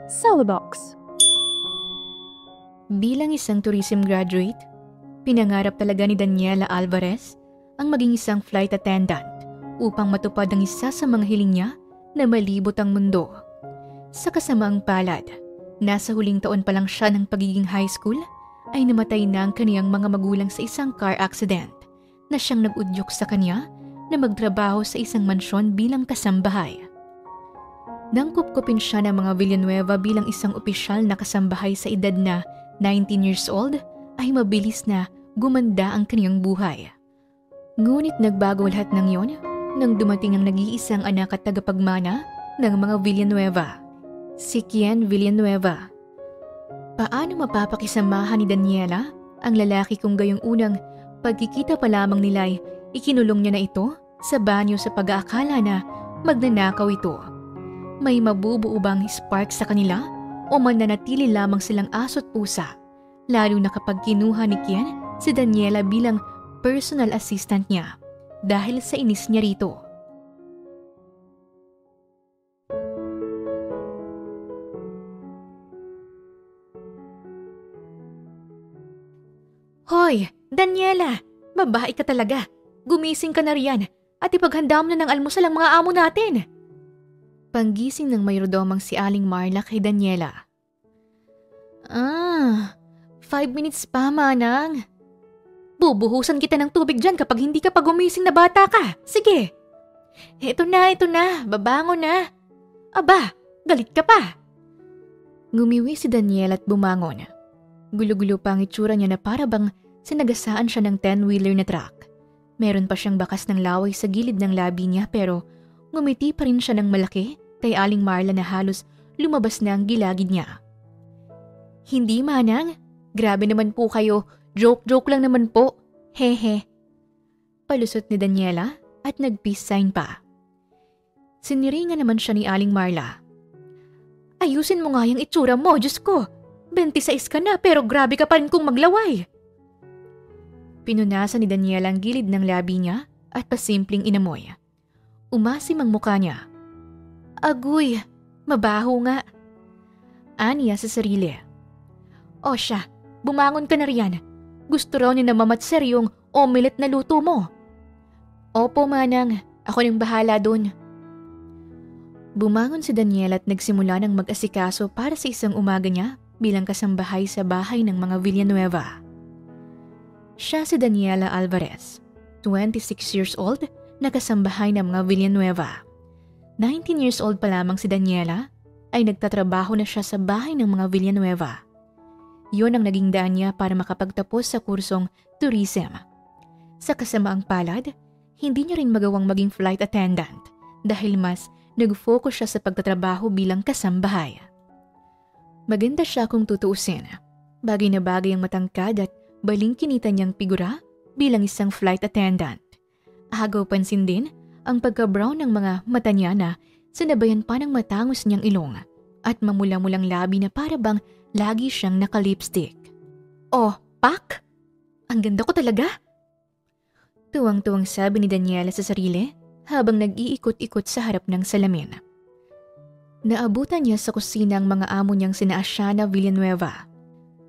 Celebox. Bilang isang tourism graduate, pinangarap talaga ni Daniela Alvarez ang maging isang flight attendant upang matupad ang isa sa mga hiling niya na malibot ang mundo. Sa kasamaang palad, nasa huling taon pa lang siya ng pagiging high school ay namatay na ang kaniyang mga magulang sa isang car accident na siyang nag-udyok sa kanya na magtrabaho sa isang mansyon bilang kasambahay. Nang kupkupin siya ng mga Villanueva bilang isang opisyal na kasambahay sa edad na 19 years old, ay mabilis na gumanda ang kaniyang buhay. Ngunit nagbago lahat ng yon nang dumating ang nag-iisang anak at tagapagmana ng mga Villanueva, si Kian Villanueva. Paano mapapakisamahan ni Daniela ang lalaki kung gayong unang pagkikita pa lamang nila'y ikinulong niya na ito sa banyo sa pag-aakala na magnanakaw ito? May mabubuo bang spark sa kanila o mananatili lamang silang aso't pusa, lalo na kapag kinuha ni Kian si Daniela bilang personal assistant niya dahil sa inis niya rito. Hoy, Daniela! Babae ka talaga. Gumising ka na riyan at ipaghanda mo na ng almusal ang mga amo natin. Panggising ng mayrodomang si Aling Marla kay Daniela. 5 minutes pa, manang. Bubuhusan kita ng tubig dyan kapag hindi ka pa gumising na bata ka. Sige. Ito na. Babango na. Aba, galit ka pa. Ngumiwi si Daniela at bumangon. Gulo-gulo pa ang itsura niya na para bang sinagasaan siya ng 10-wheeler na truck. Meron pa siyang bakas ng laway sa gilid ng labi niya pero ngumiti pa rin siya ng malaki kay Aling Marla na halos lumabas na ang gilagid niya. Hindi, manang. Grabe naman po kayo. Joke lang naman po. Hehe. Palusot ni Daniela at nag-peace sign pa. Siniringan naman siya ni Aling Marla. Ayusin mo nga yung itsura mo, Diyos ko. 26 ka na pero grabe ka pa rin kung maglaway. Pinunasan ni Daniela ang gilid ng labi niya at pasimpleng inamoy. Umasim ang mukha niya. Agoy, mabaho nga. Aniya sa sarili. O siya, bumangon ka na riyan. Gusto raw niya na mamatser yung omelette na luto mo. Opo, manang. Ako nang bahala dun. Bumangon si Daniela at nagsimula ng mag-asikaso para sa isang umaga niya bilang kasambahay sa bahay ng mga Villanueva. Siya si Daniela Alvarez, 26 years old, na kasambahay ng mga Villanueva. 19 years old pa lamang si Daniela ay nagtatrabaho na siya sa bahay ng mga Villanueva. Yun ang naging daan niya para makapagtapos sa kursong tourism. Sa kasamaang palad, hindi niya rin magawang maging flight attendant dahil mas nag-focus siya sa pagtatrabaho bilang kasambahay. Maganda siya kung tutuusin. Bagay na bagay ang matangkad at balingkinita niyang figura bilang isang flight attendant. Agaw pansin din ang pagka-brown ng mga mata niya na sinabayan pa ng matangos niyang ilong at mamula-mulang labi na para bang lagi siyang naka-lipstick. Oh, Pak! Ang ganda ko talaga! Tuwang-tuwang sabi ni Daniela sa sarili habang nag-iikot-ikot sa harap ng salamin. Naabutan niya sa kusina ang mga amo niyang sina Asiana Villanueva,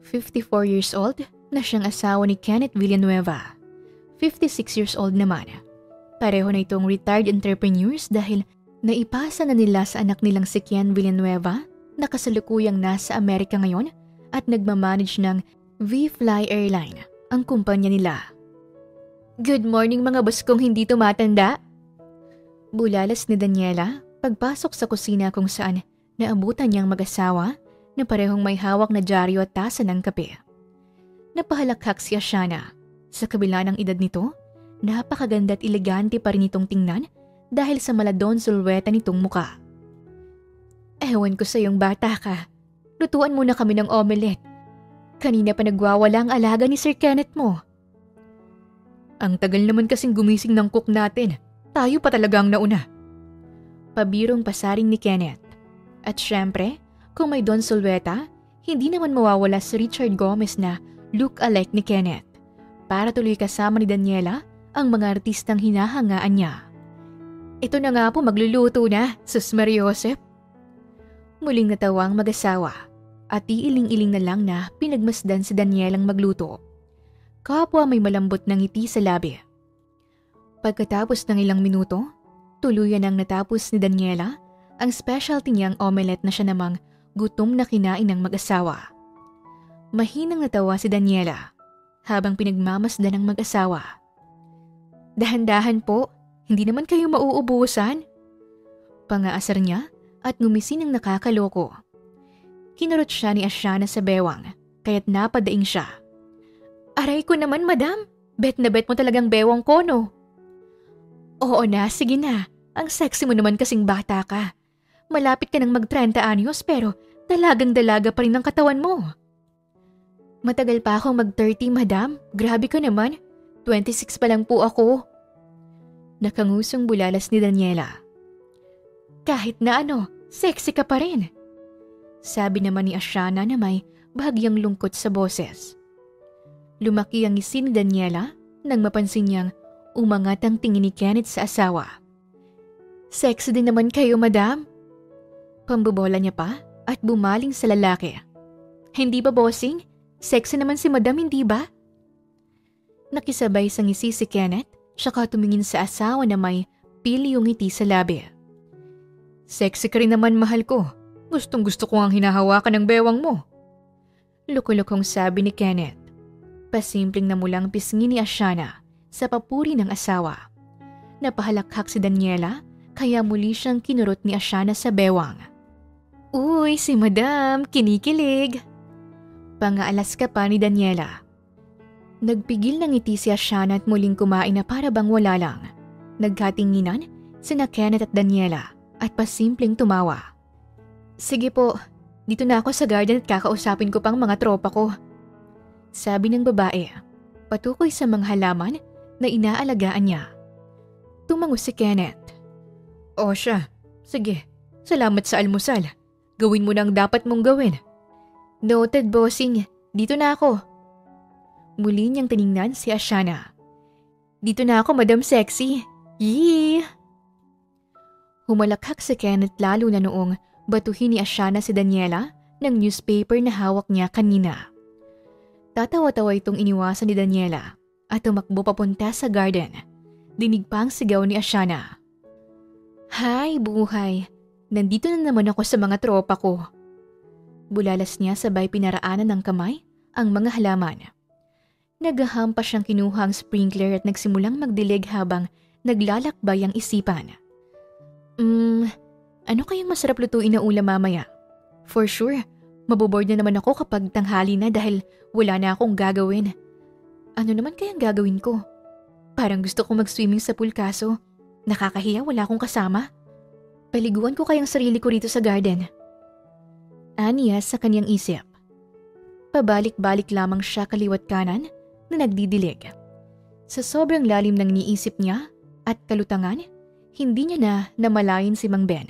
54 years old, na siyang asawa ni Kenneth Villanueva, 56 years old naman. Pareho na itong retired entrepreneurs dahil naipasa na nila sa anak nilang si Kian Villanueva na kasalukuyang nasa Amerika ngayon at nagmamanage ng V-Fly Airline, ang kumpanya nila. Good morning mga boss kong hindi tumatanda. Bulalas ni Daniela pagpasok sa kusina kung saan naabutan niyang mag-asawa na parehong may hawak na dyaryo at tasa ng kape. Napahalakhak si Asiana. Sa kabila ng edad nito, napakaganda at elegante pa rin itong tingnan dahil sa maladon sulweta nitong muka. Ewan ko sa iyong bata ka. Lutuan muna kami ng omelette. Kanina pa nagwawala ang alaga ni Sir Kenneth mo. Ang tagal naman kasing gumising ng cook natin. Tayo pa talaga ang nauna. Pabirong pasaring ni Kenneth. At syempre, kung may Don Sulweta, hindi naman mawawala si Richard Gomez na look-alike ni Kenneth. Para tuloy kasama ni Daniela ang mga artistang hinahangaan niya. Ito na nga po magluluto na, Sus Maria Josep. Muling natawa ang mag-asawa at iiling-iling na lang na pinagmasdan si Danielang magluto. Kapwa may malambot na ngiti sa labi. Pagkatapos ng ilang minuto, tuluyan ang natapos ni Daniela ang specialty niyang omelette na siya namang gutom na kinain ng mag-asawa. Mahinang natawa si Daniela habang pinagmamasdan ng mag-asawa. Dahan-dahan po, hindi naman kayo mauubusan. Pangaasar niya at ngumisi ng nakakaloko. Kinurot siya ni Ashana sa bewang kaya't napadaing siya. Aray ko naman madam, bet na bet mo talagang bewang ko no? Oo na, sige na. Ang sexy mo naman kasing bata ka. Malapit ka nang mag-30 anyos pero dalagang-dalaga pa rin ang katawan mo. Matagal pa akong mag-30 madam, grabe ka naman. 26 pa lang po ako. Nakangusong bulalas ni Daniela. Kahit na ano, sexy ka pa rin. Sabi naman ni Ashana na may bahagyang lungkot sa boses. Lumaki ang ngisi ni Daniela nang mapansin niyang umangat ang tingin ni Kenneth sa asawa. Sexy din naman kayo, madam. Pambobola niya pa at bumaling sa lalaki. Hindi ba, bossing? Sexy naman si madam, hindi ba? Nakisabay sa ngisi si Kenneth, saka tumingin sa asawa na may pilyong ngiti sa labi. Sexy ka rin naman, mahal ko. Gustong gusto ko ang hinahawakan ng bewang mo. Lukulukong sabi ni Kenneth. Pasimpleng namulang pisngi ni Ashana sa papuri ng asawa. Napahalakhak si Daniela kaya muli siyang kinurot ni Ashana sa bewang. Uy, si madam, kinikilig. Pangaalas ka pa ni Daniela. Nagpigil ng ngiti si Ashana at muling kumain na para bang wala lang. Nagkatinginan sina Kenneth at Daniela at pasimpleng tumawa. Sige po, dito na ako sa garden at kakausapin ko pang mga tropa ko. Sabi ng babae, patukoy sa mga halaman na inaalagaan niya. Tumango si Kenneth. O siya, sige, salamat sa almusal. Gawin mo na ang dapat mong gawin. Noted, bossing, dito na ako. Muli niyang tiningnan si Ashana. Dito na ako, Madam Sexy. Yee! Humalakhak si Kenneth lalo na noong batuhin ni Ashana si Daniela ng newspaper na hawak niya kanina. Tatawa-tawa itong iniwasan ni Daniela at tumakbo papunta sa garden. Dinig pa ang sigaw ni Ashana. Hay, buhay. Nandito na naman ako sa mga tropa ko. Bulalas niya sabay pinaraanan ng kamay ang mga halaman. Naghahampas siyang kinuha ang sprinkler at nagsimulang magdilig habang naglalakbay ang isipan. Ano kayang masarap lutuin na ulam mamaya? For sure, maboboard na naman ako kapag tanghali na dahil wala na akong gagawin. Ano naman kayang gagawin ko? Parang gusto kong mag-swimming sa pool kaso nakakahiya wala akong kasama. Paliguan ko kayang sarili ko rito sa garden. Aniya sa kanyang isip. Pabalik-balik lamang siya kaliwat kanan na nagdidilig. Sa sobrang lalim ng niisip niya at kalutangan, hindi niya na namalayan si Mang Ben,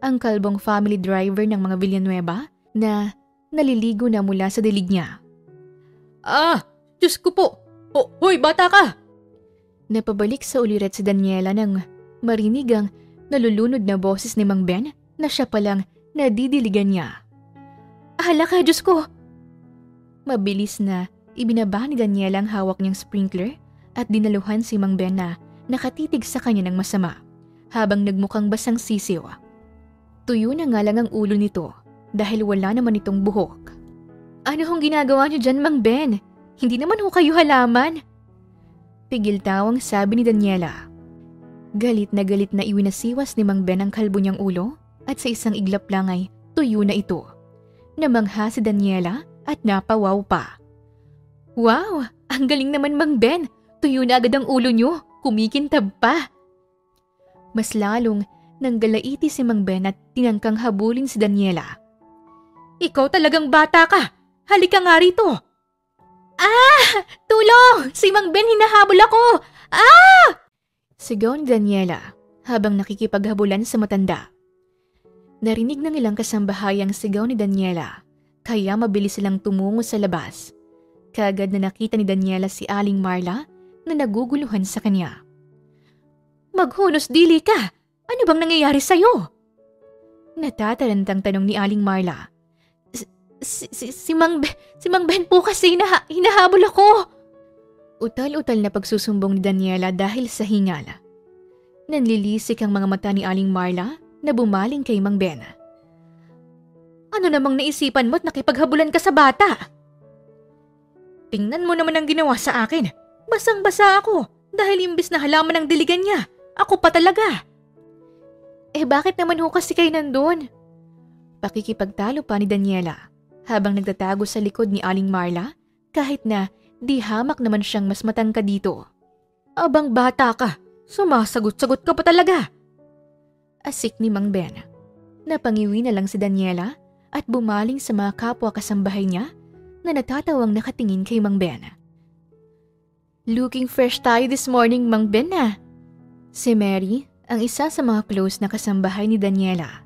ang kalbong family driver ng mga Villanueva na naliligo na mula sa dilig niya. Diyos ko po! Hoy, bata ka! Napabalik sa ulirat si Daniela nang marinig ang nalulunod na boses ni Mang Ben na siya palang nadidiligan niya. Ahala ka, Diyos ko! Mabilis na ibinaba ni Daniela ang hawak niyang sprinkler at dinaluhan si Mang Ben na nakatitig sa kanya ng masama habang nagmukhang basang sisiw. Tuyo na nga lang ang ulo nito dahil wala naman itong buhok. Ano hong ginagawa niyo dyan, Mang Ben? Hindi naman ho kayo halaman. Pigil tawang sabi ni Daniela. Galit na iwinasiwas ni Mang Ben ang kalbo niyang ulo at sa isang iglap lang ay tuyo na ito. Namangha si Daniela at napawaw pa. Wow! Ang galing naman, Mang Ben! Tuyo na agad ang ulo niyo! Kumikintab pa! Mas lalong nanggalaiti si Mang Ben at tinangkang habulin si Daniela. Ikaw talagang bata ka! Halika nga rito! Tulong! Si Mang Ben hinahabol ako! Sigaw ni Daniela habang nakikipaghabulan sa matanda. Narinig ng ilang kasambahay ang sigaw ni Daniela kaya mabilis silang tumungo sa labas. Kaagad na nakita ni Daniela si Aling Marla na naguguluhan sa kanya. Maghunos dili ka! Ano bang nangyayari sa'yo? Natatarantang tanong ni Aling Marla. Si Mang Ben po kasi hinahabol ako. Utal-utal na pagsusumbong ni Daniela dahil sa hingal. Nanlilisik ang mga mata ni Aling Marla na bumaling kay Mang Ben. Ano namang naisipan mo't nakipaghabulan ka sa bata? Tingnan mo naman ang ginawa sa akin. Basang-basa ako dahil imbis na halaman ng diligan niya, ako pa talaga. Bakit naman ho kasi kayo nandun? Pakikipagtalo pa ni Daniela habang nagtatago sa likod ni Aling Marla kahit na di hamak naman siyang mas matangkad dito. Abang bata ka, sumasagot-sagot ka pa talaga. Asik ni Mang Ben. Napangiwi na lang si Daniela at bumaling sa mga kapwa kasambahay niya na natatawang nakatingin kay Mang Ben. Looking fresh tayo this morning, Mang Ben na. Si Mary, ang isa sa mga close na kasambahay ni Daniela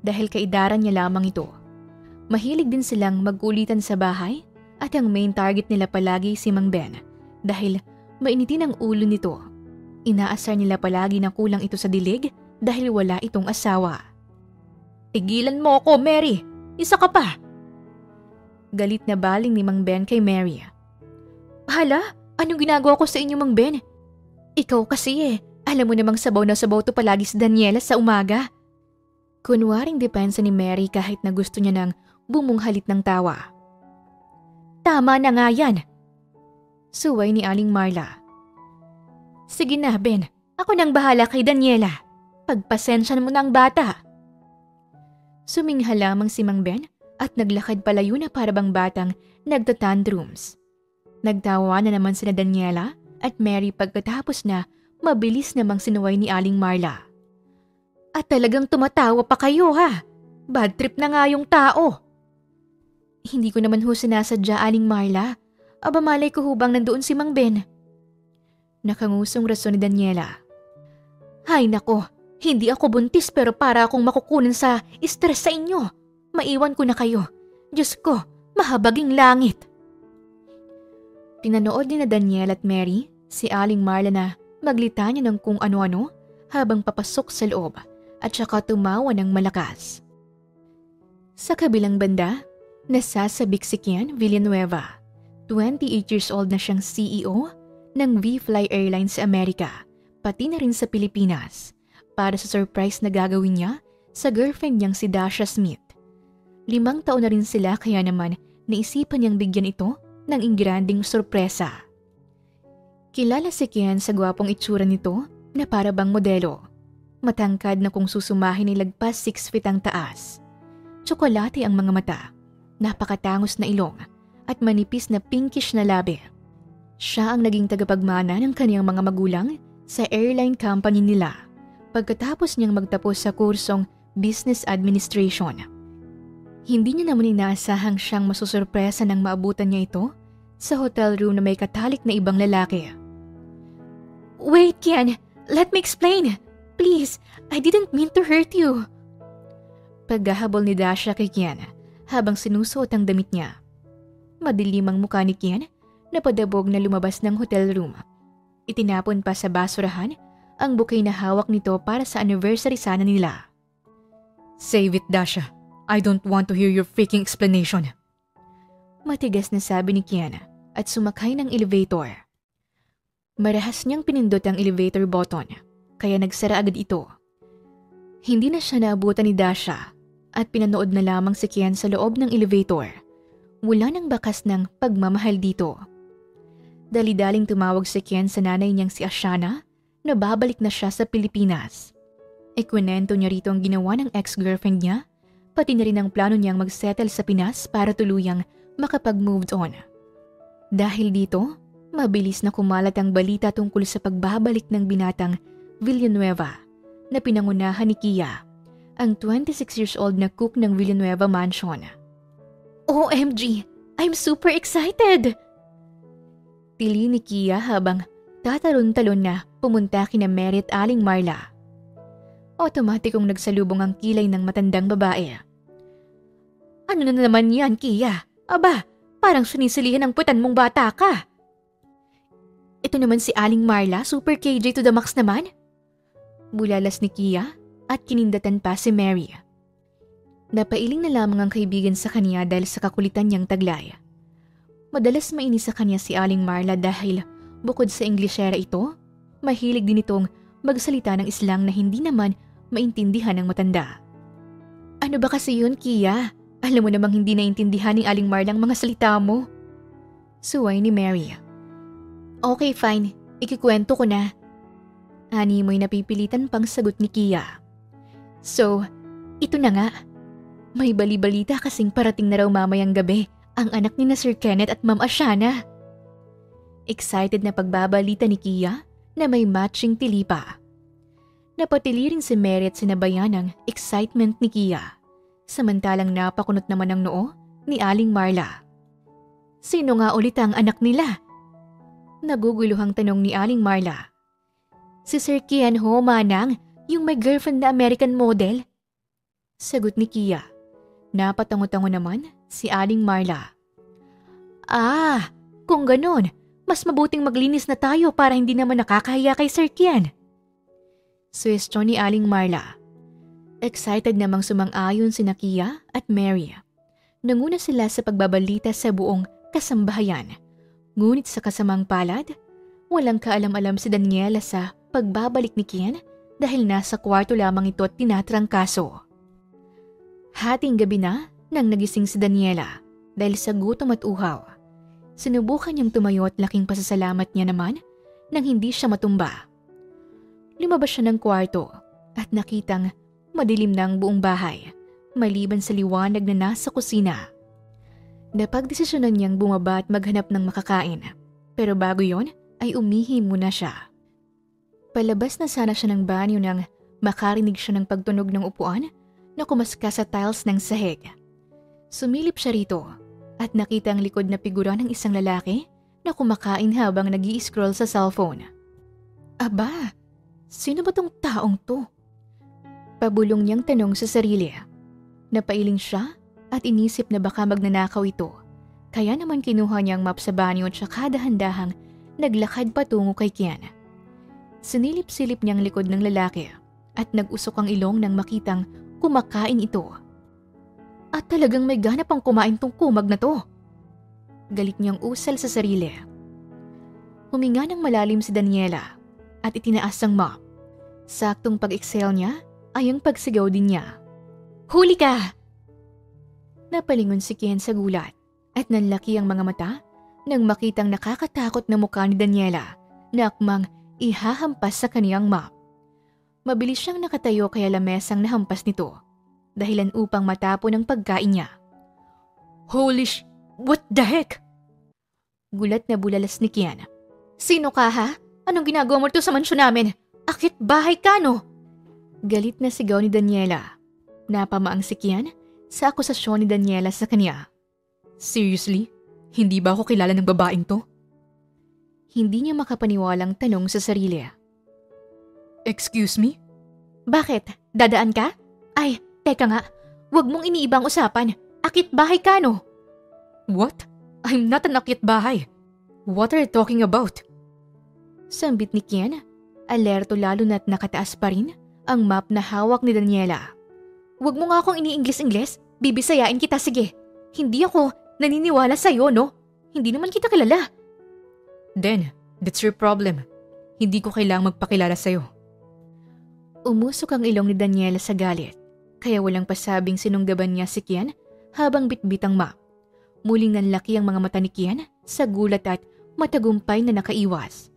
dahil kaidaran niya lamang ito. Mahilig din silang magkulitan sa bahay at ang main target nila palagi si Mang Ben dahil mainitin ang ulo nito. Inaasar nila palagi na kulang ito sa dilig dahil wala itong asawa. Tigilan mo ako, Mary! Isa ka pa! Galit na baling ni Mang Ben kay Mary. Hala, anong ginagawa ko sa inyo, Mang Ben? Ikaw kasi alam mo namang sabaw na sabaw to palagi si Daniela sa umaga. Kunwaring depensa ni Mary kahit na gusto niya nang bumunghalit ng tawa. Tama na nga yan. Suway ni Aling Marla. Sige na, Ben. Ako nang bahala kay Daniela. Pagpasensyan mo na ang bata. Sumingha lamang si Mang Ben at naglakad palayo na para bang batang nagtatantrums. Nagtawa na naman sina Daniela at Mary pagkatapos na mabilis namang sinuway ni Aling Marla. At talagang tumatawa pa kayo ha? Bad trip na nga yung tao. Hindi ko naman ho sinasadya, Aling Marla. Aba malay ko hubang nandoon si Mang Ben. Nakangusong rason ni Daniela. Hay nako, hindi ako buntis pero para akong makukunan sa stress sa inyo. Maiwan ko na kayo. Diyos ko, mahabaging langit. Pinanood ni na Daniela at Mary si Aling Marla na maglitanya ng kung ano-ano habang papasok sa loob at saka tumawa ng malakas. Sa kabilang banda, nasasabik si Kian Villanueva. 28 years old na siyang CEO ng V-Fly Airlines sa Amerika, pati na rin sa Pilipinas, para sa surprise na gagawin niya sa girlfriend niyang si Dasha Smith. 5 taon na rin sila kaya naman naisipan niyang bigyan ito ng ingranding sorpresa. Kilala si Kian sa gwapong itsura nito na para bang modelo. Matangkad na kung susumahin ay lagpas 6 feet ang taas. Tsokolate ang mga mata, napakatangos na ilong at manipis na pinkish na labi. Siya ang naging tagapagmana ng kaniyang mga magulang sa airline company nila pagkatapos niyang magtapos sa kursong Business Administration. Hindi niya naman inaasahang siyang masusurpresa nang maabutan niya ito sa hotel room na may katalik na ibang lalaki. Wait, Kian. Let me explain. Please, I didn't mean to hurt you. Paghahabol ni Dasha kay Kian habang sinusuot ang damit niya. Madilim ang mukha ni Kian na padabog na lumabas ng hotel room. Itinapon pa sa basurahan ang bouquet na hawak nito para sa anniversary sana nila. Save it, Dasha. I don't want to hear your freaking explanation. Matigas na sabi ni Kian at sumakay ng elevator. Marahas niyang pinindot ang elevator button kaya nagsara agad ito. Hindi na siya naabutan ni Dasha at pinanood na lamang si Kian sa loob ng elevator. Wala nang bakas ng pagmamahal dito. Dali-daling tumawag si Kian sa nanay niyang si Ashana na babalik na siya sa Pilipinas. Ikwento niya rito ang ginawa ng ex-girlfriend niya, pati na rin ang plano niyang mag-settle sa Pinas para tuluyang makapag-moved on. Dahil dito, mabilis na kumalat ang balita tungkol sa pagbabalik ng binatang Villanueva na pinangunahan ni Kia, ang 26 years old na cook ng Villanueva Mansion. OMG! I'm super excited! Tili ni Kia habang tatalon-talon na pumunta kina Mary at Aling Marla. Otomatikong nagsalubong ang kilay ng matandang babae. Ano na naman yan, Kia? Aba, parang sinisilihan ang putan mong bata ka. Ito naman si Aling Marla, super KJ to the max naman. Bulalas ni Kia at kinindatan pa si Mary. Napailing na lamang ang kaibigan sa kanya dahil sa kakulitan niyang taglay. Madalas mainis sa kanya si Aling Marla dahil bukod sa Inglesera ito, mahilig din itong magsalita ng islang na hindi naman maintindihan ng matanda. Ano ba kasi yun, Kia? Alam mo namang hindi naintindihan ni Aling Marla ang mga salita mo. Suway ni Mary. Okay, fine. Ikikwento ko na. Ani mo'y napipilitan pang sagot ni Kia. So, ito na nga. May bali-balita kasing parating na raw mamayang gabi ang anak ni na Sir Kenneth at Ma'am Ashana. Excited na pagbabalita ni Kia na may matching tilipa. Napatili rin si Mary at sinabayan ng excitement ni Kia. Samantalang napakunot naman ang noo ni Aling Marla. Sino nga ulit ang anak nila? Naguguluhang tanong ni Aling Marla. Si Sir Kian ho, manang, yung may girlfriend na American model. Sagot ni Kia. Napatango-tango naman si Aling Marla. Ah, kung ganon, mas mabuting maglinis na tayo para hindi naman nakakahiya kay Sir Kian. Suwestyon ni Aling Marla. Excited namang sumang-ayon sina Kia at Mary. Nanguna sila sa pagbabalita sa buong kasambahayan. Ngunit sa kasamang palad, walang kaalam-alam si Daniela sa pagbabalik ni Kian dahil nasa kwarto lamang ito at tinatrangkaso. Hating gabi na nang nagising si Daniela dahil sa gutom at uhaw. Sinubukan niyang tumayo at laking pasasalamat niya naman nang hindi siya matumba. Lumabas siya ng kwarto at nakitang madilim na ang buong bahay maliban sa liwanag na nasa kusina. Napagdesisyonan niyang bumaba at maghanap ng makakain. Pero bago yon ay umihi muna siya. Palabas na sana siya ng banyo nang makarinig siya ng pagtunog ng upuan na kumaskas sa tiles ng sahig. Sumilip siya rito at nakita ang likod na figura ng isang lalaki na kumakain habang nag-i-scroll sa cellphone. Aba, sino ba tong taong to? Pabulong niyang tanong sa sarili. Napailing siya at inisip na baka magnanakaw ito. Kaya naman kinuha niya ang map sa banyo at saka dahan-dahang naglakad patungo kay Kian. Sinilip-silip niyang likod ng lalaki at nag-usok ang ilong nang makitang kumakain ito. At talagang may ganap ang kumain tong kumag na to. Galit niyang usal sa sarili. Huminga ng malalim si Daniela at itinaas ang mop. Saktong pag-exhale niya ay ang pagsigaw din niya. Huli ka! Napalingon si Kian sa gulat at nanlaki ang mga mata nang makitang nakakatakot na mukha ni Daniela na akmang ihahampas sa kaniyang mop. Mabilis siyang nakatayo kaya lamesang nahampas nito, dahilan upang matapon ang pagkain niya. What the heck? Gulat na bulalas ni Kian. Sino ka ha? Anong ginagawa mo rito sa mansyon namin? Akit bahay ka no? Galit na sigaw ni Daniela. Napamaang si Kian sa akusasyon ni Daniela sa kanya. Seriously? Hindi ba ako kilala ng babaeng to? Hindi niya makapaniwalang tanong sa sarili. Excuse me? Bakit? Dadaan ka? Ay, teka nga. Huwag mong iniibang usapan. Akit bahay ka no? What? I'm not an akit bahay. What are you talking about? Sambit ni Kian, alerto lalo na't nakataas pa rin ang map na hawak ni Daniela. Huwag mo nga akong ini-Ingles-Ingles. Bibisayain kita, sige. Hindi ako naniniwala sa'yo, no? Hindi naman kita kilala. Then, that's your problem. Hindi ko kailangang magpakilala sa'yo. Umusok ang ilong ni Daniela sa galit, kaya walang pasabing sinunggaban niya si Kian habang bitbit ang map. Muling nanlaki ang mga mata ni Kian sa gulat at matagumpay na nakaiwas.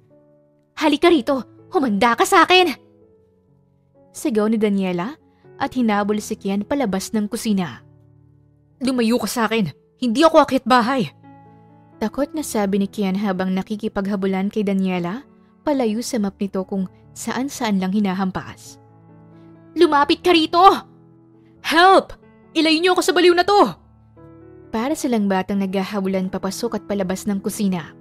Halika rito! Humanda ka sa akin! Sigaw ni Daniela at hinabol si Kian palabas ng kusina. Lumayo ka sa akin! Hindi ako akit bahay! Takot na sabi ni Kian habang nakikipaghabulan kay Daniela palayo sa map nito kung saan-saan lang hinahampas. Lumapit ka rito! Help! Ilayo niyo ako sa baliw na to! Para silang batang naghahabulan papasok at palabas ng kusina.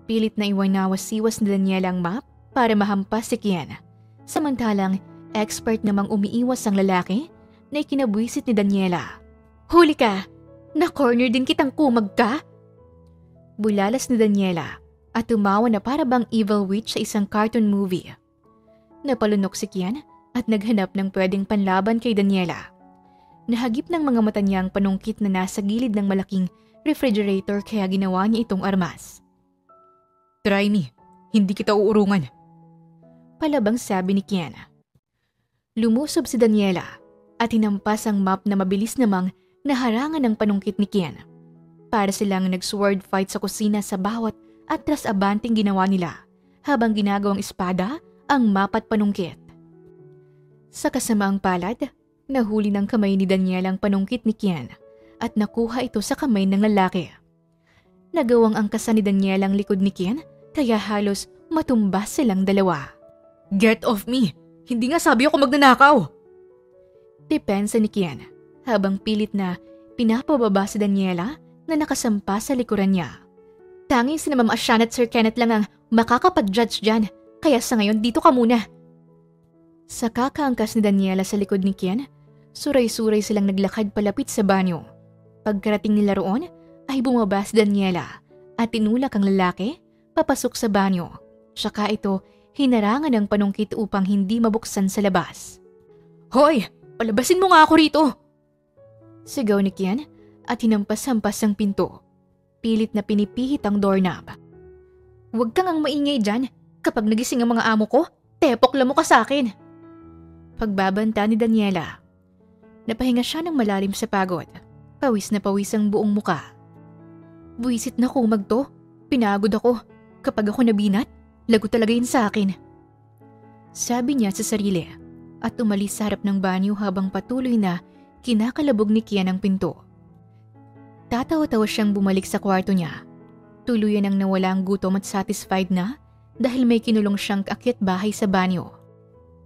Pilit na iwanawas-siwas ni Daniela ang map para mahampas si Kian. Samantalang expert namang umiiwas ang lalaki na ikinabwisit ni Daniela. Huli ka! Na-corner din kitang kumag ka? Bulalas ni Daniela at tumawa na para bang evil witch sa isang cartoon movie. Napalunok si Kian at naghanap ng pwedeng panlaban kay Daniela. Nahagip ng mga mata niya ang panungkit na nasa gilid ng malaking refrigerator kaya ginawa niya itong armas. Try me, hindi kita uurungan. Palabang sabi ni Kian. Lumusob si Daniela at hinampas ang map na mabilis namang naharangan ng panungkit ni Kian. Para silang nag-sword fight sa kusina sa bawat atras-abanting ginawa nila habang ginagawang espada ang map at panungkit. Sa kasamaang palad, nahuli ng kamay ni Daniela ang panungkit ni Kian at nakuha ito sa kamay ng lalaki. Nagawang angkasan ni Daniela ang likod ni Kian kaya halos matumbas silang dalawa. Get off me! Hindi nga sabi ako magnanakaw! Depensa ni Kian habang pilit na pinapababa si Daniela na nakasampa sa likuran niya. Tanging sina Ma'am Ashana at Sir Kenneth lang ang makakapag-judge dyan, kaya sa ngayon dito ka muna. Sa kakaangkas ni Daniela sa likod ni Kian, suray-suray silang naglakad palapit sa banyo. Pagkarating nila roon ay bumaba si Daniela at tinulak ang lalaki papasok sa banyo. Tsaka ito hinarangan ng panungkit upang hindi mabuksan sa labas. Hoy! Palabasin mo nga ako rito! Sigaw ni Kian at hinampas-hampas ang pinto. Pilit na pinipihit ang doorknob. Huwag kang ang maingay dyan. Kapag nagising ang mga amo ko, tepokla mo ka sa akin. Pagbabanta ni Daniela. Napahinga siya ng malalim sa pagod. Pawis na pawis ang buong muka. Buwisit na kumag to. Pinagod ako. Kapag ako nabinat, lago talaga yun sa akin. Sabi niya sa sarili at umalis sa harap ng banyo habang patuloy na kinakalabog ni Kian ang pinto. Tatawa-tawa siyang bumalik sa kwarto niya. Tuluyan ang nawala ang gutom at satisfied na dahil may kinulong siyang akyat bahay sa banyo.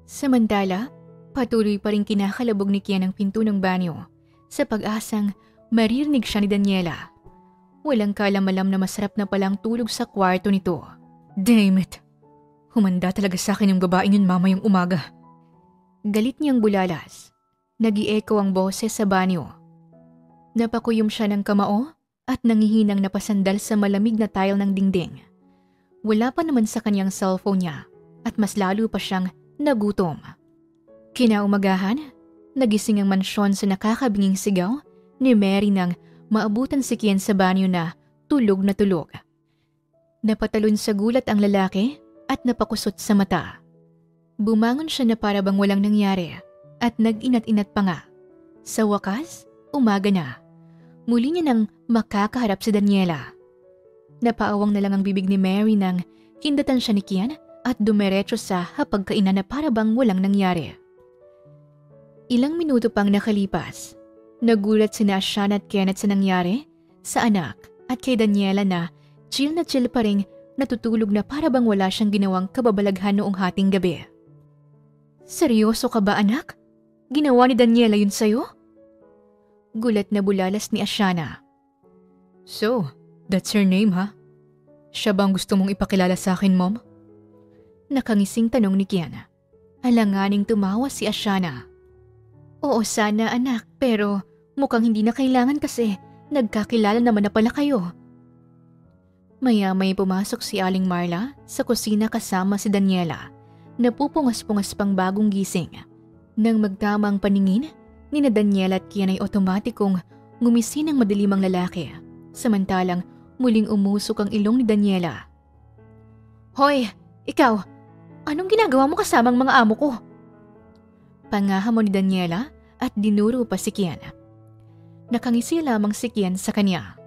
Samantala, patuloy pa rin kinakalabog ni Kian ang pinto ng banyo sa pag-asang maririnig siya ni Daniela. Walang kalam-alam na masarap na palang tulog sa kwarto nito. Damn it! Humanda talaga sa akin yung babaeng yun mamayang umaga. Galit niyang bulalas. Nag-i-echo ang boses sa banyo. Napakuyom siya ng kamao at nangihinang napasandal sa malamig na tile ng dingding. Wala pa naman sa kanyang cellphone niya at mas lalo pa siyang nagutom. Kinaumagahan, nagising ang mansyon sa nakakabinging sigaw ni Mary nang maabutan si Kian sa banyo na tulog na tulog. Napatalon sa gulat ang lalaki at napakusot sa mata. Bumangon siya na para bang walang nangyari at nag-inat-inat pa nga. Sa wakas, umaga na. Muli niya nang makakaharap si Daniela. Napaawang na lang ang bibig ni Mary nang hindatan siya ni Kian at dumiretso sa hapagkainan na para bang walang nangyari. Ilang minuto pang nakalipas, nagulat sina Ashana at Kenneth sa nangyari, sa anak at kay Daniela na chill pa rin natutulog na para bang wala siyang ginawang kababalaghan noong hating gabi. Seryoso ka ba anak? Ginawa ni Daniela yun sa'yo? Gulat na bulalas ni Ashana. So, that's her name ha? Siya bang gusto mong ipakilala sa akin, Mom? Nakangising tanong ni Kian. Alanganing tumawa si Ashana. Oo sana anak, pero mukhang hindi na kailangan kasi nagkakilala naman na pala kayo. Maya-may pumasok si Aling Marla sa kusina kasama si Daniela. Napupungas-pungas pang bagong gising. Nang magtamang paningin, ni Daniela at Kian ay otomatikong ngumisi ng madilim ang lalaki. Samantalang muling umusok ang ilong ni Daniela. Hoy, ikaw! Anong ginagawa mo kasamang mga amo ko? Pangahamon ni Daniela at dinuro pa si Kian. Nakangisi lamang si Kian sa kanya.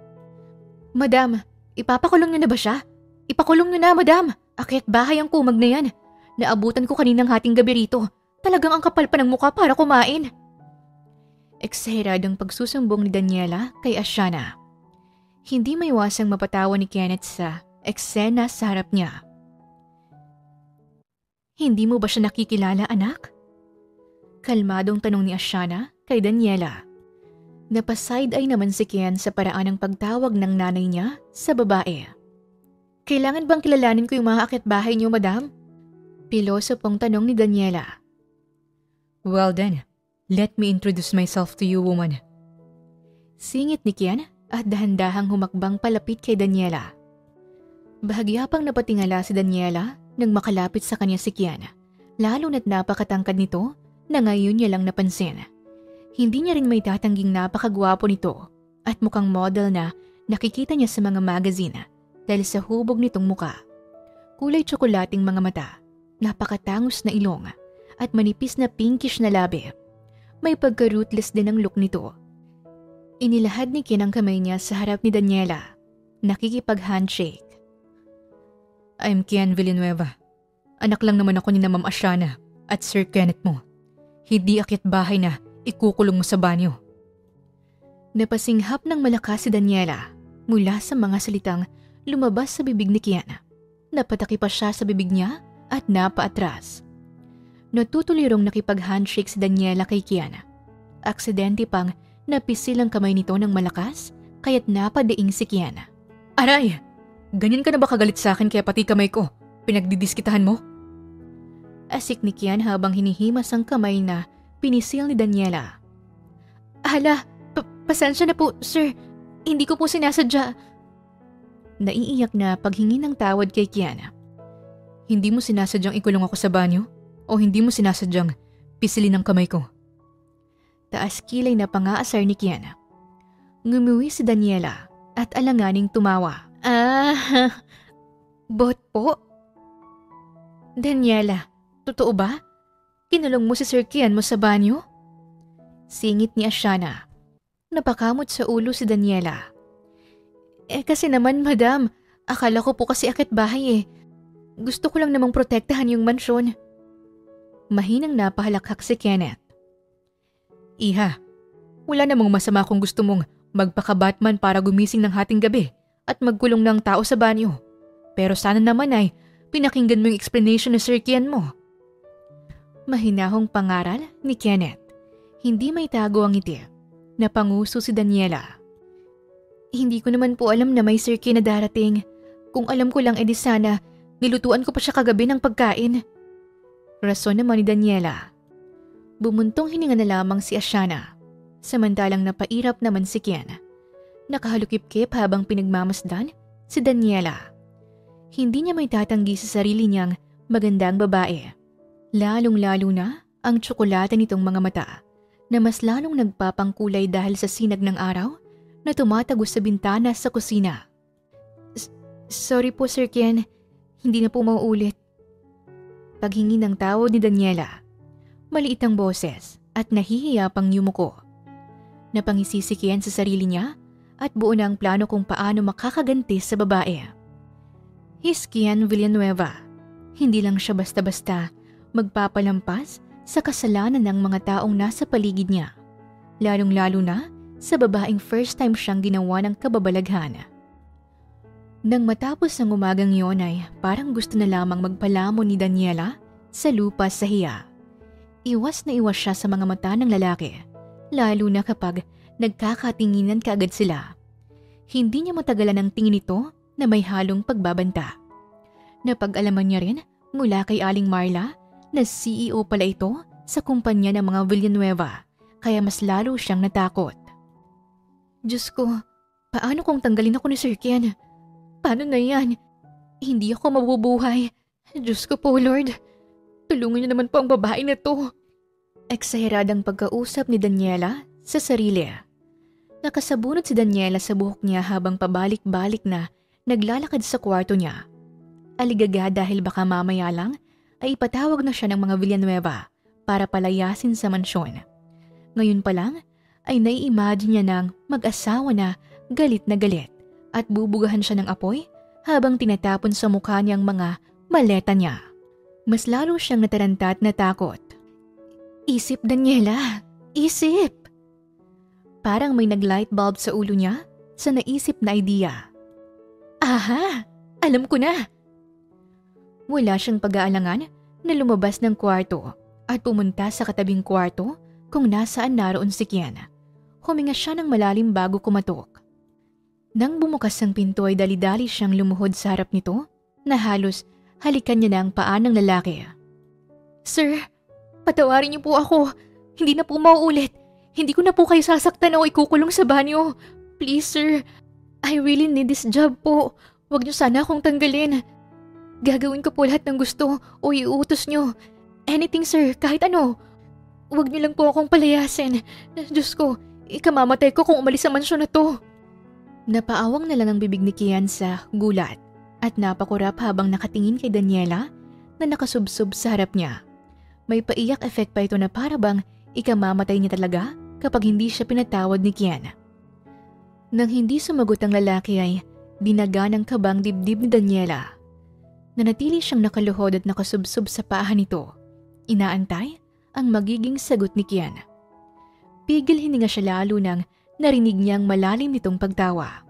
Madam, ipapakulong niyo na ba siya? Ipakulong niyo na, madam! Akyat bahay ang kumag na yan. Naabutan ko kaninang hating gabi rito. Talagang ang kapal pa ng mukha para kumain. Eksaheradong pagsusumbong ni Daniela kay Ashana. Hindi maiwasang mapatawa ni Kenneth sa eksena sa harap niya. Hindi mo ba siya nakikilala, anak? Kalmadong tanong ni Ashana kay Daniela. Napaside-eye naman si Kian sa paraan ng pagtawag ng nanay niya sa babae. Kailangan bang kilalanin ko yung mga akyat bahay niyo, madam? Pilosopong tanong ni Daniela. Well then, let me introduce myself to you, woman. Singit ni Kian at dahan-dahang humakbang palapit kay Daniela. Bahagya pang napatingala si Daniela nang makalapit sa kanya si Kian, lalo na't napakatangkad nito na ngayon niya lang napansin. Hindi niya rin may tatangging napakagwapo nito at mukhang model na nakikita niya sa mga magazine dahil sa hubog nitong muka. Kulay tsokolating mga mata, napakatangos na ilong at manipis na pinkish na labi. May pagka-ruthless din ang look nito. Inilahad ni Kian ang kamay niya sa harap ni Daniela, nakikipag-handshake. I'm Kian Villanueva. Anak lang naman ako ni na Ma'am Ashana at Sir Kenneth mo. Hindi akit bahay na ikukulong mo sa banyo. Napasinghap ng malakas si Daniela mula sa mga salitang lumabas sa bibig ni Kian. Napataki pa siya sa bibig niya at napaatras. Natutulirong nakipag-handshake si Daniela kay Kian. Aksidente pang napisil ang kamay nito ng malakas kaya't napadaing si Kian. Aray! Ganyan ka na ba kagalit sa akin kaya pati kamay ko pinagdidiskitahan mo? Asik ni Kian habang hinihimas ang kamay na pinisil ni Daniela. Hala, pasensya na po, sir. Hindi ko po sinasadya. Naiiyak na paghingi ng tawad kay Kian. Hindi mo sinasadyang ikulong ako sa banyo? O hindi mo sinasadyang pisilin ang kamay ko? Taas kilay na pangaasar ni Kian. Ngumuwi si Daniela at alanganing tumawa. Bot po? Daniela, totoo ba? Kinulong mo si Sir Kian mo sa banyo? Singit ni Ashana. Napakamot sa ulo si Daniela. Kasi naman madam, akala ko po kasi akit bahay eh. Gusto ko lang namang protektahan yung mansyon. Mahinang napahalakhak si Kenneth. Iha, wala namang masama kung gusto mong magpaka-Batman para gumising ng hating gabi at magkulong ng tao sa banyo. Pero sana naman ay pinakinggan mo yung explanation ni Sir Kian mo. Mahinahong pangaral ni Kenneth. Hindi may tago ang ngiti. Napanguso si Daniela. Hindi ko naman po alam na may Sir Kian na darating. Kung alam ko lang edi sana, nilutuan ko pa siya kagabi ng pagkain. Rason naman ni Daniela. Bumuntong hininga na lamang si Ashana. Samantalang napairap naman si Kian. Nakahalukip-kip habang pinagmamasdan si Daniela. Hindi niya may tatanggi sa sarili niyang magandang babae. Lalong-lalo na ang tsokolate nitong mga mata na mas lalong nagpapangkulay dahil sa sinag ng araw na tumatagos sa bintana sa kusina. Sorry po Sir Kian, hindi na po mauulit. Paghingi ng tawad ni Daniela, maliit ang boses at nahihiya pang yumuko. Napangisi si Kian sa sarili niya at buo na ang plano kung paano makakaganti sa babae. He's Kian Villanueva. Hindi lang siya basta-basta magpapalampas sa kasalanan ng mga taong nasa paligid niya. Lalong-lalo na sa babaeng first time siyang ginawa ng kababalaghan. Nang matapos ang umagang yon ay parang gusto na lamang magpalamon ni Daniela sa lupa sa hiya. Iwas na iwas siya sa mga mata ng lalaki, lalo na kapag nagkakatinginan kaagad sila. Hindi niya matagalan ang tingin nito na may halong pagbabanta. Napag-alaman niya rin mula kay Aling Marla na CEO pala ito sa kumpanya ng mga Villanueva, kaya mas lalo siyang natakot. Diyos ko, paano kung tanggalin ako ni Sir Kian? Paano na yan? Hindi ako mabubuhay. Diyos ko po, Lord. Tulungan niyo naman po ang babae na to. Eksaheradang pagkausap ni Daniela sa sarili. Nakasabunot si Daniela sa buhok niya habang pabalik-balik na naglalakad sa kwarto niya. Aligaga dahil baka mamaya lang ay ipatawag na siya ng mga Villanueva para palayasin sa mansyon. Ngayon pa lang ay nai-imagine niya ng mag-asawa na galit at bubugahan siya ng apoy habang tinatapon sa mukha niyang mga maleta niya. Mas lalo siyang nataranta at natakot. Isip, Daniela. Isip! Parang may nag-light bulb sa ulo niya sa naisip na idea. Aha! Alam ko na! Wala siyang pag-aalangan na lumabas ng kwarto at pumunta sa katabing kwarto kung nasaan naroon si Kian. Huminga siya ng malalim bago kumatok. Nang bumukas ang pinto ay dali-dali siyang lumuhod sa harap nito na halos halikan niya na ang paa ng lalaki. Sir, patawarin niyo po ako. Hindi na po mauulit. Hindi ko na po kayo sasaktan o ikukulong sa banyo. Please sir, I really need this job po. Huwag niyo sana akong tanggalin. Gagawin ko po lahat ng gusto o iuutos niyo. Anything sir, kahit ano. Huwag niyo lang po akong palayasin. Diyos ko, ikamamatay ko kung umalis sa mansyon na to. Napaawang na lang ang bibig ni Kian sa gulat at napakurap habang nakatingin kay Daniela na nakasubsob sa harap niya. May paiyak effect pa ito na para bang ikamamatay niya talaga kapag hindi siya pinatawad ni Kian. Nang hindi sumagot ang lalaki ay dinaga ng kabang dibdib ni Daniela. Nanatili siyang nakaluhod at nakasubsob sa paa nito. Inaantay ang magiging sagot ni Kian. Pigil hininga siya lalo nang narinig niyang malalim nitong pagtawa.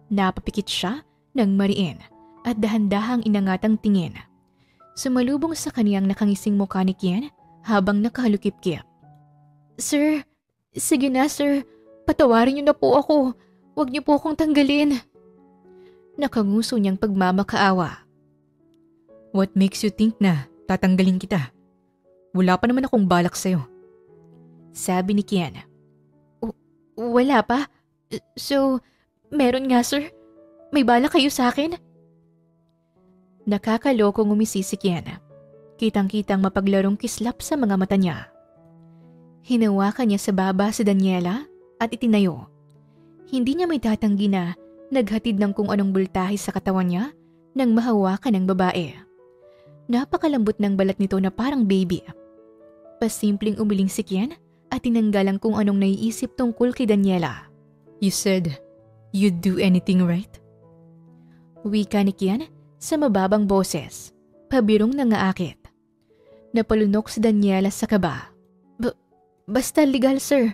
Napapikit siya ng mariin at dahan-dahang inangat ang tingin. Sumalubong sa kaniyang nakangising mukha ni Kian habang nakahalukip-kip. Sir, sige na sir, patawarin niyo na po ako. Huwag niyo po akong tanggalin. Nakanguso niyang pagmamakaawa. What makes you think na tatanggalin kita? Wala pa naman akong balak sa'yo. Sabi ni Kian. Wala pa? So, meron nga sir? May balak kayo sa akin? Nakakaloko ngumisi si Kian. Kitang-kitang mapaglarong kislap sa mga mata niya. Hinawakan niya sa baba si Daniela at itinayo. Hindi niya may tatanggi na naghatid ng kung anong bultahe sa katawan niya nang mahawakan ng babae. Napakalambot ng balat nito na parang baby. Pasimpleng umiling si Kian at tinanggal ang kung anong naiisip tungkol kay Daniela. You said you'd do anything, right? Wika ni Kian sa mababang boses, pabirong nangaakit. Napalunok si Daniela sa kaba. Basta legal, sir.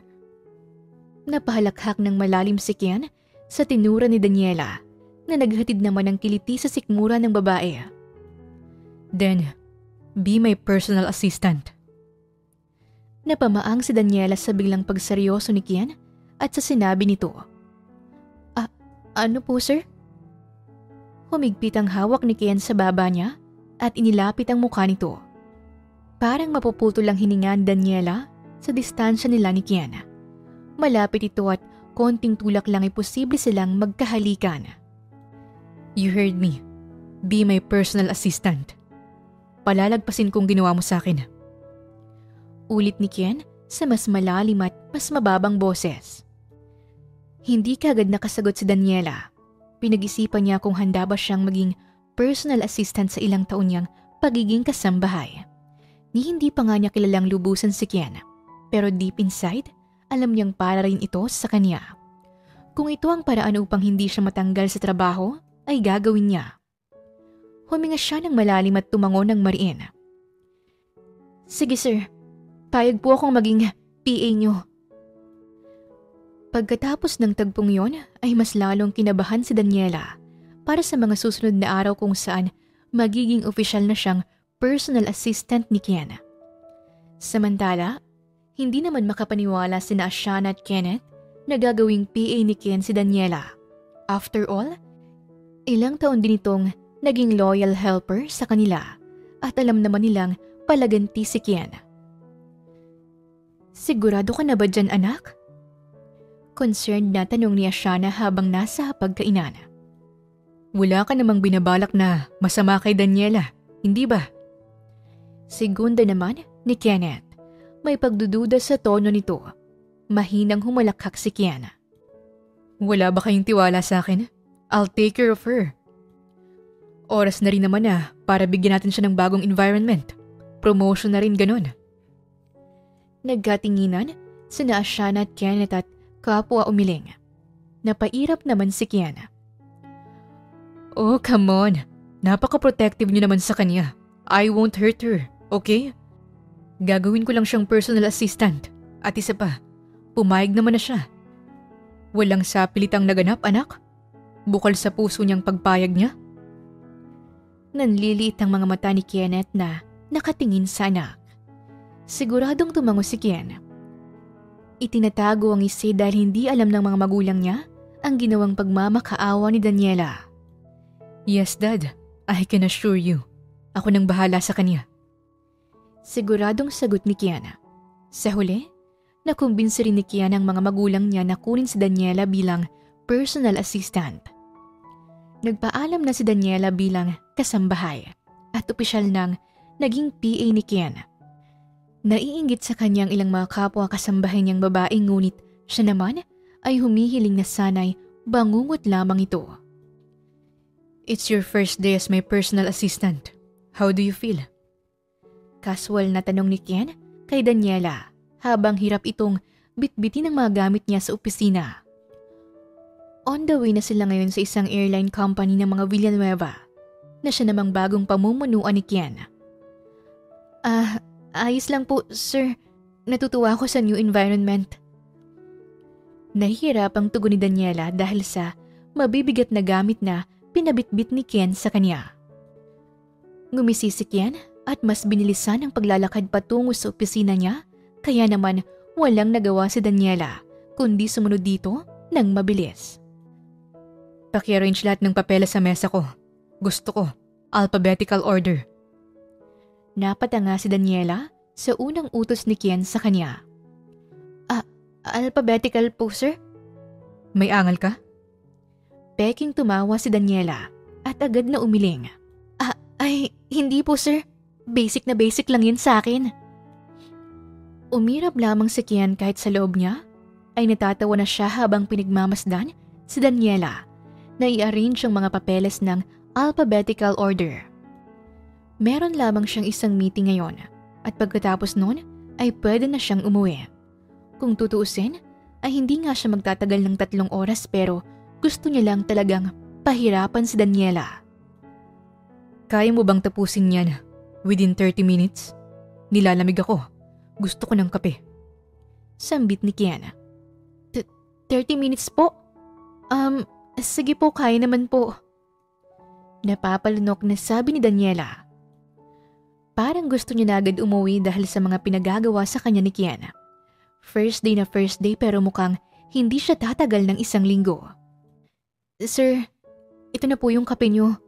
Napahalakhak ng malalim si Kian sa tinura ni Daniela na naghatid naman ng kiliti sa sikmura ng babae. Then, be my personal assistant. Napamaang si Daniela sa biglang pagseryoso ni Kian at sa sinabi nito. Ano po, sir? Humigpit ang hawak ni Kian sa baba niya at inilapit ang mukha nito. Parang mapuputol ang hininga ni Daniela sa distansya nila ni Kian. Malapit ito at konting tulak lang ay posible silang magkahalikan. You heard me. Be my personal assistant. Palalagpasin kong ginawa mo sa akin. Ulit ni Kian sa mas malalim at mas mababang boses. Hindi kaagad nakasagot si Daniela. Pinag-isipan niya kung handa ba siyang maging personal assistant sa ilang taon niyang pagiging kasambahay. Ni hindi pa nga niya kilalang lubusan si Kian. Pero deep inside, alam niyang para rin ito sa kanya. Kung ito ang paraan upang hindi siya matanggal sa trabaho, ay gagawin niya. Huminga siya ng malalim at tumango ng mariin. Sige sir, payag po akong maging PA niyo. Pagkatapos ng tagpong yon ay mas lalong kinabahan si Daniela para sa mga susunod na araw kung saan magiging opisyal na siyang personal assistant ni Kian. Samantala, hindi naman makapaniwala sina Ashana at Kenneth na gagawing PA ni Kian si Daniela. After all, ilang taon din itong naging loyal helper sa kanila at alam naman nilang palaganti si Kian. Sigurado ka na ba dyan, anak? Concerned na tanong ni Ashana habang nasa pagkainan. Wala ka namang binabalak na masama kay Daniela, hindi ba? Segunda naman ni Kenneth. May pagdududa sa tono nito. Mahinang humalakhak si Kian. Wala ba kayong tiwala sa akin? I'll take care of her. Oras na rin naman na para bigyan natin siya ng bagong environment. Promotion na rin ganun. Nagkatinginan sina Ashana at Kenneth at kapwa umiling. Napairap naman si Kian. Oh, come on. Napaka-protective niyo naman sa kanya. I won't hurt her, okay? Gagawin ko lang siyang personal assistant. At isa pa, pumayag naman na siya. Walang sapilitang naganap, anak? Bukal sa puso niyang pagpayag niya? Nanliliit ang mga mata ni Kenneth na nakatingin sa anak. Siguradong tumango si Kian. Itinatago ang isi dahil hindi alam ng mga magulang niya ang ginawang pagmamakaawa ni Daniela. Yes, Dad. I can assure you. Ako nang bahala sa kanya. Siguradong sagot ni Kian. Sa huli, nakumbinsi rin ni Kian ang mga magulang niya na kunin si Daniela bilang personal assistant. Nagpaalam na si Daniela bilang kasambahay at opisyal ng naging PA ni Kian. Naiinggit sa kanyang ilang mga kapwa kasambahay niyang babae ngunit siya naman ay humihiling na sana'y bangungot lamang ito. It's your first day as my personal assistant. How do you feel? Casual na tanong ni Ken kay Daniela habang hirap itong bitbitin ang mga gamit niya sa opisina. On the way na sila ngayon sa isang airline company ng mga Villanueva na siya namang bagong pamumunuan ni Ken. Ayos lang po, sir. Natutuwa ako sa new environment. Nahihirapang tugon ni Daniela dahil sa mabibigat na gamit na pinabitbit ni Ken sa kanya. Ngumisi si Ken at mas binilisan ang paglalakad patungo sa opisina niya, kaya naman walang nagawa si Daniela kundi sumunod dito ng mabilis. Paki-arrange lahat ng papeles sa mesa ko. Gusto ko, alphabetical order. Napatanga si Daniela sa unang utos ni Ken sa kanya. Alphabetical po, sir? May angal ka? Peking tumawa si Daniela at agad na umiling. Ay, hindi po, sir. Basic na basic lang yun sa akin. Umirap lamang si Ken kahit sa loob niya ay natatawa na siya habang pinagmamasdan si Daniela na i-arrange ang mga papeles ng alphabetical order. Meron lamang siyang isang meeting ngayon at pagkatapos nun ay pwede na siyang umuwi. Kung tutuusin ay hindi nga siya magtatagal ng 3 oras pero gusto niya lang talagang pahirapan si Daniela. Kaya mo bang tapusin yan within 30 minutes? Nilalamig ako. Gusto ko ng kape. Sambit ni Ken. 30 minutes po? Sige po, kaya naman po. Napapalunok na sabi ni Daniela. Parang gusto niya na agad umuwi dahil sa mga pinagagawa sa kanya ni Ken. First day pero mukhang hindi siya tatagal ng 1 linggo. Sir, ito na po yung kape niyo.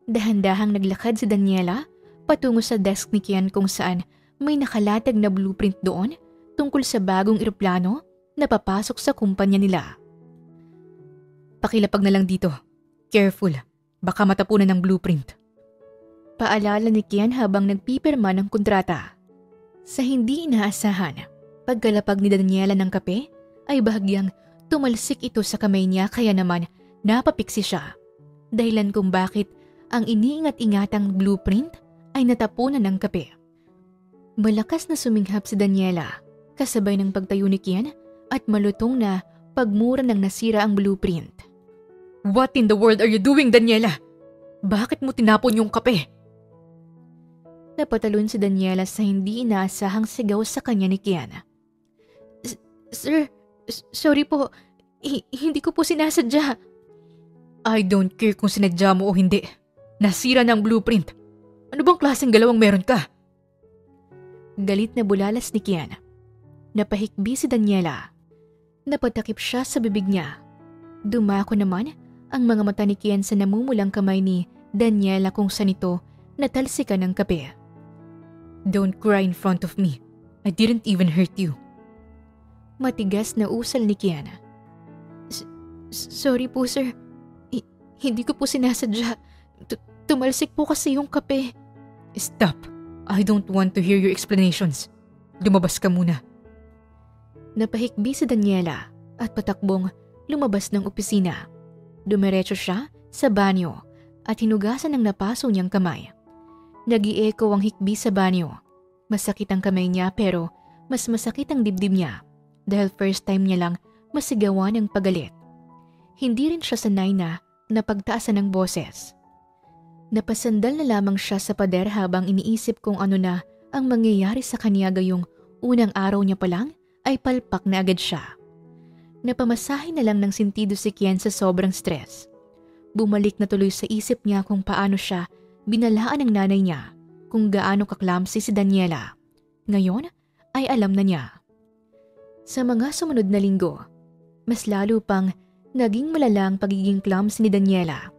Dahan-dahang naglakad si Daniela patungo sa desk ni Ken kung saan may nakalatag na blueprint doon tungkol sa bagong eroplano na papasok sa kumpanya nila. Pakilapag na lang dito. Careful, baka matapunan ng blueprint. Paalala ni Ken habang nagpipirma ng kontrata. Sa hindi inaasahan, pagkalapag ni Daniela ng kape ay bahagyang tumalsik ito sa kamay niya kaya naman napapiksi siya. Dahilan kung bakit ang iniingat-ingatang blueprint ay natapunan ng kape. Malakas na suminghap si Daniela kasabay ng pagtayo ni Ken at malutong na pagmura ng nasira ang blueprint. What in the world are you doing, Daniela? Bakit mo tinapon yung kape? Napatalon si Daniela sa hindi inaasahang sigaw sa kanya ni Ken. Sir, sorry po. Hindi ko po sinasadya. I don't care kung sinadya mo o hindi. Nasira na ang blueprint. Ano bang klaseng galawang meron ka? Galit na bulalas ni Ken. Napahikbi si Daniela. Napatakip siya sa bibig niya. Dumako naman ang mga mata ni Ken sa namumulang kamay ni Daniela kung saan ito natalsikan ng kape. Don't cry in front of me. I didn't even hurt you. Matigas na usal ni Ken. Sorry po, sir. Hindi ko po sinasadya. Tumalsik po kasi yung kape. Stop. I don't want to hear your explanations. Lumabas ka muna. Napahikbi si Daniela at patakbong lumabas ng opisina. Dumiretso siya sa banyo at hinugasan ng napaso niyang kamay. Nag-i-echo ang hikbi sa banyo. Masakit ang kamay niya pero mas masakit ang dibdib niya dahil first time niya lang masigawan ng pagalit. Hindi rin siya sanay na napagtaasan ng boses. Napasandal na lamang siya sa pader habang iniisip kung ano na ang mangyayari sa kanya gayong unang araw niya pa lang ay palpak na agad siya. Napamasahe na lang ng sentido si Ken sa sobrang stress. Bumalik na tuloy sa isip niya kung paano siya binalaan ng nanay niya kung gaano kaklamsi si Daniela. Ngayon ay alam na niya. Sa mga sumunod na linggo, mas lalo pang naging malala ang pagiging clumsy ni Daniela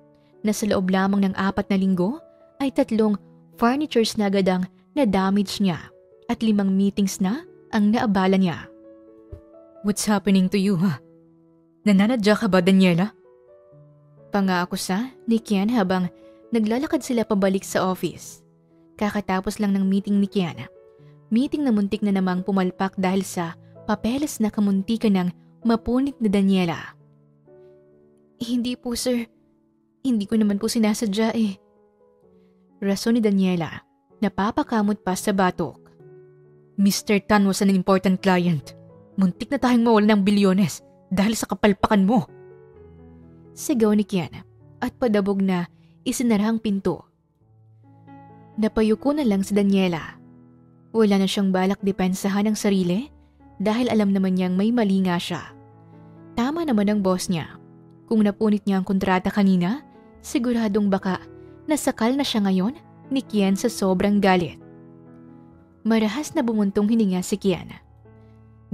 na sa loob lamang ng 4 na linggo ay 3 furnitures na agad ang na-damage niya at 5 meetings na ang naabala niya. What's happening to you, ha? Nananadya ka ba, Daniela? Pangaakusa ni Ken habang naglalakad sila pabalik sa office. Kakatapos lang ng meeting ni Ken. Meeting na muntik na namang pumalpak dahil sa papeles na kamuntikan ng mapunit na Daniela. Hindi po sir, hindi ko naman po sinasadya eh. Rason ni Daniela, napapakamot pa sa batok. Mr. Tan was an important client. Muntik na tayong mawala ng bilyones dahil sa kapalpakan mo. Sigaw ni Kian at padabog na isinara ang pinto. Napayuko na lang si Daniela. Wala na siyang balak depensahan ang sarili dahil alam naman niyang may mali nga siya. Tama naman ang boss niya. Kung napunit niya ang kontrata kanina, siguradong baka nasakal na siya ngayon ni Kian sa sobrang galit. Marahas na bumuntong hininga si Kian.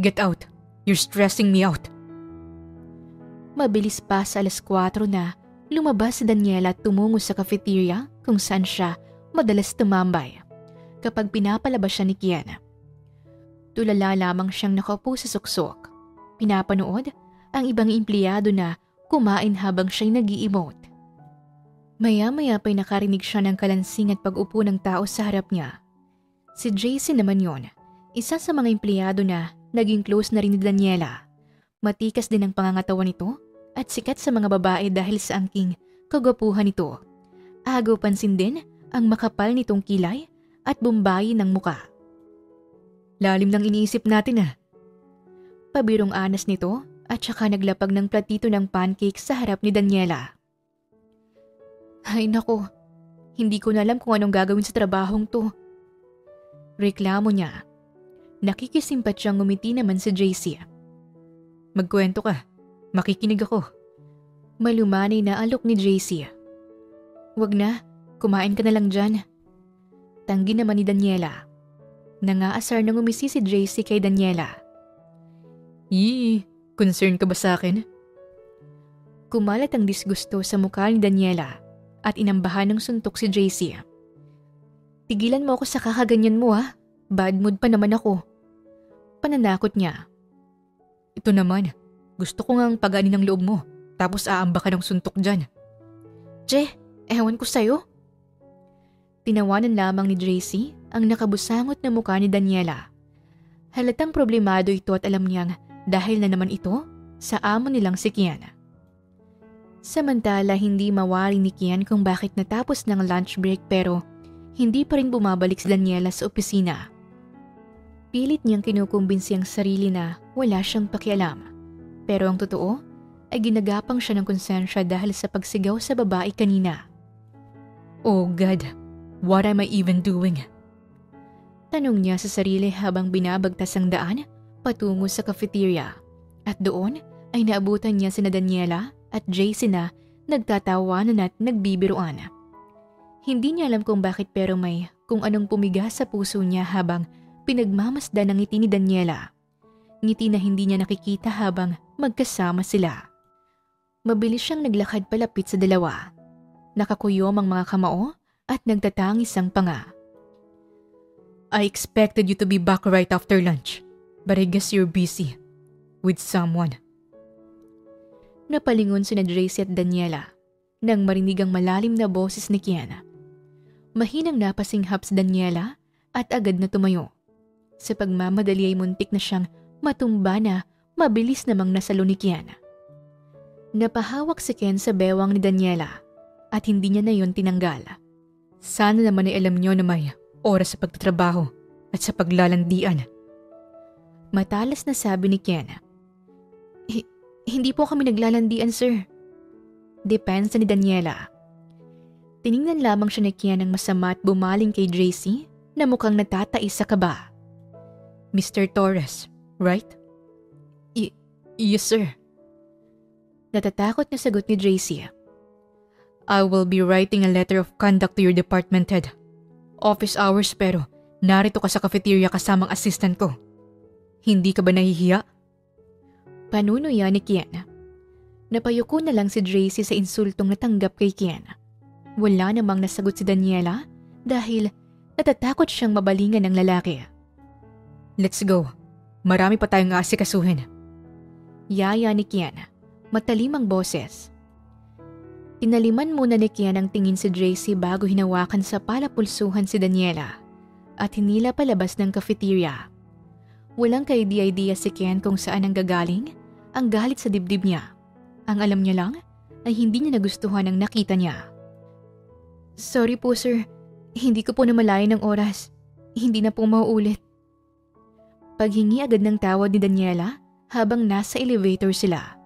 Get out! You're stressing me out! Mabilis pa sa 4:00 na lumabas si Daniela at tumungo sa cafeteria kung saan siya madalas tumambay kapag pinapalabas siya ni Kian. Tulala lamang siyang nakaupo sa suksok. Pinapanood ang ibang empleyado na kumain habang siya'y nag-i-emote. Maya-maya pa'y nakarinig siya ng kalansing at pag-upo ng tao sa harap niya. Si JC naman yon, isa sa mga empleyado na naging close na rin ni Daniela. Matikas din ang pangangatawan nito at sikat sa mga babae dahil sa angking kagwapuhan nito. Agaw pansin din ang makapal nitong kilay at bumbayi ng muka. Lalim ng iniisip natin ah. Pabirong anas nito at saka naglapag ng platito ng pancake sa harap ni Daniela. Ay nako, hindi ko na alam kung anong gagawin sa trabahong to. Reklamo niya. Nakikisimpat siyang ngumiti naman si JC. Magkwento ka, makikinig ako. Malumanay na alok ni JC. Wag na, kumain ka na lang dyan. Tanggi naman ni Daniela. Nangaasar na ngumisi si JC kay Daniela. Concern ka ba sa akin? Kumalat ang disgusto sa mukha ni Daniela at inambahan ng suntok si JC. Tigilan mo ako sa kakaganyan mo ah. Bad mood pa naman ako. Pananakot niya. Ito naman, gusto ko ngang paganin ng loob mo tapos aamba ka ng suntok dyan. Je, ewan ko sa'yo. Tinawanan lamang ni JC ang nakabusangot na mukha ni Daniela. Halatang problemado ito at alam niyang dahil na naman ito sa amo nilang si Kian. Samantala hindi mawari ni Kian kung bakit natapos ng lunch break pero hindi pa rin bumabalik si Daniela sa opisina. Pilit niyang kinukumbinsi ang sarili na wala siyang pakialam. Pero ang totoo ay ginagapang siya ng konsensya dahil sa pagsigaw sa babae kanina. Oh God, what am I even doing? Tanong niya sa sarili habang binabagtas ang daan patungo sa cafeteria. At doon ay naabutan niya sina Daniela at JC na nagtatawanan at nagbibiruan. Hindi niya alam kung bakit pero may kung anong pumiga sa puso niya habang pinagmamasdan ang ngiti ni Daniela. Ngiti na hindi niya nakikita habang magkasama sila. Mabilis siyang naglakad palapit sa dalawa. Nakakuyom ang mga kamao at nagtatangis ang panga. I expected you to be back right after lunch, but I guess you're busy with someone. Napalingon sina JC at Daniela nang marinig ang malalim na boses ni Kian. Mahinang napasinghap si Daniela at agad na tumayo. Sa pagmamadali ay muntik na siyang matumba na mabilis namang nasalo ni Kian. Napahawak si Ken sa bewang ni Daniela at hindi niya na yon tinanggal. Sana naman ay alam niyo na may oras sa pagtatrabaho at sa paglalandian. Matalas na sabi ni Ken. Hindi po kami naglalandian, sir. Depensa ni Daniela. Tiningnan lamang siya ni Kian ng masama at bumaling kay JC na mukhang natatais sa kaba. Mr. Torres, right? Yes, sir. Natatakot na sagot ni JC. I will be writing a letter of conduct to your department head. Office hours pero narito ka sa cafeteria kasamang assistant ko. Hindi ka ba nahihiya? Panunuya ni Kian. Napayuko na lang si JC sa insultong natanggap kay Kian. Wala namang nasagot si Daniela dahil natatakot siyang mabalingan ng lalaki. Let's go. Marami pa tayong aasikasuhin. Yaya ni Kian. Matalimang boses. Tinaliman muna ni Kian ang tingin si JC bago hinawakan sa palapulsuhan si Daniela. at hinila palabas ng cafeteria. Walang kaidea-idea si Ken kung saan ang gagaling ang galit sa dibdib niya. Ang alam niya lang ay hindi niya nagustuhan ang nakita niya. Sorry po sir, hindi ko po namalayan ng oras. Hindi na po mauulit. Paghingi agad ng tawad ni Daniela habang nasa elevator sila.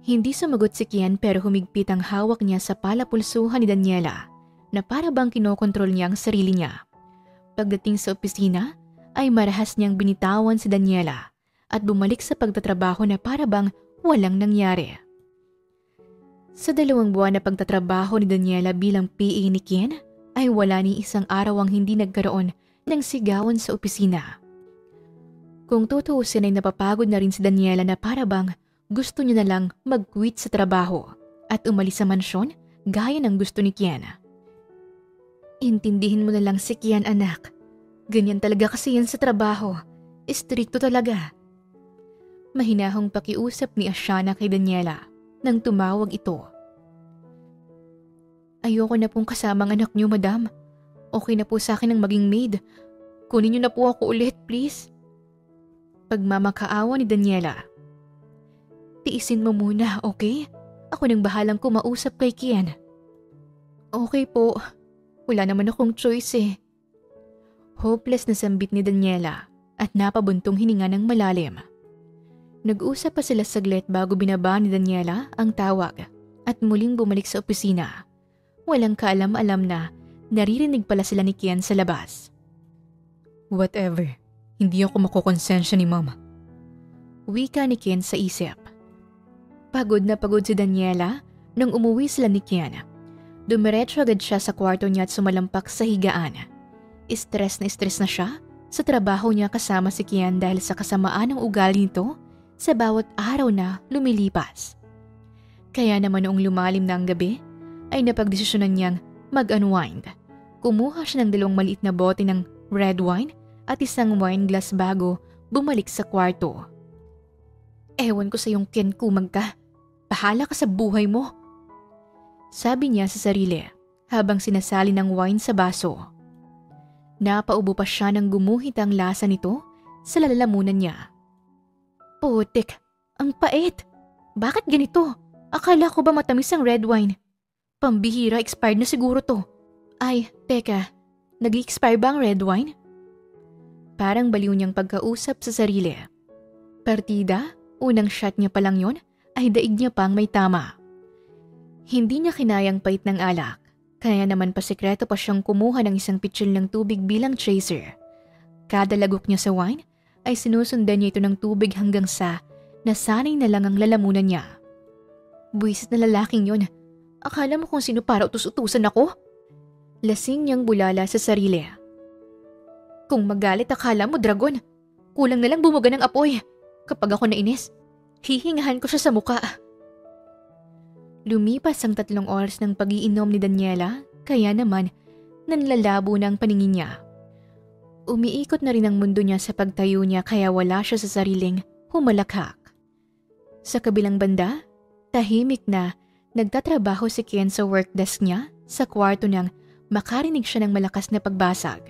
Hindi sumagot si Kian pero humigpit ang hawak niya sa palapulsuhan ni Daniela na para bang kinokontrol niya ang sarili niya. Pagdating sa opisina ay marahas niyang binitawan si Daniela at bumalik sa pagtatrabaho na para bang walang nangyari. Sa 2 buwan na pagtatrabaho ni Daniela bilang PA ni Kian ay wala ni isang araw ang hindi nagkaroon ng sigawan sa opisina. Kung tutuusin ay napapagod na rin si Daniela na para bang gusto niya na lang mag-quit sa trabaho at umalis sa mansyon gaya ng gusto ni Kian. Intindihin mo na lang si Kian anak. Ganyan talaga kasi yan sa trabaho. Istrikto talaga. Mahinahong pakiusap ni Ashana kay Daniela nang tumawag ito. Ayoko na pong kasamang anak niyo, madam. Okay na po sa akin ang maging maid. Kunin niyo na po ako ulit, please. Pagmamakaawa ni Daniela. Tiisin mo muna, okay? Ako nang bahalang kumausap kay Kian. Okay po. Wala naman akong choice eh. Hopeless na sambit ni Daniela at napabuntong hininga ng malalim. Nag-usap pa sila saglit bago binaba ni Daniela ang tawag at muling bumalik sa opisina. Walang kaalam-alam na naririnig pala sila ni Kian sa labas. Whatever, hindi ako makukonsensya ni Mama. Wika ni Kian sa isip. Pagod na pagod si Daniela nang umuwi sila ni Kian. Dumiretso agad siya sa kwarto niya at sumalampak sa higaan. Stress na siya sa trabaho niya kasama si Kian dahil sa kasamaan ng ugali nito sa bawat araw na lumilipas. Kaya naman noong lumalim na ang gabi, ay napagdesisyonan niyang mag-unwind. Kumuha siya ng 2 maliit na bote ng red wine at isang wine glass bago bumalik sa kwarto. Ewan ko sa iyong Ken Kumag ka. Bahala ka sa buhay mo. Sabi niya sa sarili habang sinasali ng wine sa baso. Napaubo pa siya nang gumuhit ang lasa nito sa lalamunan niya. Putik, ang pait. Bakit ganito? Akala ko ba matamis ang red wine? Pambihira, expired na siguro to. Ay, teka, nag-expire ba ang red wine? Parang baliw niyang pagkausap sa sarili. Partida, unang shot niya pa lang yon, ay daig niya pang may tama. Hindi niya kinayang pait ng alak. Kaya naman pasikreto pa siyang kumuha ng isang pitsil ng tubig bilang chaser. Kada lagok niya sa wine ay sinusundan niya ito ng tubig hanggang sa nasanay na lang ang lalamunan niya. Buwisit na lalaking yon. Akala mo kung sino para utus-utusan ako? Lasing niyang bulala sa sarili. Kung magalit akala mo dragon, kulang na lang bumuga ng apoy. Kapag ako nainis, hihingahan ko siya sa muka. Lumipas ang 3 oras ng pag-iinom ni Daniela, kaya naman nanlalabo na ang paningin niya. Umiikot na rin ang mundo niya sa pagtayo niya kaya wala siya sa sariling humalakhak. Sa kabilang banda, tahimik na nagtatrabaho si Ken sa work desk niya sa kwarto nang makarinig siya ng malakas na pagbasag.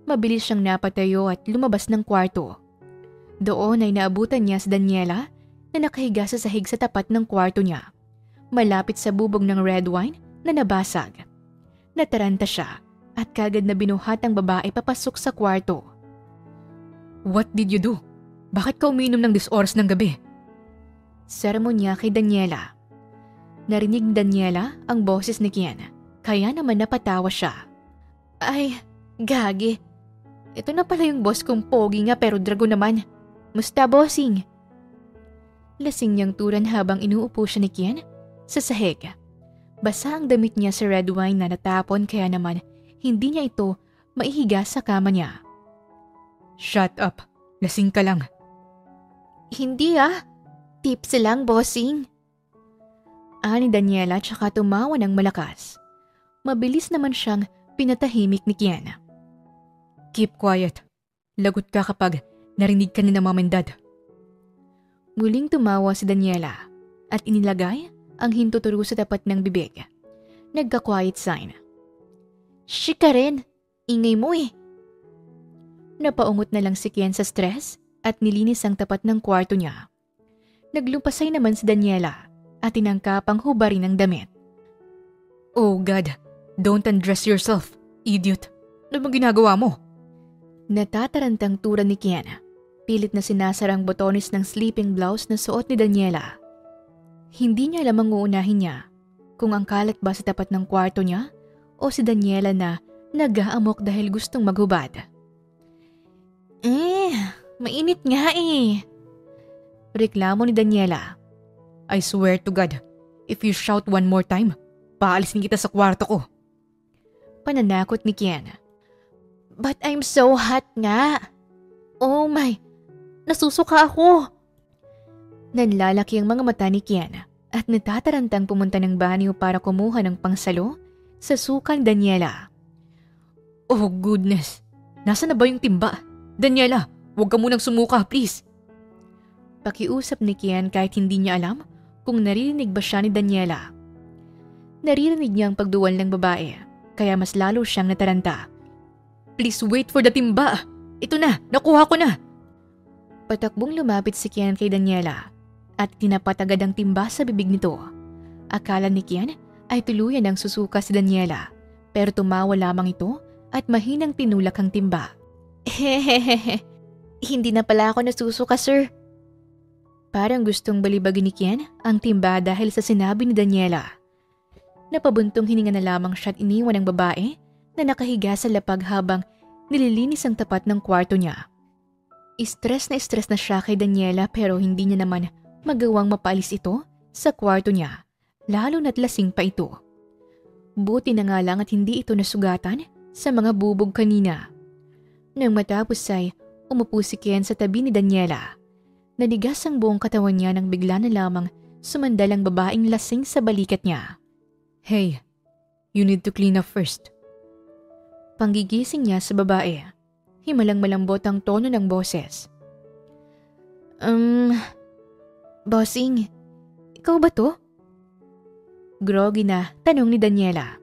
Mabilis siyang napatayo at lumabas ng kwarto. Doon ay naabutan niya si Daniela na nakahiga sa sahig sa tapat ng kwarto niya. Malapit sa bubog ng red wine na nabasag. Nataranta siya at kagad na binuhat ang babae papasok sa kwarto. What did you do? Bakit ka umiinom ng oras ng gabi? Sermon niya kay Daniela. Narinig ni Daniela ang boses ni Kian, kaya naman napatawa siya. Ay, gagi. Ito na pala yung boss kong pogi nga pero dragon naman. Musta bossing? Lasing niyang turan habang inuupo siya ni Kian sa sahig. Basa ang damit niya sa red wine na natapon kaya naman hindi niya ito maihiga sa kama niya. Shut up. Lasing ka lang. Hindi ah. Tips lang bossing. Ani Daniela tsaka tumawa ng malakas. Mabilis naman siyang pinatahimik ni Kian. Keep quiet. Lagot ka kapag narinig ka ni na mom and dad. Muling tumawa si Daniela at inilagay ang hintuturo sa tapat ng bibig. Nagka-quiet sign. Shika rin. Ingay mo eh. Napaungot na lang si Kian sa stress at nilinis ang tapat ng kwarto niya. Naglumpasay naman si Daniela at tinangkapang hubarin ang damit. Oh God, don't undress yourself, idiot. Ano bang ginagawa mo? Natatarantang tura ni Kian. Pilit na sinasara ang botones ng sleeping blouse na suot ni Daniela. Hindi niya alam ang uunahin niya, kung ang kalat ba sa tapat ng kwarto niya o si Daniela na nag-aamok dahil gustong maghubad. Mainit nga eh. Reklamo ni Daniela. I swear to God, if you shout one more time, paalisin kita sa kwarto ko. Pananakot ni Kian. But I'm so hot nga. Oh my, nasusuka ako. Nanlalaki ang mga mata ni Kian at natatarantang pumunta ng banyo para kumuha ng pangsalo sa sukang Daniela. Oh goodness, nasa na ba yung timba? Daniela, huwag ka munang sumuka, please. Pakiusap ni Kian kahit hindi niya alam kung naririnig ba siya ni Daniela. Naririnig niya ang pagduwal ng babae, kaya mas lalo siyang nataranta. Please wait for the timba. Ito na, nakuha ko na. Patakbong lumapit si Kian kay Daniela at tinapat agad ang timba sa bibig nito. Akala ni Kian ay tuluyan ang susuka si Daniela, pero tumawa lamang ito at mahinang tinulak ang timba. Hehehehe, hindi na pala ako nasusuka, sir. Parang gustong balibagin ni Kian ang timba dahil sa sinabi ni Daniela. Napabuntong hininga na lamang siya at iniwan ang babae na nakahiga sa lapag habang nililinis ang tapat ng kwarto niya. Stress na siya kay Daniela pero hindi niya naman magawang mapaalis ito sa kwarto niya, lalo na't lasing pa ito. Buti na nga lang at hindi ito nasugatan sa mga bubog kanina. Nang matapos ay umupo si Kian sa tabi ni Daniela. Nanigas ang buong katawan niya nang bigla na lamang sumandal ang babaeng lasing sa balikat niya. Hey, you need to clean up first. Panggigising niya sa babae. Himalang malambot ang tono ng boses. Bossing, ikaw ba to? Groggy na tanong ni Daniela.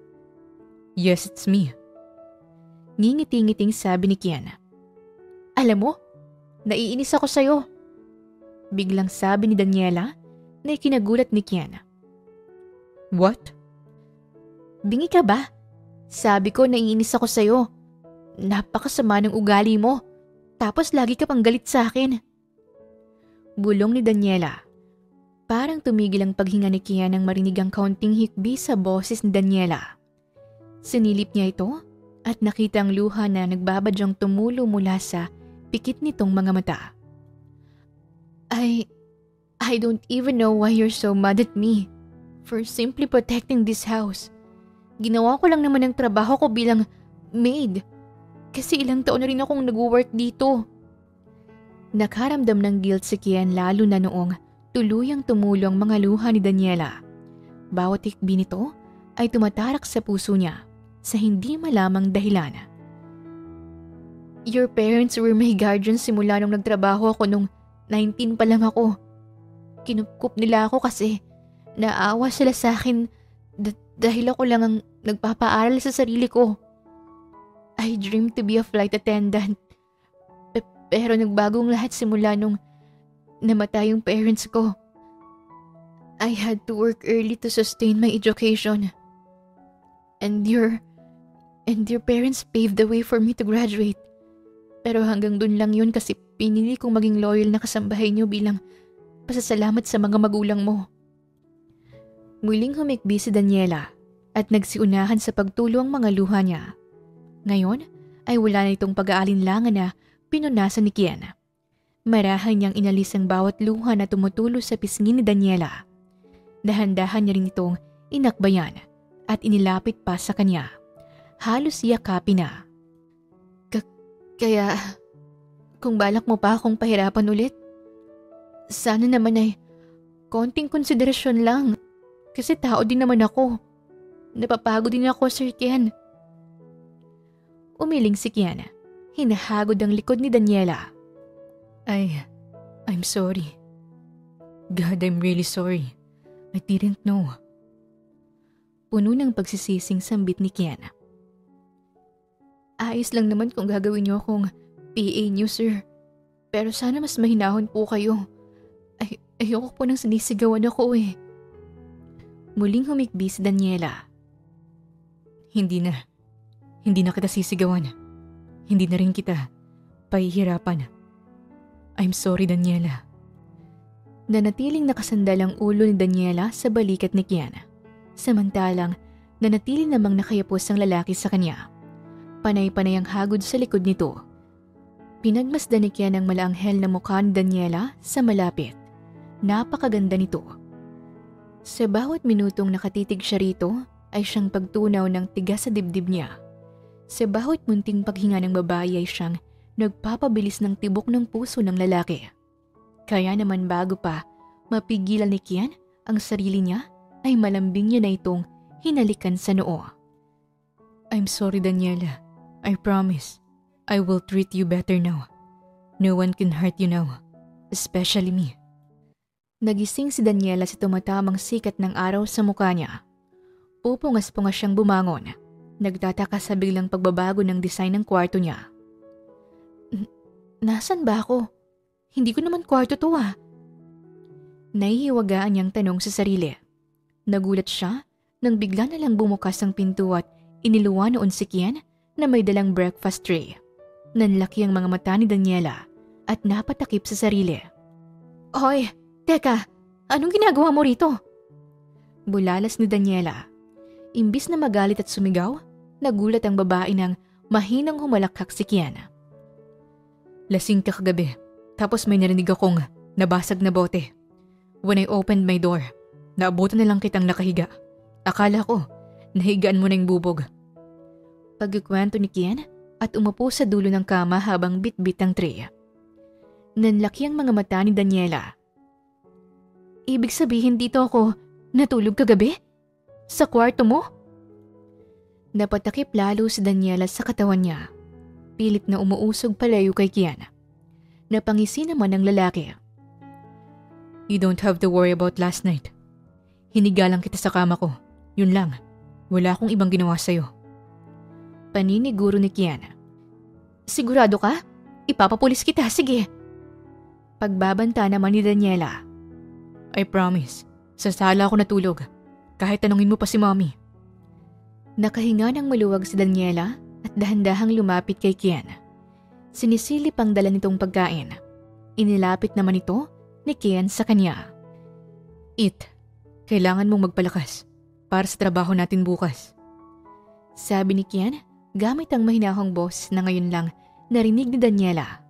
Yes, it's me. Ngingiti-ngiting sabi ni Kian. Alam mo, naiinis ako sa'yo. Biglang sabi ni Daniela na ikinagulat ni Kian. What? Bingi ka ba? Sabi ko naiinis ako sa'yo. Napakasama ng ugali mo. Tapos lagi ka pang galit sa akin. Bulong ni Daniela. Parang tumigil ang paghinga ni Kian nang marinig ang kaunting hikbi sa boses ni Daniela. Sinilip niya ito at nakita ang luha na nagbabadyang tumulo mula sa pikit nitong mga mata. I don't even know why you're so mad at me for simply protecting this house. Ginawa ko lang naman ang trabaho ko bilang maid. Kasi ilang taon na rin akong nag-work dito. Nakaramdam ng guilt si Kian lalo na noong tuluyang tumulo ang mga luha ni Daniela. Bawat hikbi nito ay tumatarak sa puso niya sa hindi malamang dahilan. Your parents were my guardians simula nung nagtrabaho ako nung 19 pa lang ako. Kinupkup nila ako kasi naawa sila sa akin dahil ako lang ang nagpapaaral sa sarili ko. I dreamed to be a flight attendant. Pero nagbagong lahat simula nung namatay yung parents ko. I had to work early to sustain my education. And your parents paved the way for me to graduate. Pero hanggang dun lang yun kasi pinili kong maging loyal na kasambahay niyo bilang pasasalamat sa mga magulang mo. Muling humikbi si Daniela at nagsiunahan sa pagtulo ang mga luha niya. Ngayon ay wala na itong pag-aalinlangan na pinunasan ni Kian. Marahan niyang inalis ang bawat luha na tumutulo sa pisngi ni Daniela. Dahan-dahan niya rin itong inakbayan at inilapit pa sa kanya. Halos yakapin na. Kaya, kung balak mo pa akong pahirapan ulit, sana naman ay konting konsiderasyon lang. Kasi tao din naman ako. Napapagod din ako, Sir Kian. Umiling si Kian. Hinahagod ang likod ni Daniela. I'm sorry. God, I'm really sorry. I didn't know. Puno ng pagsisising sambit ni Kian. Ayos lang naman kung gagawin niyo akong PA niyo, sir. Pero sana mas mahinahon po kayo. Ayoko po nang sinisigawan ako eh. Muling humikbi si Daniela. Hindi na kita sisigawan. Hindi na rin kita pahihirapan. I'm sorry, Daniela. Nanatiling nakasandal ang ulo ni Daniela sa balikat ni Kian. Samantalang, nanatili namang nakayapos ang lalaki sa kanya. Panay-panay ang hagod sa likod nito. Pinagmasdan ni Kian ang malaanghel na mukha ni Daniela sa malapit. Napakaganda nito. Sa bawat minutong nakatitig siya rito ay siyang pagtunaw ng tigas sa dibdib niya. Sa bawat munting paghinga ng babae ay siyang nagpapabilis ng tibok ng puso ng lalaki. Kaya naman bago pa mapigilan ni Kian ang sarili niya ay malambing niya na itong hinalikan sa noo. I'm sorry, Daniela. I promise. I will treat you better now. No one can hurt you now. Especially me. Nagising si Daniela sa tumatamang sikat ng araw sa mukha niya. Pupungas-pungas siyang bumangon. Nagtataka sa biglang pagbabago ng design ng kwarto niya. Nasaan ba ako? Hindi ko naman kwarto to ah. Nahihiwagaan niyang tanong sa sarili. Nagulat siya nang bigla na lang bumukas ang pinto at iniluwa noon si Kian na may dalang breakfast tray. Nanlaki ang mga mata ni Daniela at napatakip sa sarili. Hoy! Teka, anong ginagawa mo rito? Bulalas ni Daniela. Imbis na magalit at sumigaw, nagulat ang babae nang mahinang humalakhak si Kian. Lasing ka kagabi, tapos may narinig akong nabasag na bote. When I opened my door, naabutan na lang kitang nakahiga. Akala ko, nahigaan mo na yung bubog. Pagkikwento ni Kian at umupo sa dulo ng kama habang bit-bit ang tray. Nanlaki ang mga mata ni Daniela. Ibig sabihin dito ako natulog kagabi? Sa kwarto mo? Napatakip lalo si Daniela sa katawan niya. Pilit na umuusog palayo kay Kian. Napangisi naman ang lalaki. You don't have to worry about last night. Hiniga lang kita sa kama ko. Yun lang. Wala akong ibang ginawa sa'yo. Paniniguro ni Kian. Sigurado ka? Ipapapulis kita, sige. Pagbabanta naman ni Daniela. I promise. Sa sala ako natulog. Kahit tanungin mo pa si mommy. Nakahinga ng maluwag si Daniela at dahan-dahang lumapit kay Kian. Sinisilip ang dala nitong pagkain. Inilapit naman ito ni Kian sa kanya. Eat. Kailangan mong magpalakas para sa trabaho natin bukas. Sabi ni Kian gamit ang mahinahong boses na ngayon lang narinig ni Daniela.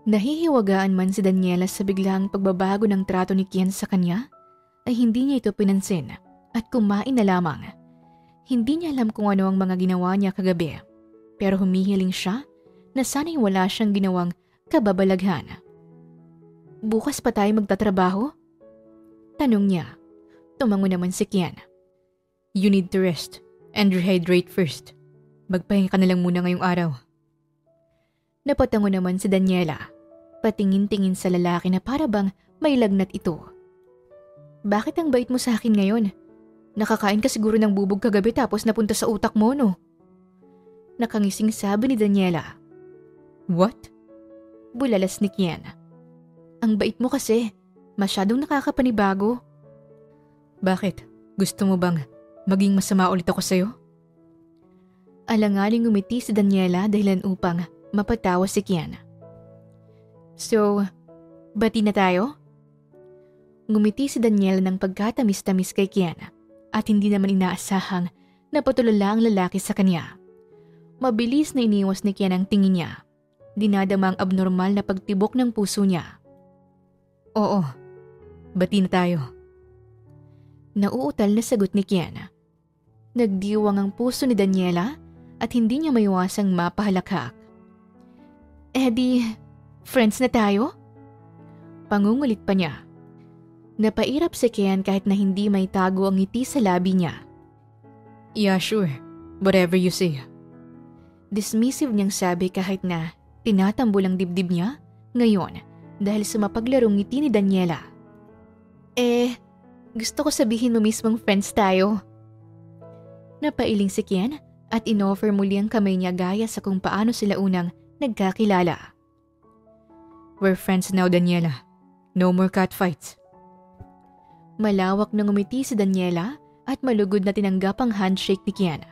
Nahihiwagaan man si Daniela sa biglang pagbabago ng trato ni Kian sa kanya, ay hindi niya ito pinansin at kumain na lamang. Hindi niya alam kung ano ang mga ginawa niya kagabi, pero humihiling siya na sana'y wala siyang ginawang kababalaghan. Bukas pa tayo magtatrabaho? Tanong niya. Tumango naman si Kian. You need to rest and rehydrate first. Magpahinga ka na lang muna ngayong araw. Napatango naman si Daniela. Patingin-tingin sa lalaki na para bang may lagnat ito. Bakit ang bait mo sa akin ngayon? Nakakain ka siguro ng bubog kagabi tapos napunta sa utak mo, no? Nakangising sabi ni Daniela. What? Bulalas ni Kian. Ang bait mo kasi. Masyadong nakakapanibago. Bakit? Gusto mo bang maging masama ulit ako sa'yo? Alanganing ngumiti si Daniela dahilan upang mapatawa si Kian. So, bati na tayo? Ngumiti si Daniela ng pagkatamis-tamis kay Kian at hindi naman inaasahang napatulala ang lalaki sa kanya. Mabilis na iniwas ni Kian ang tingin niya. Dinadama ang abnormal na pagtibok ng puso niya. Oo, bati na tayo. Nauutal na sagot ni Kian. Nagdiwang ang puso ni Daniela at hindi niya maiwasang mapahalakhak. Friends na tayo? Pangungulit pa niya. Napairap si Kian kahit na hindi may tago ang ngiti sa labi niya. Yeah, sure. Whatever you say. Dismissive niyang sabi kahit na tinatambol ang dibdib niya ngayon dahil sa mapaglarong ngiti ni Daniela. Gusto ko sabihin mo mismong friends tayo. Napailing si Kian at inoffer muli ang kamay niya gaya sa kung paano sila unang nagkakilala. We're friends now, Daniela. No more catfights. Malawak na ngumiti si Daniela at malugod na tinanggap ang handshake ni Kian.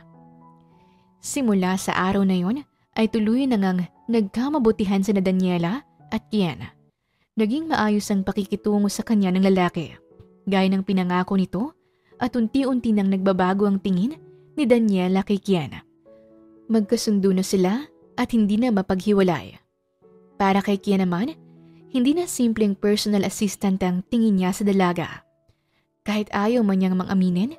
Simula sa araw na yon ay tuloy na ngang nagkamabutihan sina Daniela at Kian. Naging maayos ang pakikitungo sa kanya ng lalaki, gaya ng pinangako nito, at unti-unti nang nagbabago ang tingin ni Daniela kay Kian. Magkasundo na sila at hindi na mapaghiwalay. Para kay Kian naman, hindi na simpleng personal assistant ang tingin niya sa dalaga. Kahit ayaw man niyang mang-aminin,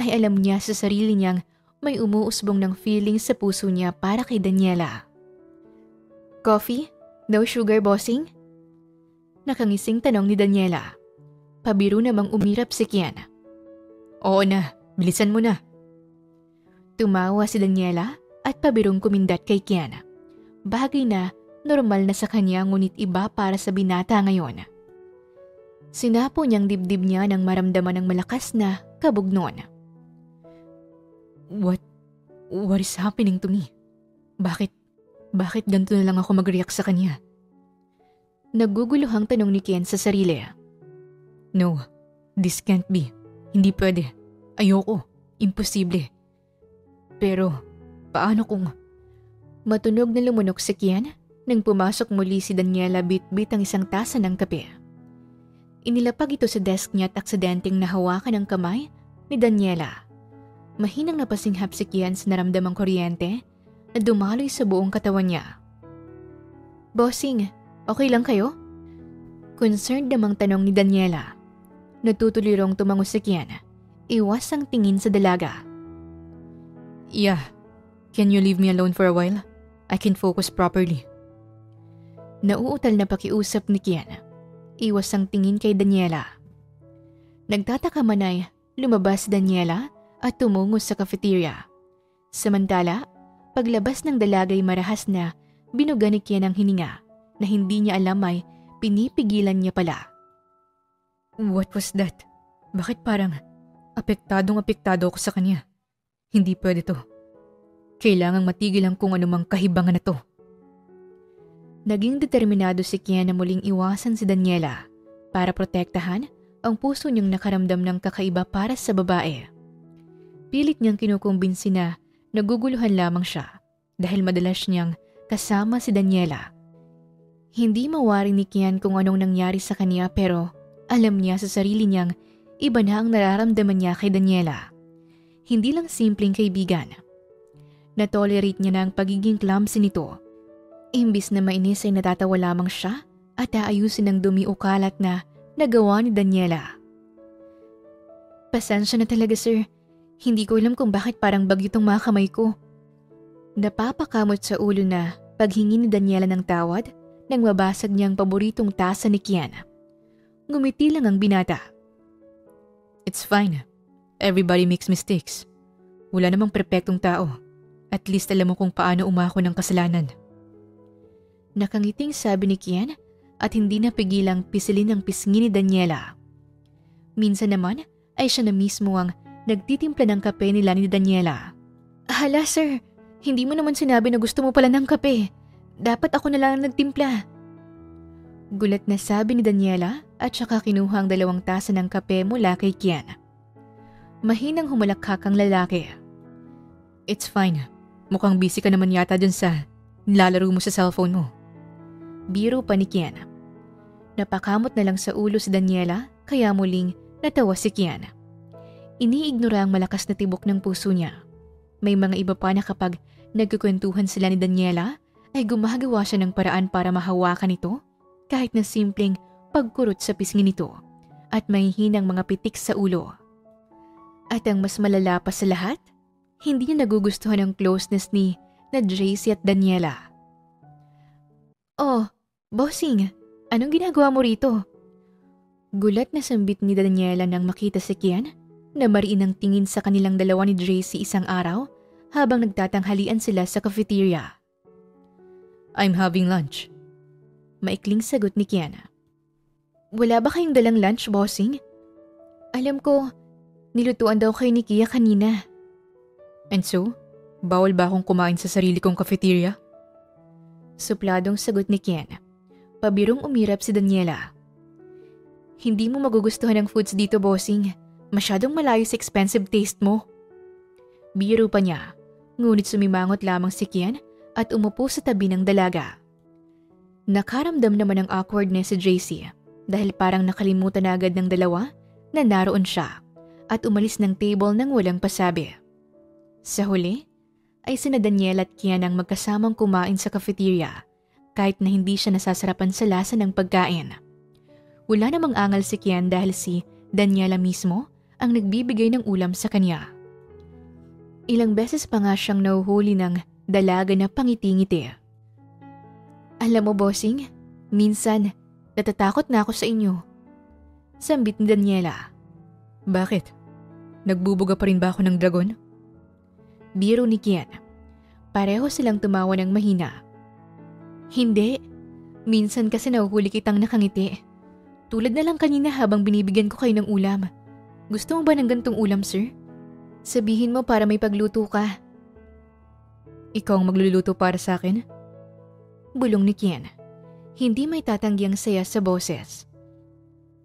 ay alam niya sa sarili niyang may umuusbong ng feeling sa puso niya para kay Daniela. Coffee? No sugar, bossing? Nakangising tanong ni Daniela. Pabiro namang umirap si Kian. Oo na, bilisan mo na. Tumawa si Daniela at pabirong kumindat kay Kian. Bagay na normal na sa kanya ngunit iba para sa binata ngayon. Sinapo niyang dibdib niya nang maramdaman ng malakas na kabugnon. What is happening to me? Bakit ganito na lang ako mag-react sa kanya? Naguguluhang tanong ni Ken sa sarili. No, this can't be. Hindi pwede. Ayoko. Imposible. Pero, paano kung... Matunog na lumunok si Kian nang pumasok muli si Daniela bit-bit ang isang tasa ng kape. Inilapag ito sa desk niya at aksidenteng nahawakan ang kamay ni Daniela. Mahinang napasinghap si Kian sa naramdamang kuryente na dumaloy sa buong katawan niya. Bossing, okay lang kayo? Concerned namang tanong ni Daniela. Natutulirong tumango si Kian. Iwas ang tingin sa dalaga. Yeah, can you leave me alone for a while? I can focus properly. Nauutal na pakiusap ni Kian. Iwas ang tingin kay Daniela. Nagtataka man ay lumabas si Daniela at tumungo sa cafeteria. Samantala, paglabas ng dalagay marahas na binuga ni Kian ang hininga na hindi niya alam ay pinipigilan niya pala. What was that? Bakit parang apektado ako sa kanya? Hindi pwede to. Kailangang matigil ang kung anumang kahibangan na to. Naging determinado si Kian na muling iwasan si Daniela para protektahan ang puso niyang nakaramdam ng kakaiba para sa babae. Pilit niyang kinukumbinsi na naguguluhan lamang siya dahil madalas niyang kasama si Daniela. Hindi mawaring ni Kian kung anong nangyari sa kanya pero alam niya sa sarili niyang iba na ang nararamdaman niya kay Daniela. Hindi lang simpleng kaibigan. Natolerate niya na ang pagiging clumsy nito. Imbis na mainis ay natatawa lamang siya at aayusin ang dumi o kalat na nagawa ni Daniela. Pasensya na talaga sir. Hindi ko alam kung bakit parang bagyo tong mga kamay ko. Napapakamot sa ulo na paghingi ni Daniela ng tawad nang mabasag niyang paboritong tasa ni Kian. Ngumiti lang ang binata. It's fine. Everybody makes mistakes. Wala namang perpektong tao. At least alam mo kung paano umako ng kasalanan. Nakangiting sabi ni Kian at hindi napigilang pisilin ang pisngi ni Daniela. Minsan naman ay siya na mismo ang nagtitimpla ng kape nila ni Daniela. Hala sir, hindi mo naman sinabi na gusto mo pala ng kape. Dapat ako na lang ang nagtimpla. Gulat na sabi ni Daniela at saka kinuha ang 2 tasa ng kape mula kay Kian. Mahinang humalakhak ang lalaki. It's fine. Mukhang busy ka naman yata dun sa nilalaro mo sa cellphone mo. Biro pa ni Kian. Napakamot na lang sa ulo si Daniela kaya muling natawa si Kian. Iniignora ang malakas na tibok ng puso niya. May mga iba pa na kapag nagkukwentuhan sila ni Daniela ay gumagawa siya ng paraan para mahawakan ito kahit na simpleng pagkurot sa pisngi nito at may hinang mga pitik sa ulo. At ang mas malala pa sa lahat, hindi niya nagugustuhan ang closeness ni JC at Daniela. Oh, bossing, anong ginagawa mo rito? Gulat na sambit ni Daniela nang makita si Kian na mariin ang tingin sa kanilang dalawa ni JC isang araw habang nagtatanghalian sila sa cafeteria. I'm having lunch. Maikling sagot ni Kian. Wala ba kayong dalang lunch, bossing? Alam ko, nilutuan daw kayo ni Kia kanina. And so, bawal ba akong kumain sa sarili kong cafeteria? Supladong sagot ni Kian. Pabirong umirap si Daniela. Hindi mo magugustuhan ang foods dito, bossing. Masyadong malayo sa expensive taste mo. Biro pa niya, ngunit sumimangot lamang si Kian at umupo sa tabi ng dalaga. Nakaramdam naman ng awkwardness si JC dahil parang nakalimutan na agad ng dalawa na naroon siya at umalis ng table nang walang pasabi. Sa huli, ay sina Daniela at Kian ang magkasamang kumain sa cafeteria kahit na hindi siya nasasarapan sa lasa ng pagkain. Wala namang angal si Kian dahil si Daniela mismo ang nagbibigay ng ulam sa kanya. Ilang beses pa nga siyang nahuhuli ng dalaga na pangiti-ngiti. Alam mo, bossing, minsan natatakot na ako sa inyo. Sambit ni Daniela. Bakit? Nagbubuga pa rin ba ako ng dragon? Biro ni Kian. Pareho silang tumawa ng mahina. Hindi. Minsan kasi nahuhuli kitang nakangiti. Tulad na lang kanina habang binibigyan ko kayo ng ulam. Gusto mo ba ng gantong ulam, sir? Sabihin mo para may pagluto ka. Ikaw ang magluluto para sa akin? Bulong ni Kian. Hindi may tatanggiang saya sa boses.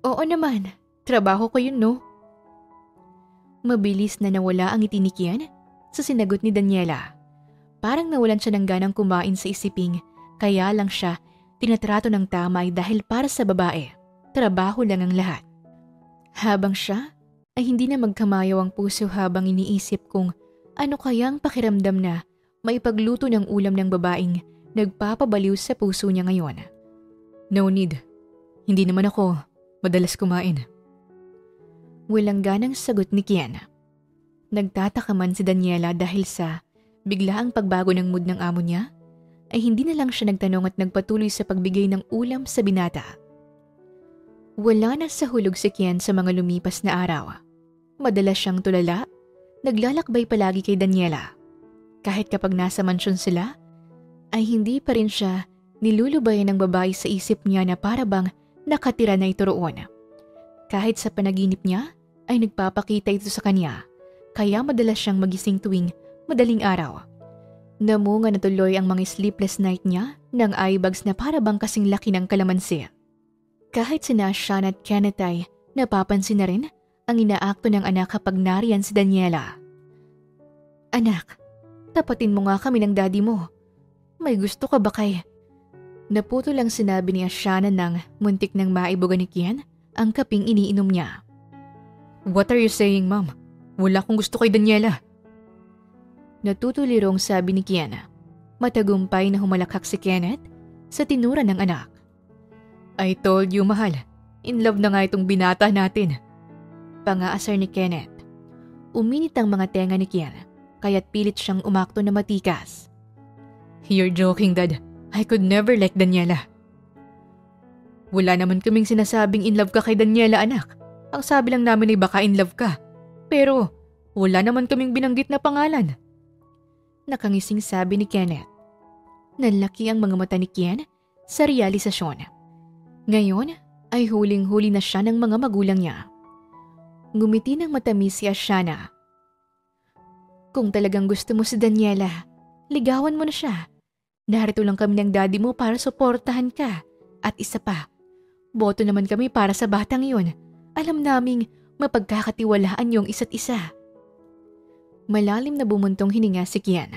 Oo naman. Trabaho ko yun, no? Mabilis na nawala ang ngiti ni Kian sa sinagot ni Daniela. Parang nawalan siya ng ganang kumain sa isiping, kaya lang siya tinatrato ng tama ay dahil para sa babae, trabaho lang ang lahat. Habang siya ay hindi na magkamayaw ang puso habang iniisip kung ano kayang pakiramdam na maipagluto ng ulam ng babaeng nagpapabaliw sa puso niya ngayon. No need. Hindi naman ako madalas kumain. Walang ganang sagot ni Kian. Nagtataka man si Daniela dahil sa biglaang pagbago ng mood ng amo niya, ay hindi na lang siya nagtanong at nagpatuloy sa pagbigay ng ulam sa binata. Wala na sa hulog si Kian sa mga lumipas na araw. Madalas siyang tulala, naglalakbay palagi kay Daniela. Kahit kapag nasa mansyon sila, ay hindi pa rin siya nilulubayan ng babae sa isip niya na para bang nakatira na ito roon. Kahit sa panaginip niya, ay nagpapakita ito sa kanya, kaya madalas siyang magising tuwing madaling araw. Namunga na tuloy ang mga sleepless night niya ng eyebags na para bang kasing laki ng kalamansi. Kahit sina Sean at Kenneth ay napapansin na rin ang inaakto ng anak kapag nariyan si Daniela. Anak, tapatin mo nga kami ng daddy mo. May gusto ka ba kay? Naputo lang sinabi niya Shana nang muntik nang maibuga ni Kian ang kaping iniinom niya. What are you saying, ma'am? Wala akong gusto kay Daniela. Natutulirong sabi ni Kian. Matagumpay na humalakhak si Kenneth sa tinura ng anak. I told you, mahal. In love na nga itong binata natin. Pangaasar ni Kenneth. Uminit ang mga tenga ni Kian, kaya't pilit siyang umakto na matikas. You're joking, Dad. I could never like Daniela. Wala naman kaming sinasabing in love ka kay Daniela, anak. Ang sabi lang namin ay baka in love ka. Pero wala naman kaming binanggit na pangalan. Nakangising sabi ni Kenneth. Nanlaki ang mga mata ni Kian sa realisasyon. Ngayon ay huling-huli na siya ng mga magulang niya. Ngumiti ng matamis si Ashana. Kung talagang gusto mo si Daniela, ligawan mo na siya. Narito lang kami ng daddy mo para suportahan ka. At isa pa, boto naman kami para sa batang yun. Alam naming mapagkakatiwalaan yung isa't isa. Malalim na bumuntong hininga si Kian.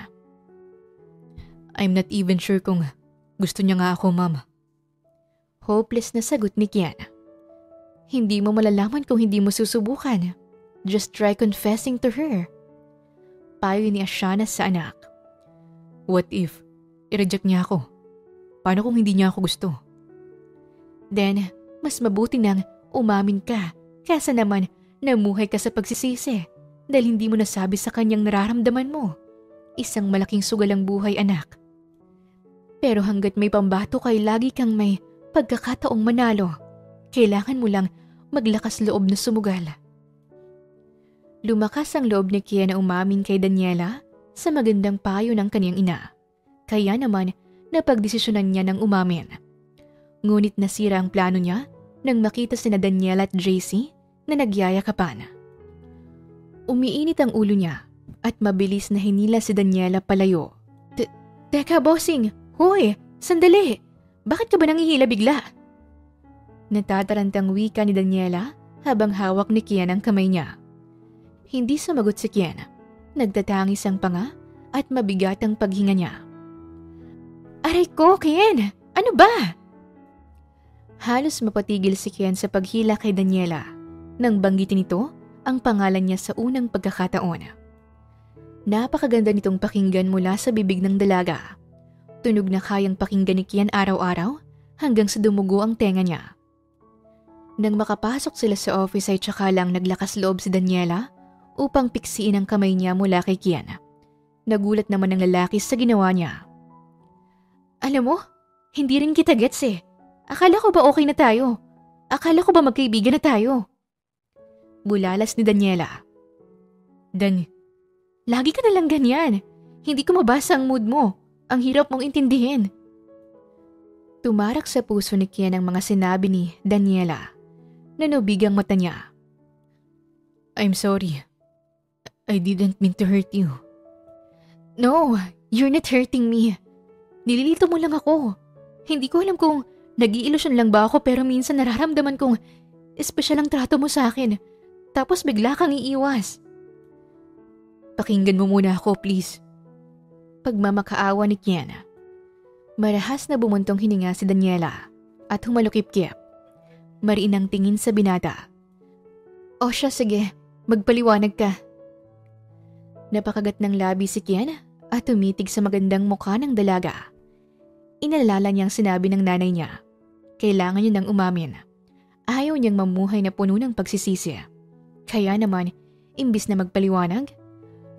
I'm not even sure kung gusto niya nga ako, ma'am. Hopeless na sagot ni Kian. Hindi mo malalaman kung hindi mo susubukan. Just try confessing to her. Payo ni Ashana sa anak. What if i-reject niya ako? Paano kung hindi niya ako gusto? Then, mas mabuti nang umamin ka kaysa naman namuhay ka sa pagsisisi dahil hindi mo nasabi sa kanyang nararamdaman mo. Isang malaking sugalang buhay, anak. Pero hanggat may pambato kay lagi kang may pagkakataong manalo, kailangan mo lang maglakas loob na sumugal. Lumakas ang loob ni Kian na umamin kay Daniela sa magandang payo ng kanyang ina. Kaya naman napagdesisyonan niya ng umamin. Ngunit nasira ang plano niya nang makita sina Daniela at JC na nagyayakapan. Umiinit ang ulo niya at mabilis na hinila si Daniela palayo. Teka, bossing! Hoy! Sandali! Bakit ka ba nangihila bigla? Natatarantang wika ni Daniela habang hawak ni Kian ang kamay niya. Hindi sumagot si Kian. Nagtatangis ang panga at mabigat ang paghinga niya. Aray ko, Kian! Ano ba? Halos mapatigil si Kian sa paghila kay Daniela nang banggitin nito ang pangalan niya sa unang pagkakataon. Napakaganda nitong pakinggan mula sa bibig ng dalaga. Tunog na kayang pakinggan ni Kian araw-araw hanggang sa dumugo ang tenga niya. Nang makapasok sila sa office ay tsaka lang naglakas loob si Daniela upang piksiin ang kamay niya mula kay Kian. Nagulat naman ang lalaki sa ginawa niya. Alam mo, hindi rin kita gets eh. Akala ko ba okay na tayo? Akala ko ba magkaibigan na tayo? Bulalas ni Daniela. Dan, lagi ka nalang ganyan. Hindi ko mabasa ang mood mo. Ang hirap mong intindihin. Tumarak sa puso ni Kian ang mga sinabi ni Daniela. Nanubig ang mata niya. I'm sorry. I didn't mean to hurt you. No, you're not hurting me. Nililito mo lang ako. Hindi ko alam kung nag-iilusyon lang ba ako pero minsan nararamdaman kong espesyal ang trato mo sa akin. Tapos bigla kang iiwas. Pakinggan mo muna ako, please. Pagmamakaawa ni Kian. Marahas na bumuntong hininga si Daniela at humalukip-kip. Mariin ang tingin sa binata. O siya, sige, magpaliwanag ka. Napakagat ng labi si Kian at tumitig sa magandang mukha ng dalaga. Inalala niyang sinabi ng nanay niya. Kailangan niya nang umamin. Ayaw niyang mamuhay na puno ng pagsisisi. Kaya naman, imbis na magpaliwanag,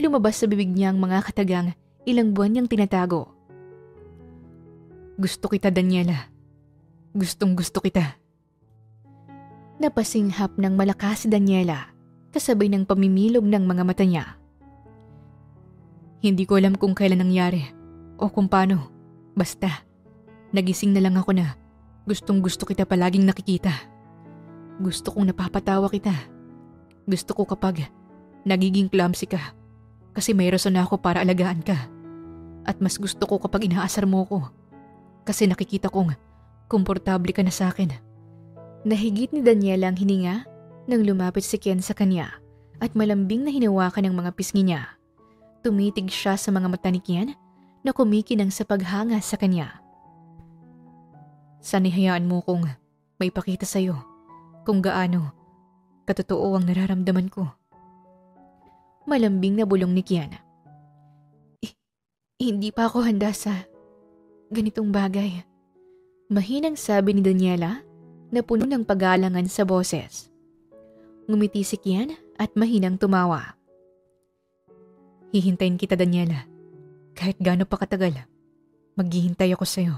lumabas sa bibig niya ang mga katagang ilang buwan niyang tinatago. Gusto kita, Daniela. Gustong gusto kita. Napasinghap ng malakas si Daniela, kasabay ng pamimilog ng mga mata niya. Hindi ko alam kung kailan nangyari o kung paano. Basta, nagising na lang ako na gustong gusto kita palaging nakikita. Gusto kong napapatawa kita. Gusto ko kapag nagiging clumsy ka. Kasi may rason na ako para alagaan ka. At mas gusto ko kapag inaasar mo ko. Kasi nakikita kong komportable ka na sa akin. Nahigit ni Daniela ang hininga nang lumapit si Kian sa kanya at malambing na hinawakan ang mga pisngi niya. Tumitig siya sa mga mata ni Kian na kumikinang sa paghanga sa kanya. Sanihayaan mo kong may pakita sa'yo kung gaano katotoo ang nararamdaman ko. Malambing na bulong ni Kian. Hindi pa ako handa sa ganitong bagay. Mahinang sabi ni Daniela na puno ng pag-aalangan sa boses. Ngumiti si Kian at mahinang tumawa. Hihintayin kita, Daniela. Kahit gaano pa katagal, maghihintay ako sa'yo.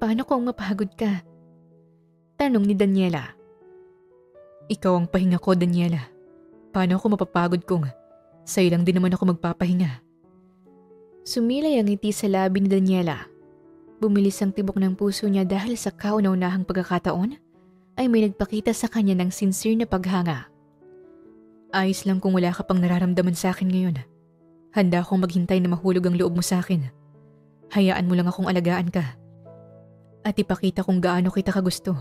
Paano kung mapagod ka? Tanong ni Daniela. Ikaw ang pahinga ko, Daniela. Paano ako mapapagod kung sa'yo lang din naman ako magpapahinga? Sumilay ang ngiti sa labi ni Daniela. Bumilis ang tibok ng puso niya dahil sa kauna-unahang pagkakataon ay may nagpakita sa kanya ng sincere na paghanga. Ayos lang kung wala ka pang nararamdaman sa akin ngayon. Handa akong maghintay na mahulog ang loob mo sa akin. Hayaan mo lang akong alagaan ka. At ipakita kung gaano kita kagusto.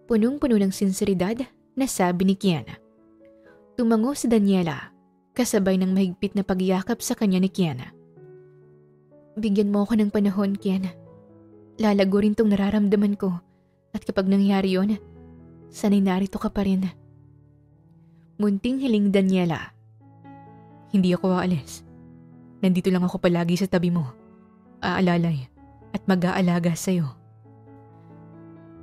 Punong-puno ng sinseridad na sabi ni Kian. Tumango si Daniela, kasabay ng mahigpit na pagyakap sa kanya ni Kian. Bigyan mo ako ng panahon, Kian. Lalago rin tong nararamdaman ko. At kapag nangyari yon, sana'y narito ka pa rin. Munting hiling Daniela. Hindi ako aalis. Nandito lang ako palagi sa tabi mo. Aalalay at mag-aalaga sa'yo.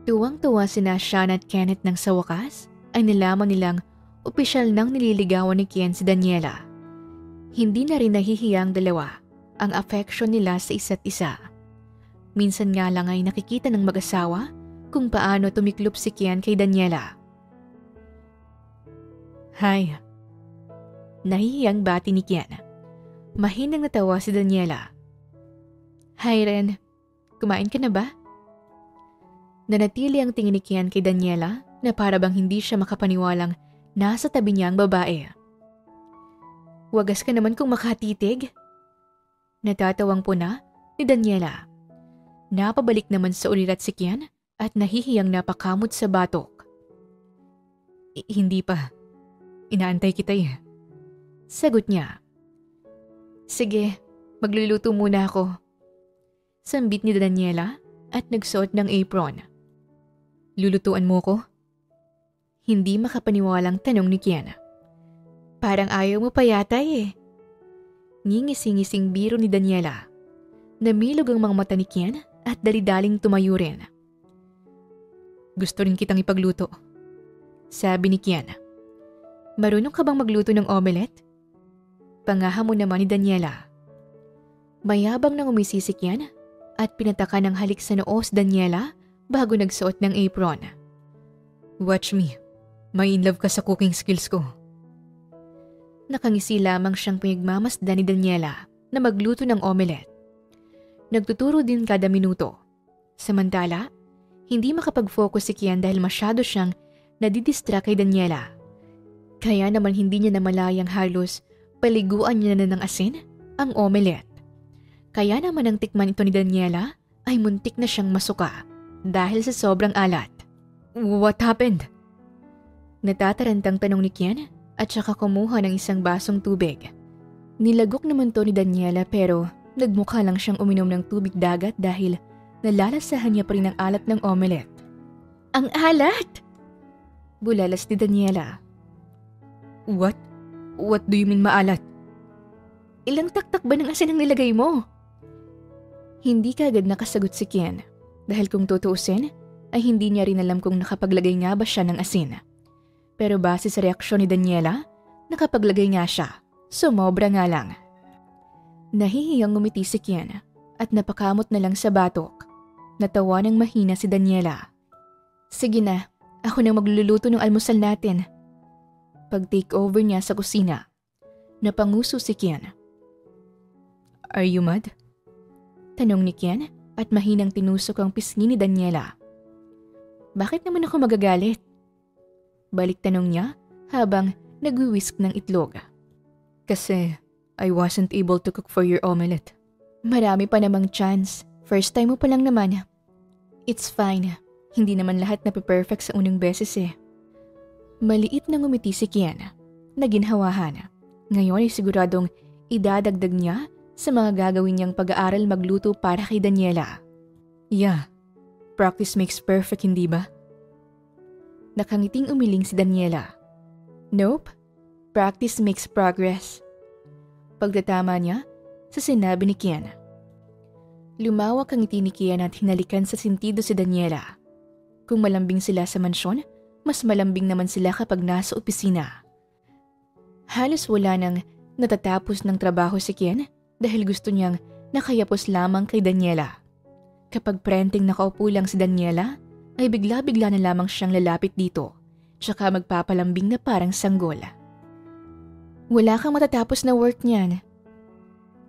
Tuwang-tuwa sina Sean at Kenneth nang sa wakas ay nalaman nilang opisyal nang nililigawan ni Kian si Daniela. Hindi na rin nahihiyang dalawa ang affection nila sa isa't isa. Minsan nga lang ay nakikita ng mag-asawa kung paano tumiklop si Kian kay Daniela. Hi. Nahihiyang bati ni Kian. Mahinang natawa si Daniela. Hi Ren, kumain ka na ba? Nanatili ang tingin ni Kian kay Daniela na para bang hindi siya makapaniwalang nasa tabi niya ang babae. Wagas ka naman kung makatitig. Natatawang po na ni Daniela. Napabalik naman sa ulirat si Kian at nahihiyang napakamot sa batok. Hindi pa. Inaantay kita eh. Sagot niya. Sige, magluluto muna ako. Sambit ni Daniela at nagsuot ng apron. Lulutuan mo ko? Hindi makapaniwalang tanong ni Kian. Parang ayaw mo pa yata eh. Ngingising-ngising biro ni Daniela. Namilog ang mga mata ni Kian at dali-daling tumayo rin. Gusto rin kitang ipagluto. Sabi ni Kian. Marunong ka bang magluto ng omelette? Pangahamon naman ni Daniela. Mayabang nang umisi si Kian at pinataka ng halik sa noo si Daniela bago nagsuot ng apron. Watch me. May in love ka sa cooking skills ko. Nakangisi lamang siyang pinagmamasdan ni Daniela na magluto ng omelette. Nagtuturo din kada minuto. Samantala, hindi makapag-focus si Kian dahil masyado siyang nadidistract kay Daniela. Kaya naman hindi niya namalayang halos paliguan niya na ng asin ang omelette. Kaya naman ang tikman ito ni Daniela ay muntik na siyang masuka dahil sa sobrang alat. What happened? Natatarantang tanong ni Kian at saka kumuha ng isang basong tubig. Nilagok naman to ni Daniela pero nagmukha lang siyang uminom ng tubig dagat dahil nalalasahan niya pa rin ang alat ng omelette. Ang alat! Bulalas ni Daniela. What? What do you mean maalat? Ilang taktak ba ng asin ang nilagay mo? Hindi kaagad nakasagot si Kian dahil kung tutuusin ay hindi niya rin alam kung nakapaglagay nga ba siya ng asin. Pero base sa reaksyon ni Daniela, nakapaglagay nga siya. Sumobra nga lang. Nahihiyang ngumiti si Kian at napakamot na lang sa batok. Natawa ng mahina si Daniela. Sige na, ako nang magluluto ng almusal natin. Pag-take over niya sa kusina, napanguso si Kian. Are you mad? Tanong ni Kian at mahinang tinusok ang pisngi ni Daniela. Bakit naman ako magagalit? Balik tanong niya habang nagwi-whisk ng itlog. Kasi I wasn't able to cook for your omelette. Marami pa namang chance. First time mo pa lang naman. It's fine. Hindi naman lahat na perfect sa unang beses eh. Maliit na ngumiti si Kian. Naginhawahan. Ngayon ay siguradong idadagdag niya sa mga gagawin niyang pag-aaral magluto para kay Daniela. Yeah, practice makes perfect, hindi ba? Nakangiting umiling si Daniela. Nope, practice makes progress. Pagtatama niya sa sinabi ni Kian. Lumawak ang ngiti ni Kian at hinalikan sa sentido si Daniela. Kung malambing sila sa mansyon, mas malambing naman sila kapag nasa opisina. Halos wala nang natatapos ng trabaho si Kian dahil gusto niyang nakayapos lamang kay Daniela. Kapag prenting nakaupo lang si Daniela, ay bigla-bigla na lamang siyang lalapit dito, tsaka magpapalambing na parang sanggol. Wala kang matatapos na work niyan.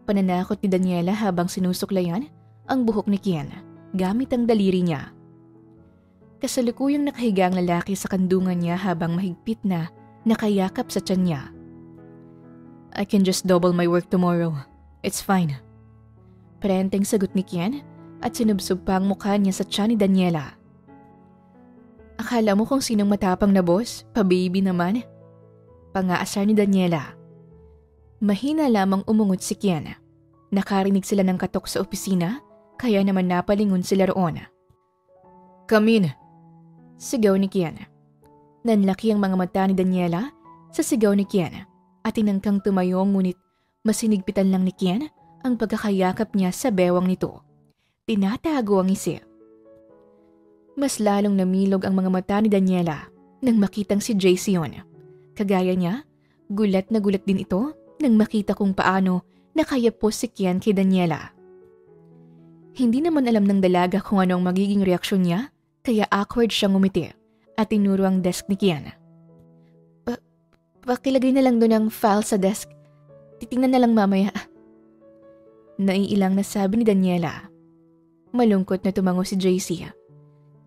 Pananakot ni Daniela habang sinusuklayan ang buhok ni Kian gamit ang daliri niya. Kasalukuyang nakahiga ang lalaki sa kandungan niya habang mahigpit na nakayakap sa tiyan niya. I can just double my work tomorrow. It's fine. Prenteng sagot ni Kian at sinubsob pa ang mukha niya sa tiyan ni Daniela. Akala mo kung sinong matapang na boss? Pa-baby naman. Pangaasar ni Daniela. Mahina lamang umungot si Kian. Nakarinig sila ng katok sa opisina, kaya naman napalingon sila roon. Come in. Sigaw ni Kian. Nanlaki ang mga mata ni Daniela sa sigaw ni Kian at tinangkang tumayo ngunit masinigpitan lang ni Kian ang pagkakayakap niya sa bewang nito. Tinatago ang isip. Mas lalong namilog ang mga mata ni Daniela nang makitang si JC yun. Kagaya niya, gulat na gulat din ito nang makita kung paano nakayapos si Kian kay Daniela. Hindi naman alam ng dalaga kung ano ang magiging reaksyon niya, kaya awkward siyang ngumiti at tinuro ang desk ni Kian. Pakilagay na lang doon ang file sa desk. Titingnan na lang mamaya. Naiilang na sabi ni Daniela. Malungkot na tumango si JC.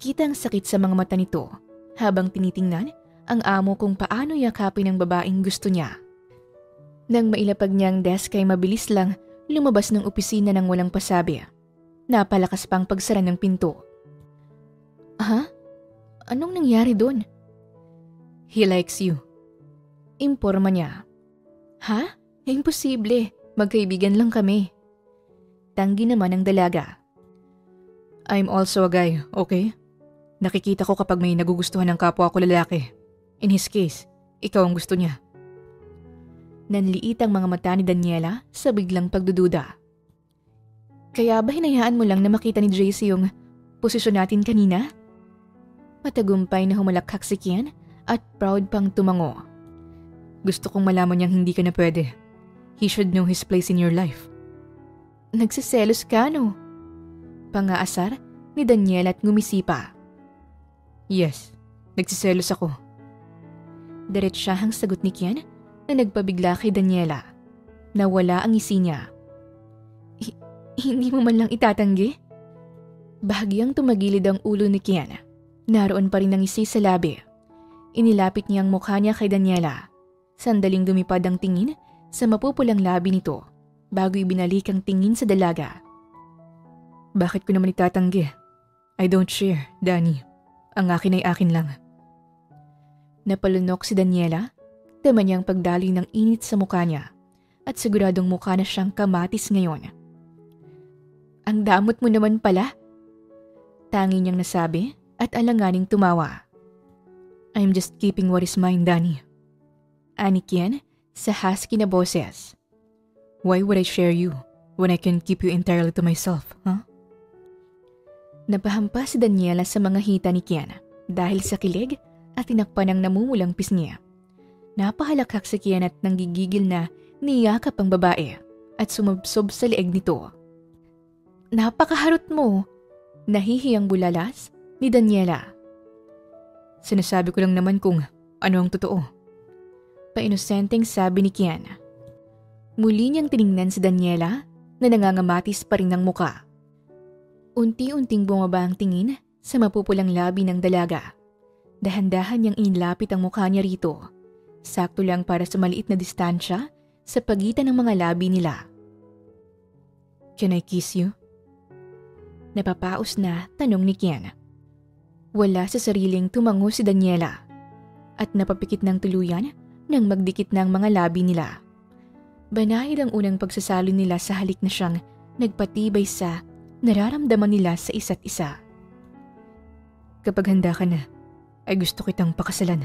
Kita ang sakit sa mga mata nito habang tinitingnan ang amo kung paano yakapin ang babaeng gusto niya. Nang mailapag niya ang desk ay mabilis lang lumabas ng opisina ng walang pasabi. Napalakas pang pagsara ng pinto. Ha? Anong nangyari doon? He likes you. Imporma niya. Ha? Imposible. Magkaibigan lang kami. Tanggi naman ang dalaga. I'm also a guy, okay? Nakikita ko kapag may nagugustuhan ng kapwa ko lalaki. In his case, ikaw ang gusto niya. Nanliit ang mga mata ni Daniela sa biglang pagdududa. Kaya ba hinayaan mo lang na makita ni JC yung posisyon natin kanina? Matagumpay na humalakhak si Kian at proud pang tumango. Gusto kong malaman niyang hindi ka na pwede. He should know his place in your life. Nagsiselos ka, no? Pangaasar ni Daniela at ngumisi pa. Yes, nagsiselos ako. Diretsahang sagot ni Kian na nagpabigla kay Daniela. Nawala ang ngisi niya. Hindi mo man lang itatanggi? Bahagyang tumagilid ang ulo ni Kian. Naroon pa rin ang ngisi sa labi. Inilapit niya ang mukha niya kay Daniela. Sandaling lumipad ang tingin sa mapupulang labi nito bago ibinalik ang tingin sa dalaga. Bakit ko naman itatanggi? I don't share, Danny. Ang akin ay akin lang. Napalunok si Daniela. Tama niyang pagdali ng init sa mukha niya at siguradong mukha na siyang kamatis ngayon. Ang damot mo naman pala. Tangi niyang nasabi at alanganing tumawa. I'm just keeping what is mine, Danny. Ani Kian sa husky na boses. Why would I share you when I can keep you entirely to myself, huh? Napahampas si Daniela sa mga hita ni Kian dahil sa kilig at tinakpan ng namumulang pisngi. Napahalakhak si Kian at nanggigigil na niyakap ang babae at sumubsob sa leeg nito. Napakaharot mo! Nahihiyang bulalas ni Daniela. Sinasabi ko lang naman kung ano ang totoo. Painosenteng sabi ni Kian. Muli niyang tiningnan si Daniela na nangangamatis pa rin ng muka. Unti-unting bumaba ang tingin sa mapupulang labi ng dalaga. Dahan-dahan niyang inilapit ang mukha niya rito. Sakto lang para sa maliit na distansya sa pagitan ng mga labi nila. Can I kiss you? Napapaos na tanong ni Kian. Wala sa sariling tumango si Daniela at napapikit ng tuluyan nang magdikit ng mga labi nila. Banayad ang unang pagsasalo nila sa halik na siyang nagpatibay sa nararamdaman nila sa isa't isa. Kapag handa ka na, ay gusto kitang pakasalan.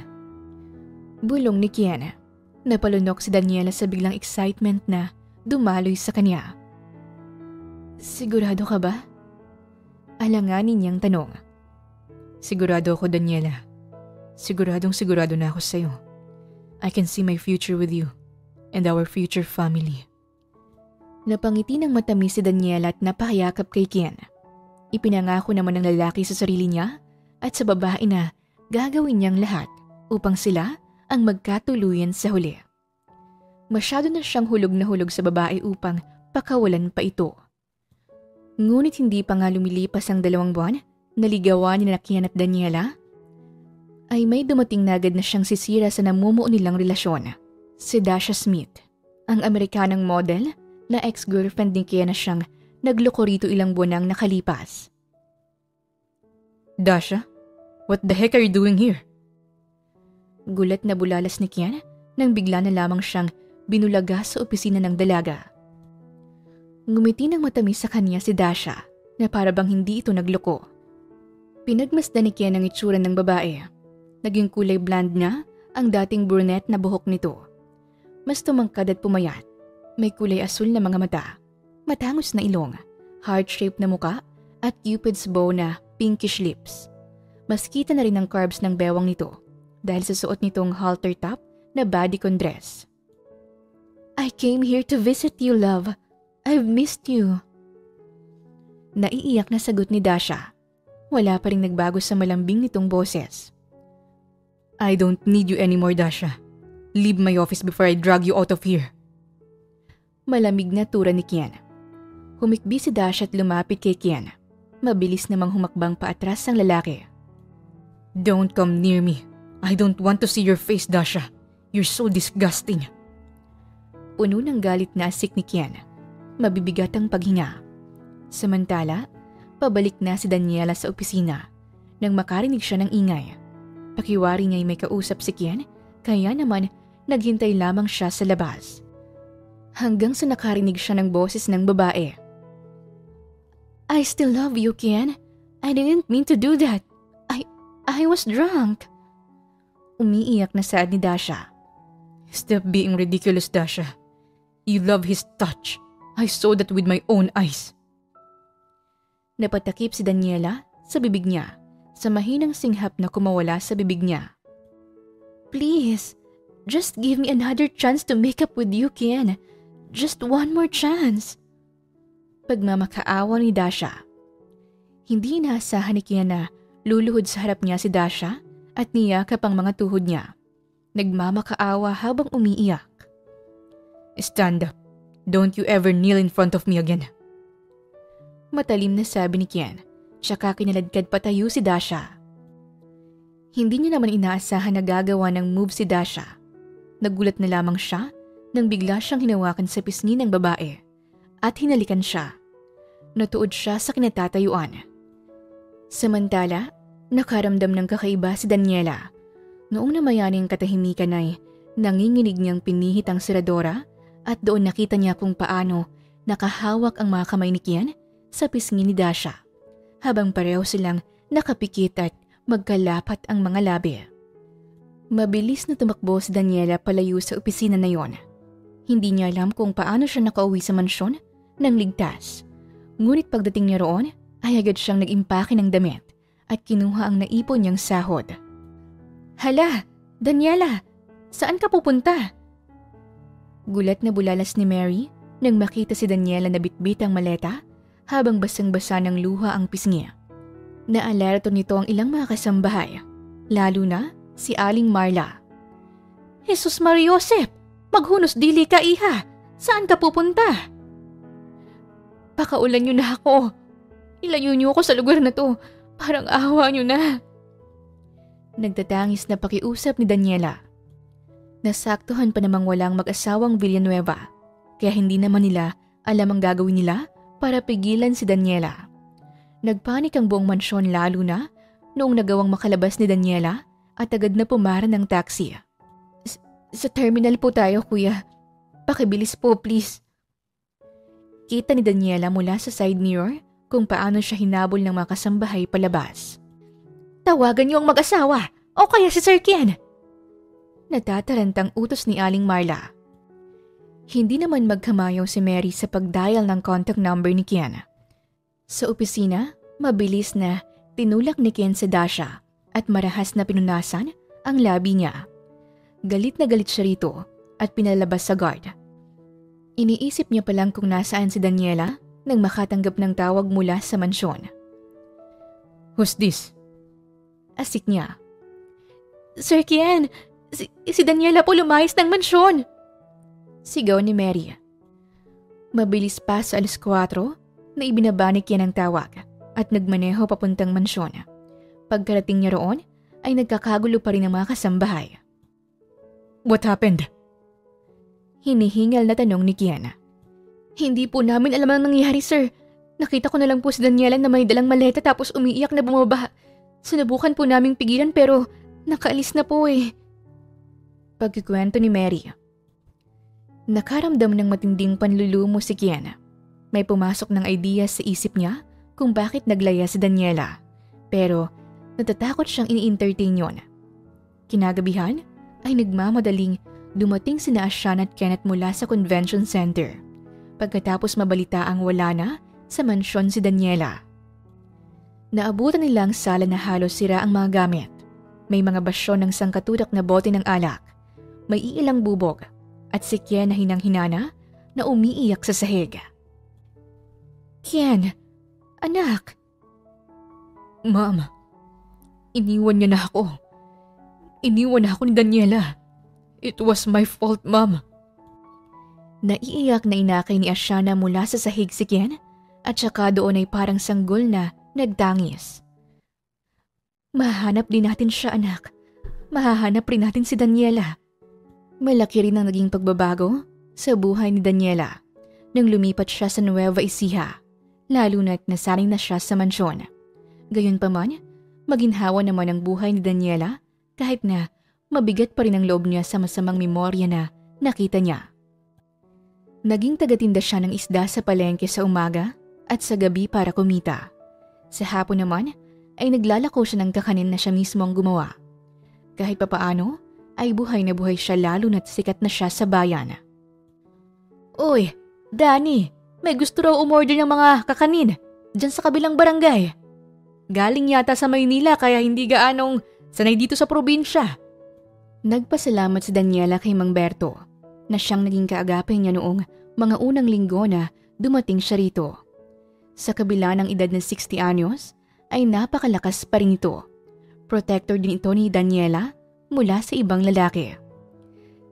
Bulong ni Kian. Napalunok si Daniela sa biglang excitement na dumaloy sa kanya. Sigurado ka ba? Alanganin niyang tanong. Sigurado ako, Daniela. Siguradong sigurado na ako sa'yo. I can see my future with you and our future family. Napangiti ng matamis si Daniela at napakayakap kay Kian. Ipinangako naman ng lalaki sa sarili niya at sa babae na gagawin niyang lahat upang sila ang magkatuluyan sa huli. Masyado na siyang hulog na hulog sa babae upang pakawalan pa ito. Ngunit hindi pa nga lumilipas ang 2 buwan, naligawan ni Kian at Daniela, ay may dumating na agad na siyang sisira sa namumuo nilang relasyon. Si Dasha Smith, ang Amerikanang model na ex-girlfriend ni Kian na siyang nagloko rito ilang buwan nang nakalipas. Dasha, what the heck are you doing here? Gulat na bulalas ni Kian nang bigla na lamang siyang binulaga sa opisina ng dalaga. Ngumiti ng matamis sa kanya si Dasha na para bang hindi ito nagloko. Pinagmasdan ni Kian ang itsura ng babae. Naging kulay blonde na ang dating brunette na buhok nito. Mas tumangkad at pumayat. May kulay asul na mga mata, matangos na ilong, heart-shaped na muka at cupid's bow na pinkish lips. Mas kita na rin ang curves ng bewang nito dahil sa suot nitong halter top na bodycon dress. I came here to visit you, love. I've missed you. Naiiyak na sagot ni Dasha. Wala pa rin nagbago sa malambing nitong boses. I don't need you anymore, Dasha. Leave my office before I drag you out of here. Malamig na tura ni Kian. Humikbi si Dasha at lumapit kay Kian. Mabilis namang humakbang paatras ang lalaki. Don't come near me. I don't want to see your face, Dasha. You're so disgusting. Puno ng galit na asik ni Kian. mabibigat ang paghinga. Samantala, pabalik na si Daniela sa opisina nang makarinig siya ng ingay. Pakiwari niya'y may kausap si Kian, kaya naman naghintay lamang siya sa labas. Hanggang sa nakarinig siya ng boses ng babae. I still love you, Kian. I didn't mean to do that. I was drunk. Umiiyak na saad ni Dasha. Stop being ridiculous, Dasha. You love his touch. I saw that with my own eyes. Napatakip si Daniela sa bibig niya, sa mahinang singhap na kumawala sa bibig niya. Please, just give me another chance to make up with you, Kian. Just one more chance. Pagmamakaawa ni Dasha. Hindi inaasahan ni Kian na luluhod sa harap niya si Dasha at niyakap ang mga tuhod niya. Nagmamakaawa habang umiiyak. Stand up. Don't you ever kneel in front of me again. Matalim na sabi ni Kian, tsaka kinaladkad patayo si Dasha. Hindi niya naman inaasahan na gagawa ng move si Dasha. Nagulat na lamang siya nang bigla siyang hinawakan sa pisngi ng babae at hinalikan siya. Natuod siya sa kinatatayuan. Samantala, nakaramdam ng kakaiba si Daniela. Noong namayaning katahimikan ay nanginginig niyang pinihit ang seradora at doon nakita niya kung paano nakahawak ang mga kamay ni Kian sa pisngi ni Dasha habang pareho silang nakapikit at magkalapat ang mga labi. Mabilis na tumakbo si Daniela palayo sa opisina na yon. Hindi niya alam kung paano siya nakauwi sa mansyon ng ligtas. Ngunit pagdating niya roon ay agad siyang nag-impake ng damit at kinuha ang naipon niyang sahod. Hala, Daniela, saan ka pupunta? Gulat na bulalas ni Mary nang makita si Daniela na bitbit ang maleta habang basang-basa ng luha ang pisngi. Naalerto nito ang ilang mga kasambahay, lalo na si Aling Marla. Jesus Mariosep, maghunos dili ka iha, saan ka pupunta? Pakaulan niyo na ako. Ilayo niyo ako sa lugar na to, parang awa niyo na. Nagtatangis na pakiusap ni Daniela. Nasaktuhan pa namang walang mag-asawang Villanueva, kaya hindi naman nila alam ang gagawin nila para pigilan si Daniela. Nagpanik ang buong mansyon lalo na noong nagawang makalabas ni Daniela at agad na pumara ng taxi. Sa terminal po tayo, kuya. Pakibilis po, please. Kita ni Daniela mula sa side mirror kung paano siya hinabol ng mga kasambahay palabas. Tawagan niyo ang mag-asawa o kaya si Sir Kian. Natatarantang utos ni Aling Marla. Hindi naman magkamayaw si Mary sa pag-dial ng contact number ni Kian. Sa opisina, mabilis na tinulak ni Kian si Dasha at marahas na pinunasan ang labi niya. Galit na galit siya rito at pinalabas sa guard. Iniisip niya palang kung nasaan si Daniela nang makatanggap ng tawag mula sa mansyon. Who's this? Asik niya. Sir Kian, si Daniela po lumayas ng mansyon. Sigaw ni Mary. Mabilis pa sa 4:00 na ibinaba ni Kian ang tawag at nagmaneho papuntang mansyon. Pagkarating niya roon ay nagkakagulo pa rin ang mga kasambahay. What happened? Hinihingal na tanong ni Kian. Hindi po namin alam ang nangyari, sir. Nakita ko na lang po si Daniela na may dalang maleta tapos umiiyak na bumaba. Sinubukan po naming pigilan pero nakaalis na po eh. Pagkikwento ni Mary. Nakaramdam ng matinding panlulumo si Kian. May pumasok ng idea sa isip niya kung bakit naglaya si Daniela. Pero natatakot siyang ini-entertain yon. Kinagabihan ay nagmamadaling dumating sina Ashan at Kenneth mula sa convention center. Pagkatapos mabalita ang wala na sa mansyon si Daniela. Naabutan nila ang sala na halos sira ang mga gamit. May mga basyon ng sangkaturak na bote ng alak. May iilang bubog at si Kian na hinang-hinana na umiiyak sa sahig. Kian, anak. Ma'am, iniwan niya na ako. Iniwan na ako ni Daniela. It was my fault, ma'am. Naiiyak na inakay ni Ashana mula sa sahig si Kian at saka doon ay parang sanggol na nagtangis. Mahanap din natin siya, anak. Mahahanap rin natin si Daniela. Malaki rin ang naging pagbabago sa buhay ni Daniela nang lumipat siya sa Nueva Ecija, lalo na't nasanay na siya sa mansyon. Gayunpaman, maginhawa naman ang buhay ni Daniela kahit na mabigat pa rin ang loob niya sa masamang memorya na nakita niya. Naging tagatinda siya ng isda sa palengke sa umaga at sa gabi para kumita. Sa hapon naman ay naglalako siya ng kakanin na siya mismo ang gumawa. Kahit papaano ay buhay na buhay siya lalo na't sikat na siya sa bayan. Uy, Danny, may gusto raw umorder ng mga kakanin dyan sa kabilang barangay. Galing yata sa Maynila kaya hindi gaanong sanay dito sa probinsya. Nagpasalamat si Daniela kay Mang Berto na siyang naging kaagape niya noong mga unang linggo na dumating siya rito. Sa kabila ng edad na 60 anyos, ay napakalakas pa rin ito. Protector din ito ni Daniela mula sa ibang lalaki.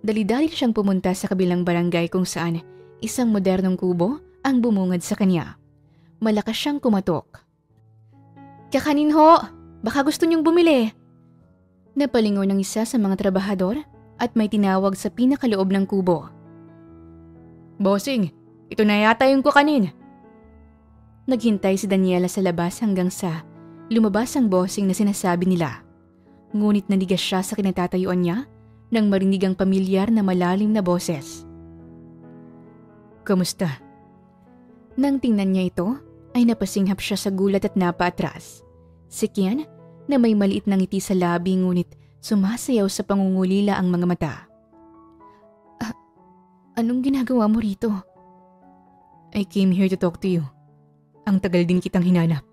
Dali-dali siyang pumunta sa kabilang barangay kung saan isang modernong kubo ang bumungad sa kanya. Malakas siyang kumatok. Kakanin ho, baka gusto niyong bumili. Napalingon ng isa sa mga trabahador at may tinawag sa pinakaloob ng kubo. Bossing, ito na yata yung kakanin. Naghintay si Daniela sa labas hanggang sa lumabas ang bossing na sinasabi nila. Ngunit nanigas siya sa kinatatayuan niya nang marinig ang pamilyar na malalim na boses. Kamusta? Nang tingnan niya ito, ay napasinghap siya sa gulat at napaatras. Si Kian, na may maliit na ngiti sa labi ngunit sumasayaw sa pangungulila ang mga mata. Anong ginagawa mo rito? I came here to talk to you. Ang tagal din kitang hinanap.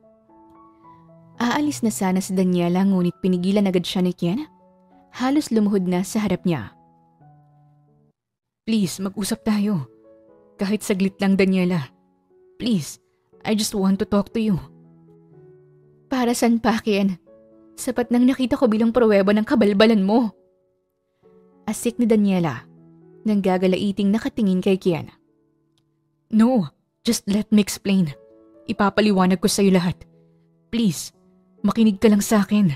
Aalis na sana si Daniela ngunit pinigilan agad siya ni Kian. Halos lumuhod na sa harap niya. Please, mag-usap tayo. Kahit saglit lang, Daniela. Please, I just want to talk to you. Para saan pa, Kian? Sapat nang nakita ko bilang pruweba ng kabalbalan mo. Asik ni Daniela, nang gagalaiting nakatingin kay Kian. No, just let me explain. Ipapaliwanag ko sa'yo lahat. Please, makinig ka lang sa akin.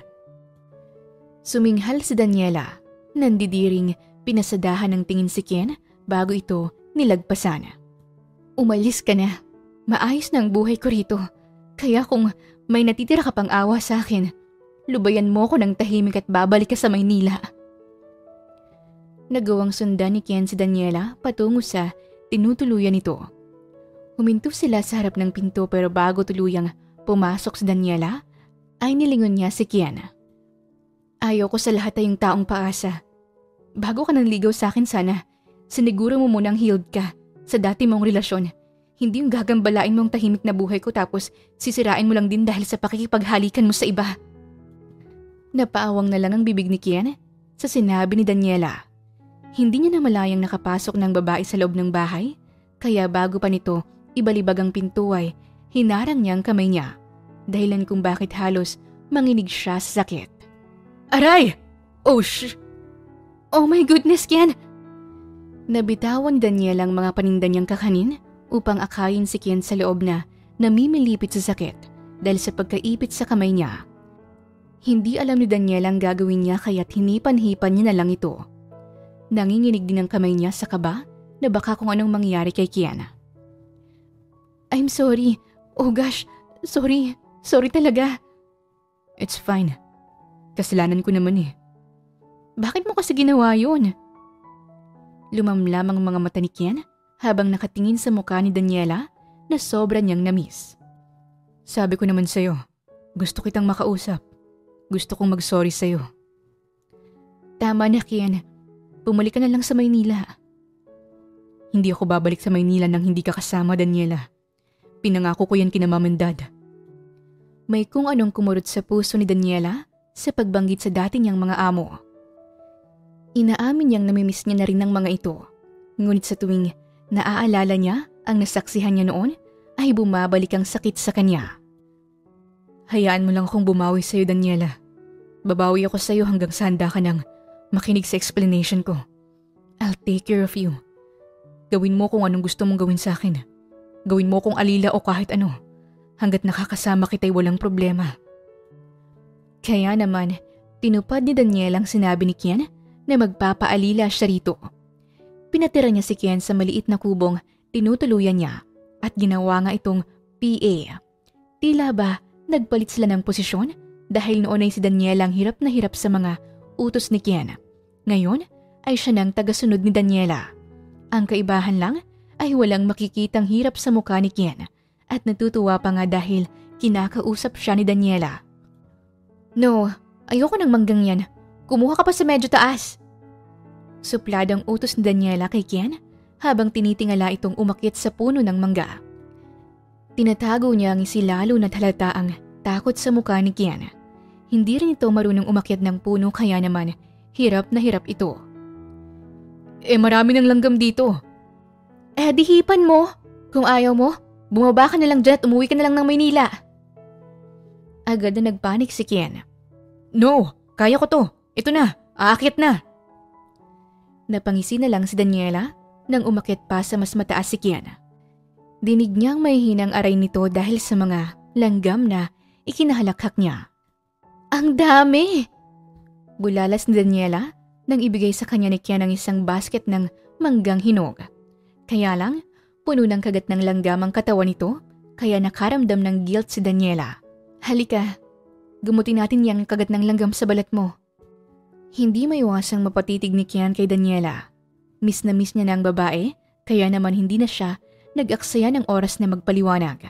Suminghal si Daniela, nandidiring pinasadahan ng tingin si Kian bago ito nilagpasan. Umalis ka na. Maayos na ang buhay ko rito. Kaya kung may natitira ka pang awa sa akin, lubayan mo ko ng tahimik at babalik ka sa Maynila. Nagawang sundan ni Kian si Daniela patungo sa tinutuluyan nito. Huminto sila sa harap ng pinto pero bago tuluyang pumasok si Daniela, ay nilingon niya si Kian. Ayaw ko sa lahat ay yung taong paasa. Bago ka nang ligaw sa akin sana, siniguro mo munang healed ka sa dati mong relasyon. Hindi yung gagambalain mong tahimik na buhay ko tapos sisirain mo lang din dahil sa pakikipaghalikan mo sa iba. Napaawang na lang ang bibig ni Kian sa sinabi ni Daniela. Hindi niya namalayang nakapasok ng babae sa loob ng bahay, kaya bago pa nito ibalibag ang pinto ay hinarang niya ang kamay niya, dahilan kung bakit halos manginig siya sa sakit. Aray! Oh my goodness, Kian! Nabitawan ni Daniela ang mga paninda niyang kakanin upang akayin si Kian sa loob na namimilipit sa sakit dahil sa pagkaipit sa kamay niya. Hindi alam ni Daniela ang gagawin niya kaya't hinipan-hipan niya na lang ito. Nanginginig din ang kamay niya sa kaba na baka kung anong mangyari kay Kian. I'm sorry. Oh gosh, sorry. Sorry talaga. It's fine. Kasalanan ko naman eh. Bakit mo kasi ginawa yun? Lumamlam ang mga mata ni Kian habang nakatingin sa mukha ni Daniela na sobra niyang namiss. Sabi ko naman sa'yo, gusto kitang makausap. Gusto kong mag-sorry sa'yo. Tama na, Kian. Bumalik ka na lang sa Maynila. Hindi ako babalik sa Maynila nang hindi ka kasama, Daniela. Pinangako ko yan kina Mom and Dad. May kung anong kumurot sa puso ni Daniela sa pagbanggit sa dati niyang mga amo. Inaamin niyang namimiss niya na rin ng mga ito. Ngunit sa tuwing naaalala niya ang nasaksihan niya noon, ay bumabalik ang sakit sa kanya. Hayaan mo lang akong bumawi sa'yo, Daniela. Babawi ako sa'yo hanggang sa handa ka nang makinig sa explanation ko. I'll take care of you. Gawin mo kung anong gusto mong gawin sa akin. Gawin mo kung alila o kahit ano. Hanggat nakakasama kita'y walang problema. Kaya naman, tinupad ni Daniela ang sinabi ni Kian na magpapaalila siya rito. Pinatira niya si Kian sa maliit na kubong tinutuluyan niya at ginawa nga itong PA. Tila ba nagpalit sila ng posisyon dahil noon ay si Daniela ang hirap na hirap sa mga utos ni Kian. Ngayon ay siya ng tagasunod ni Daniela. Ang kaibahan lang ay walang makikitang hirap sa mukha ni Kian at natutuwa pa nga dahil kinakausap siya ni Daniela. No, ayoko ng manggang yan. Kumuha ka pa sa medyo taas. Supladang utos ni Daniela kay Kian habang tinitingala itong umakyat sa puno ng mangga. Tinatago niya ang isi lalo na't halata ang takot sa mukha ni Kian. Hindi rin ito marunong umakyat ng puno kaya naman hirap na hirap ito. Marami ng langgam dito. Dihipan mo. Kung ayaw mo, bumaba ka na lang dyan at umuwi ka na lang ng Maynila. Agad na nagpanik si Kian. No, kaya ko to. Ito na, aakyat na. Napangisi na lang si Daniela nang umakyat pa sa mas mataas si Kian. Dinig niyang may hinang aray nito dahil sa mga langgam na ikinahalakhak niya. Ang dami! Bulalas ni Daniela nang ibigay sa kanya ni Kian ang isang basket ng manggang hinog. Kaya lang, puno ng kagat ng langgam ang katawan nito kaya nakaramdam ng guilt si Daniela. Halika, gumutin natin yang kagat ng langgam sa balat mo. Hindi maiwasang mapatitig ni Kian kay Daniela. Miss na miss niya na ang babae kaya naman hindi na siya nag-aksaya ng oras na magpaliwanag.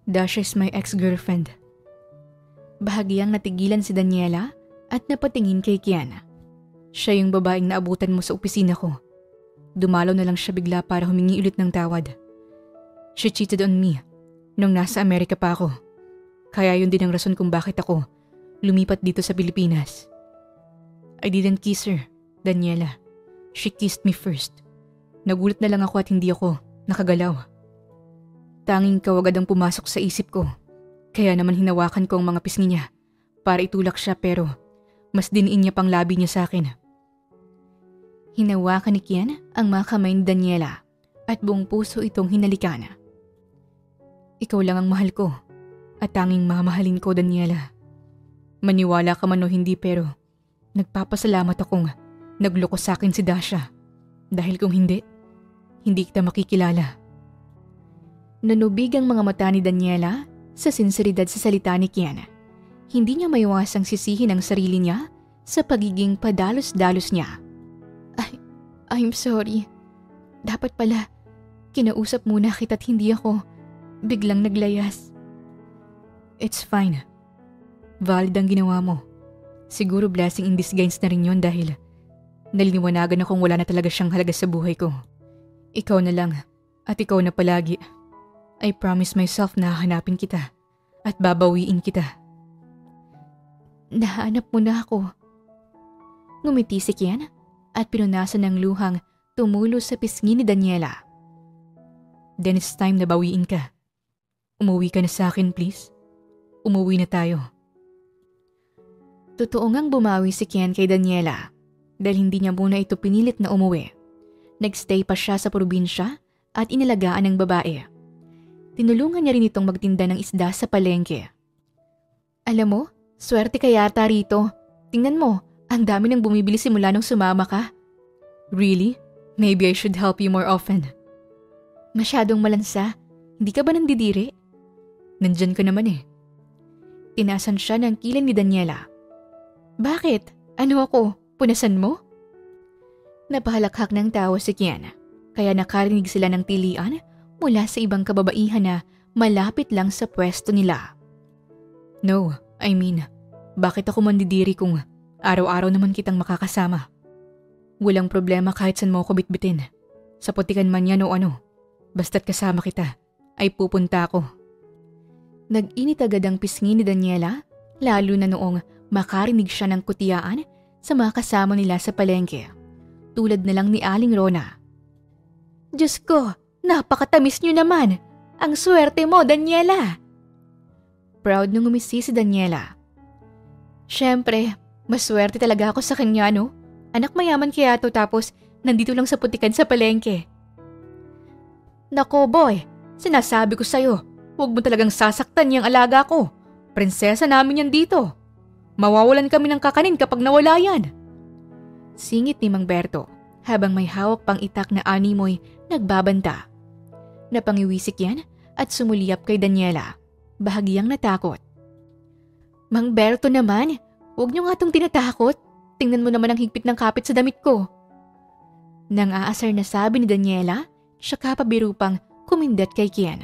Dasha is my ex-girlfriend. Bahagyang natigilan si Daniela at napatingin kay Kian. Siya yung babaeng naabutan mo sa opisina ko. Dumalaw na lang siya bigla para humingi ulit ng tawad. She cheated on me nung nasa Amerika pa ako. Kaya yun din ang rason kung bakit ako lumipat dito sa Pilipinas. I didn't kiss her, Daniela. She kissed me first. Nagulat na lang ako at hindi ako nakagalaw. Tanging ikaw agad ang pumasok sa isip ko. Kaya naman hinawakan ko ang mga pisngi niya para itulak siya pero mas diniin niya pang labi niya sa akin. Hinawakan ni Kian ang mga kamay ni Daniela at buong puso itong hinalikan. Ikaw lang ang mahal ko at tanging mamahalin ko, Daniela. Maniwala ka man o hindi pero nagpapasalamat akong nagloko sa akin si Dasha. Dahil kung hindi kita makikilala. Nanubig ang mga mata ni Daniela sa sinseridad sa salita ni Kian. Hindi niya maiwasang sisihin ang sarili niya sa pagiging padalos-dalos niya. I'm sorry. Dapat pala, kinausap muna kita't hindi ako biglang naglayas. It's fine. Valid ang ginawa mo. Siguro blessing in disguise na rin yun dahil naliliwanagan akong wala na talaga siyang halaga sa buhay ko. Ikaw na lang at ikaw na palagi. I promise myself na hahanapin kita at babawiin kita. Nahanap mo na ako. Ngumiti si Kian at pinunasan ng luhang tumulo sa pisngi ni Daniela. Then it's time na bawiin ka. Umuwi ka na sa akin, please. Umuwi na tayo. Totoo ngang bumawi si Kian kay Daniela dahil hindi niya muna ito pinilit na umuwi. Nagstay pa siya sa probinsya at inalagaan ng babae. Tinulungan niya rin itong magtinda ng isda sa palengke. Alam mo, swerte ka yata rito. Tingnan mo, ang dami nang bumibili simula nung sumama ka. Really? Maybe I should help you more often. Masyadong malansa. Hindi ka ba nandidiri? Nandyan ka naman eh. Tinasan siya ng kilay ni Daniela. Bakit? Ano ako? Punasan mo? Napahalakhak ng tawa si Kian, kaya nakarinig sila ng tilian mula sa ibang kababaihan na malapit lang sa pwesto nila. No, I mean, bakit ako mandidiri kung araw-araw naman kitang makakasama? Walang problema kahit saan mo ako bitbitin. Sa putikan man yan o ano, basta't kasama kita, ay pupunta ako. Nag-init agad ang pisngi ni Daniela, lalo na noong makarinig siya ng kutiyaan sa mga kasama nila sa palengke. Tulad na lang ni Aling Rona. Diyos ko, napakatamis niyo naman. Ang swerte mo, Daniela. Proud nung umisi si Daniela. Siyempre, maswerte talaga ako sa kanya, no? Anak mayaman kaya to tapos nandito lang sa putikan sa palengke. Nako boy, sinasabi ko sa'yo, huwag mo talagang sasaktan niyang alaga ko. Prinsesa namin yan dito. Mawawalan kami ng kakanin kapag nawala yan. Singit ni Mang Berto habang may hawak pang itak na animoy nagbabanta. Napangiwisik yan at sumuliyap kay Daniela. Bahagyang natakot. Mang Berto naman, huwag niyo nga itong tinatakot. Tingnan mo naman ang higpit ng kapit sa damit ko. Nang aasar na sabi ni Daniela, saka pabiru pang kumindat kay Kian.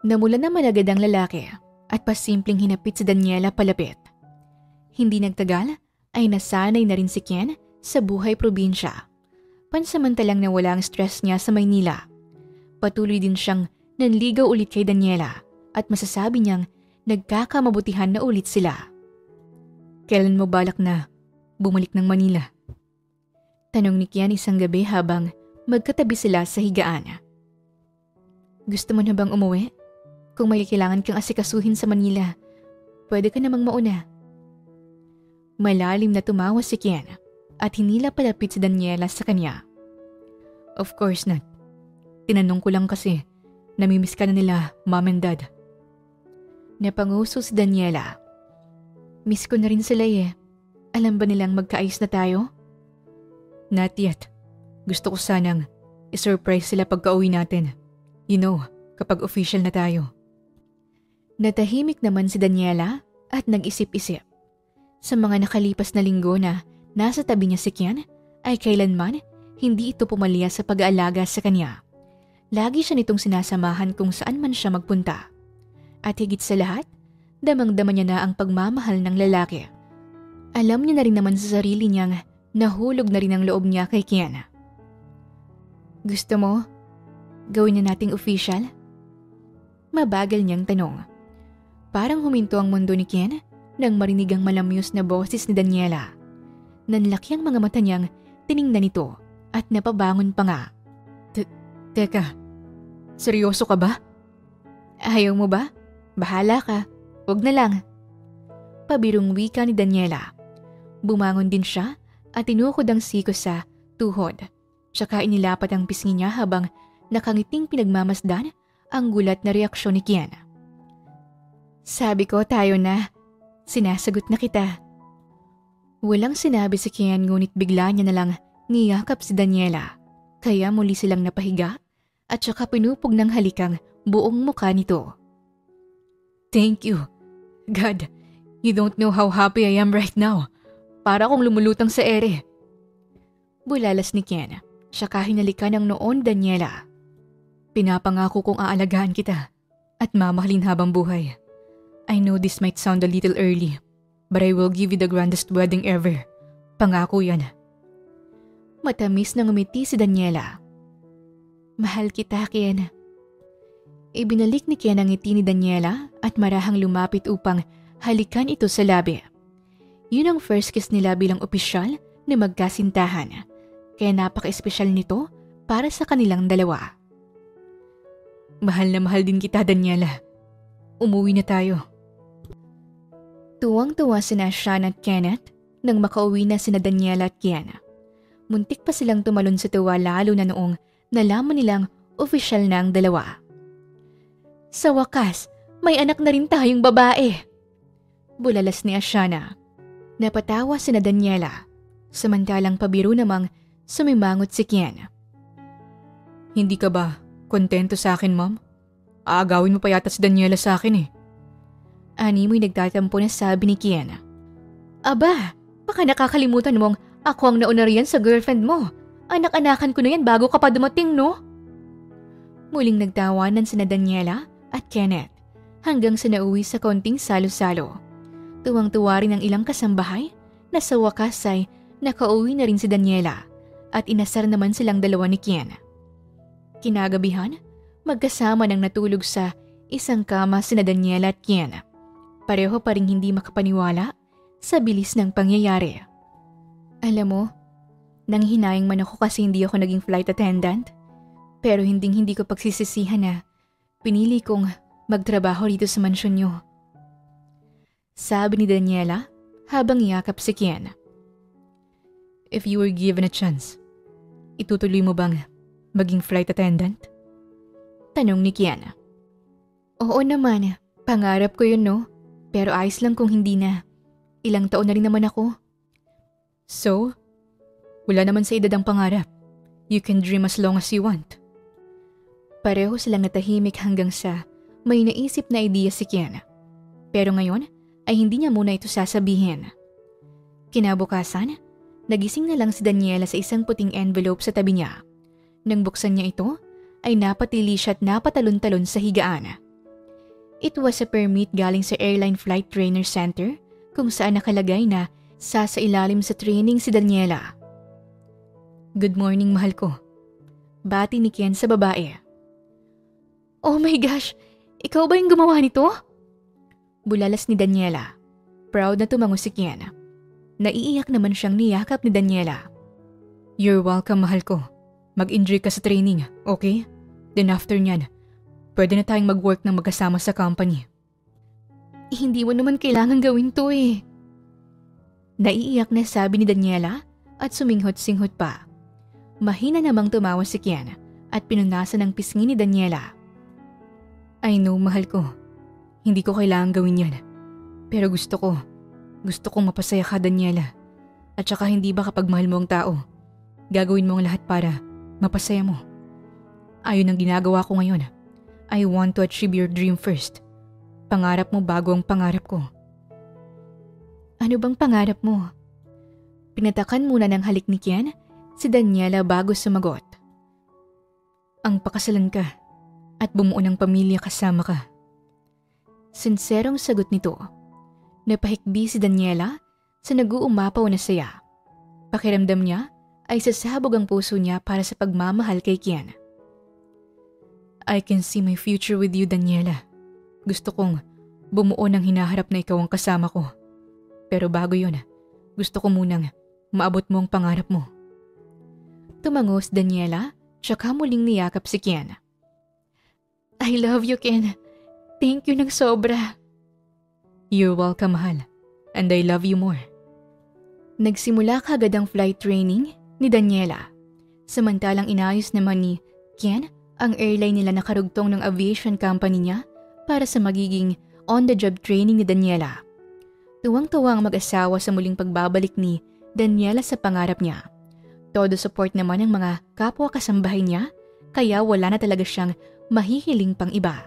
Namulan naman agad ang lalaki at pasimpleng hinapit si Daniela palapit. Hindi nagtagal ay nasanay na rin si Kian sa buhay probinsya. Pansamantalang nawala ang stress niya sa Maynila. Patuloy din siyang nanligaw ulit kay Daniela at masasabi niyang nagkakamabutihan na ulit sila. Kailan mo balak na bumalik ng Manila? Tanong ni Kian isang gabi habang magkatabi sila sa higaan. Gusto mo na bang umuwi? Kung may kailangan kang asikasuhin sa Manila, pwede ka namang mauna. Malalim na tumawa si Kian at hinila palapit si Daniela sa kanya. Of course not. Tinanong ko lang kasi, namimiss ka na nila, mom and dad. Napanguso si Daniela. Miss ko na rin sila eh. Alam ba nilang magkaayos na tayo? Not yet. Gusto ko sanang i-surprise sila pagka-uwi natin. You know, kapag official na tayo. Natahimik naman si Daniela at nag-isip-isip. Sa mga nakalipas na linggo na nasa tabi niya si Kian, ay kailanman hindi ito pumalya sa pag-aalaga sa kanya. Lagi siya nitong sinasamahan kung saan man siya magpunta. At higit sa lahat, damang-dama niya na ang pagmamahal ng lalaki. Alam niya na rin naman sa sarili niyang nahulog na rin ang loob niya kay Kian. Gusto mo? Gawin na nating official? Mabagal niyang tanong. Parang huminto ang mundo ni Kian nang marinig ang malamyos na boses ni Daniela. Nanlaki ang mga mata niyang tiningnan ito at napabangon pa nga. Teka, seryoso ka ba? Ayaw mo ba? Bahala ka. Huwag na lang. Pabirong wika ni Daniela. Bumangon din siya at tinukod ang siko sa tuhod. Tsaka inilapat ang pisngi niya habang nakangiting pinagmamasdan ang gulat na reaksyon ni Kian. Sabi ko tayo na. Sinasagot na kita. Walang sinabi si Kian ngunit bigla niya na lang niyakap si Daniela. Kaya muli silang napahiga at saka pinupog ng halikang buong mukha nito. Thank you. God, you don't know how happy I am right now. Para akong lumulutang sa ere. Bulalas ni Kian, saka hinalikan ng noon Daniela. Pinapangako kong aalagaan kita at mamahalin habang buhay. I know this might sound a little early, but I will give you the grandest wedding ever. Pangako yan. Matamis na ngumiti si Daniela. Mahal kita, Kian. Ibinalik ni Kian ang ngiti ni Daniela at marahang lumapit upang halikan ito sa labi. Yun ang first kiss nila bilang opisyal na magkasintahan, kaya napaka-espesyal nito para sa kanilang dalawa. Mahal na mahal din kita, Daniela. Umuwi na tayo. Tuwang-tuwa sina Sean at Kenneth nang makauwi na sina Daniela at Kian. Muntik pa silang tumalon sa tuwa lalo na noong nalaman nilang opisyal na ang dalawa. Sa wakas, may anak na rin tayong babae. Bulalas ni Ashana. Napatawa sina Daniela, samantalang pabiro namang sumimangot si Kian. Hindi ka ba kontento sa akin, Mom? Aagawin mo pa yata si Daniela sa akin eh. Ani mo'y nagtatampo na sabi ni Kian. Aba, baka nakakalimutan mong ako ang nauna riyan sa girlfriend mo. Anak-anakan ko na yan bago ka pa dumating, no? Muling nagtawanan sina Daniela at Kenneth hanggang sa nauwi sa konting salo-salo. Tuwang-tuwa rin ang ilang kasambahay na sa wakas ay nakauwi na rin si Daniela at inasar naman silang dalawa ni Kian. Kinagabihan, magkasama nang natulog sa isang kama sina Daniela at Kian. Pareho pa ring hindi makapaniwala sa bilis ng pangyayari. Alam mo, nanghinayang man ako kasi hindi ako naging flight attendant. Pero hindi ko pagsisisihan na pinili kong magtrabaho dito sa mansyon niyo. Sabi ni Daniela habang yakap si Kian. If you were given a chance, itutuloy mo bang maging flight attendant? Tanong ni Kian. Oo naman, pangarap ko yun, no? Pero ayos lang kung hindi na. Ilang taon na rin naman ako. So, wala naman sa edad ang pangarap. You can dream as long as you want. Pareho silang natahimik hanggang sa may naisip na ideya si Kian. Pero ngayon ay hindi niya muna ito sasabihin. Kinabukasan, nagising na lang si Daniela sa isang puting envelope sa tabi niya. Nang buksan niya ito, ay napatili siya at napatalon-talon sa higaan. It was a permit galing sa Airline Flight Trainer Center kung saan nakalagay na sasailalim sa training si Daniela. "Good morning, mahal ko." Bati ni Kian sa babae. "Oh my gosh, ikaw ba yung gumawa nito?" Bulalas ni Daniela. Proud na tumango si Kian. Naiiyak naman siyang niyakap ni Daniela. "You're welcome, mahal ko. Mag-enjoy ka sa training, okay? Then after nyan, pwede na tayong mag-work ng magkasama sa company." "Hindi mo naman kailangan gawin to eh." Naiiyak na sabi ni Daniela at suminghot-singhot pa. Mahina namang tumawa si Kian at pinunasan ng pisngi ni Daniela. "I know, mahal ko. Hindi ko kailangan gawin yan. Pero gusto kong mapasaya ka, Daniela. At saka hindi ba kapag mahal mo ang tao, gagawin mo ang lahat para mapasaya mo? Ayun ang ginagawa ko ngayon. I want to achieve your dream first. Pangarap mo bago ang pangarap ko." "Ano bang pangarap mo?" Pinatakan muna ng halik ni Kian si Daniela bago sumagot. "Ang pakasalan ka at bumuo ng pamilya kasama ka." Sinserong sagot nito. Napahikbi si Daniela sa nag-uumapaw na saya. Pakiramdam niya ay sasabog ang puso niya para sa pagmamahal kay Kian. "I can see my future with you, Daniela. Gusto kong bumuo ng hinaharap na ikaw ang kasama ko. Pero bago yun, gusto ko munang maabot mo ang pangarap mo." Tumango si Daniela, tsaka muling niyakap si Kian. "I love you, Kian. Thank you ng sobra." "You're welcome, mahal. And I love you more." Nagsimula kagad ang flight training ni Daniela. Samantalang inayos naman ni Kian ang airline nila na karugtong ng aviation company niya para sa magiging on-the-job training ni Daniela. Tuwang-tuwa ang mag-asawa sa muling pagbabalik ni Daniela sa pangarap niya. Todo support naman ng mga kapwa kasambahay niya, kaya wala na talaga siyang mahihiling pang iba.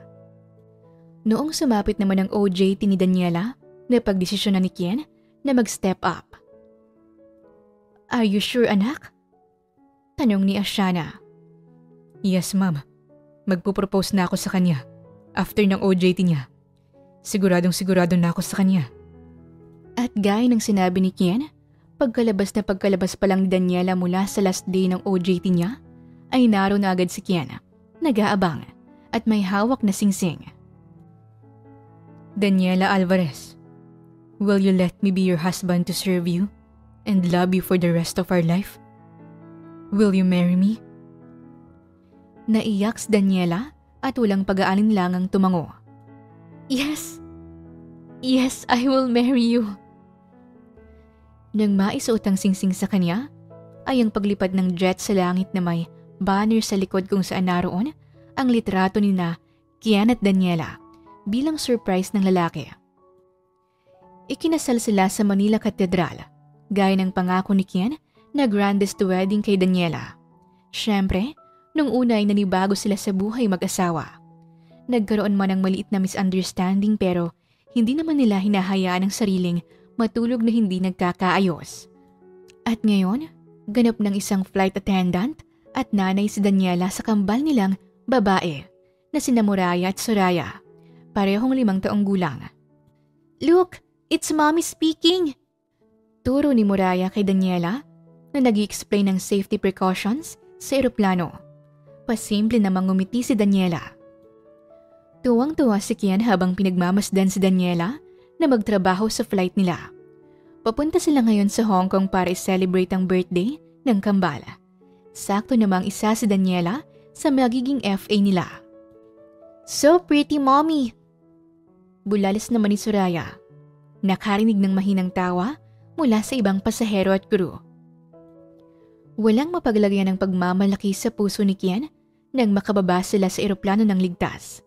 Noong sumapit naman ang OJT ni Daniela, napagdesisyon na ni Kian na mag-step up. "Are you sure, anak?" Tanong ni Ashana. "Yes, ma'am. Magpo-propose na ako sa kanya after ng OJT niya. Siguradong sigurado na ako sa kanya." At gaya ng sinabi ni Kian, pagkalabas pa lang ni Daniela mula sa last day ng OJT niya, ay naroon na agad si Kian, nag-aabang at may hawak na singsing. "Daniela Alvarez, will you let me be your husband to serve you and love you for the rest of our life? Will you marry me?" Naiyak si Daniela at walang pag-aalinlangang tumango. Yes, I will marry you." Nang maisuot ang singsing sa kanya, ay ang paglipad ng jet sa langit na may banner sa likod kung saan naroon ang litrato ni na Kian at Daniela bilang surprise ng lalaki. Ikinasal sila sa Manila Cathedral, gaya ng pangako ni Kian na grandest wedding kay Daniela. Siyempre, nung una ay nanibago sila sa buhay mag-asawa. Nagkaroon man ng maliit na misunderstanding pero hindi naman nila hinahayaan ang sariling matulog na hindi nagkakaayos. At ngayon, ganap ng isang flight attendant at nanay si Daniela sa kambal nilang babae na sina Moraya at Soraya, parehong 5 taong gulang. "Look, it's mommy speaking!" Turo ni Moraya kay Daniela na nag-i-explain ng safety precautions sa eroplano. Pasimple namang ngumiti si Daniela. Tuwang-tuwa si Kian habang pinagmamasdan si Daniela na magtrabaho sa flight nila. Papunta sila ngayon sa Hong Kong para i-celebrate ang birthday ng kambal. Sakto namang isa si Daniela sa magiging FA nila. "So pretty, mommy!" Bulalas naman ni Soraya. Nakarinig ng mahinang tawa mula sa ibang pasahero at crew. Walang mapaglagyan ng pagmamalaki sa puso ni Kian nang makababa sila sa eroplano ng ligtas.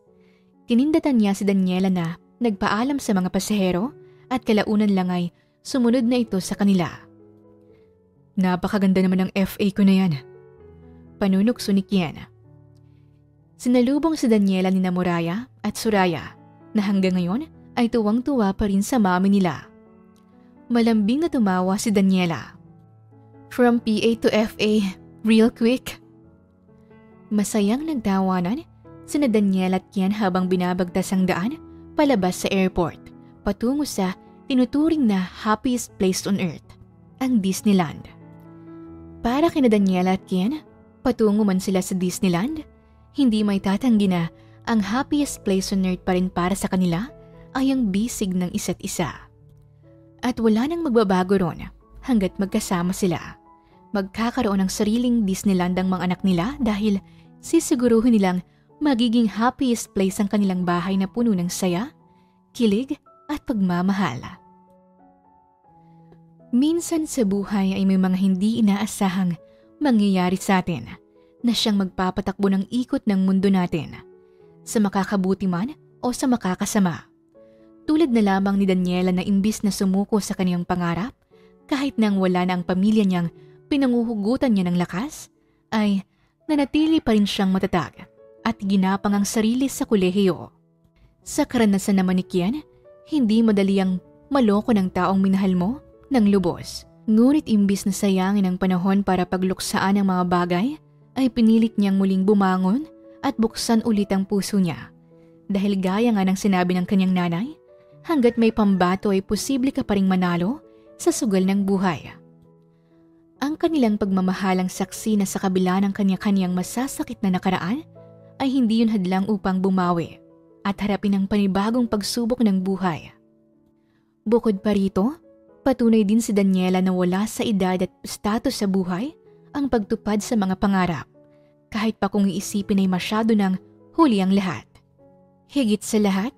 Kinindatan niya si Daniela na nagpaalam sa mga pasahero at kalaunan lang ay sumunod na ito sa kanila. "Napakaganda naman ng FA ko na yan." Panunukso ni Kian. Sinalubong si Daniela ni Moraya at Soraya na hanggang ngayon ay tuwang-tuwa pa rin sa mami nila. Malambing na tumawa si Daniela. From PA to FA, real quick. Masayang nagtawanan sina Daniela at Kian habang binabagtas ang daan palabas sa airport patungo sa tinuturing na happiest place on earth, ang Disneyland. Para kina Daniela at Kian, patungo man sila sa Disneyland, hindi may tatanggi na ang happiest place on earth pa rin para sa kanila ay ang bisig ng isa't isa. At wala nang magbabago ron hanggat magkasama sila. Magkakaroon ng sariling Disneyland ang mga anak nila dahil sisiguruhin nilang magiging happiest place ang kanilang bahay na puno ng saya, kilig at pagmamahal. Minsan sa buhay ay may mga hindi inaasahang mangyayari sa atin na siyang magpapatakbo ng ikot ng mundo natin, sa makakabuti man o sa makakasama. Tulad na lamang ni Daniela na imbis na sumuko sa kaniyang pangarap, kahit nang wala na ang pamilya niyang pinanguhugutan niya ng lakas, ay nanatili pa rin siyang matatag at ginapang ang sarili sa kolehiyo. Sa karanasan naman ni Kian, hindi madali ang maloko ng taong minahal mo ng lubos. Ngunit imbis na sayangin ang panahon para pagluksaan ang mga bagay, ay pinilit niyang muling bumangon at buksan ulit ang puso niya. Dahil gaya nga ng sinabi ng kanyang nanay, hanggat may pambato ay posible ka pa ring manalo sa sugal ng buhay. Ang kanilang pagmamahalang saksi na sa kabila ng kanya-kanyang masasakit na nakaraan ay hindi yun hadlang upang bumawi at harapin ang panibagong pagsubok ng buhay. Bukod pa rito, patunay din si Daniela na wala sa edad at status sa buhay ang pagtupad sa mga pangarap, kahit pa kung iisipin ay masyado ng huli ang lahat. Higit sa lahat,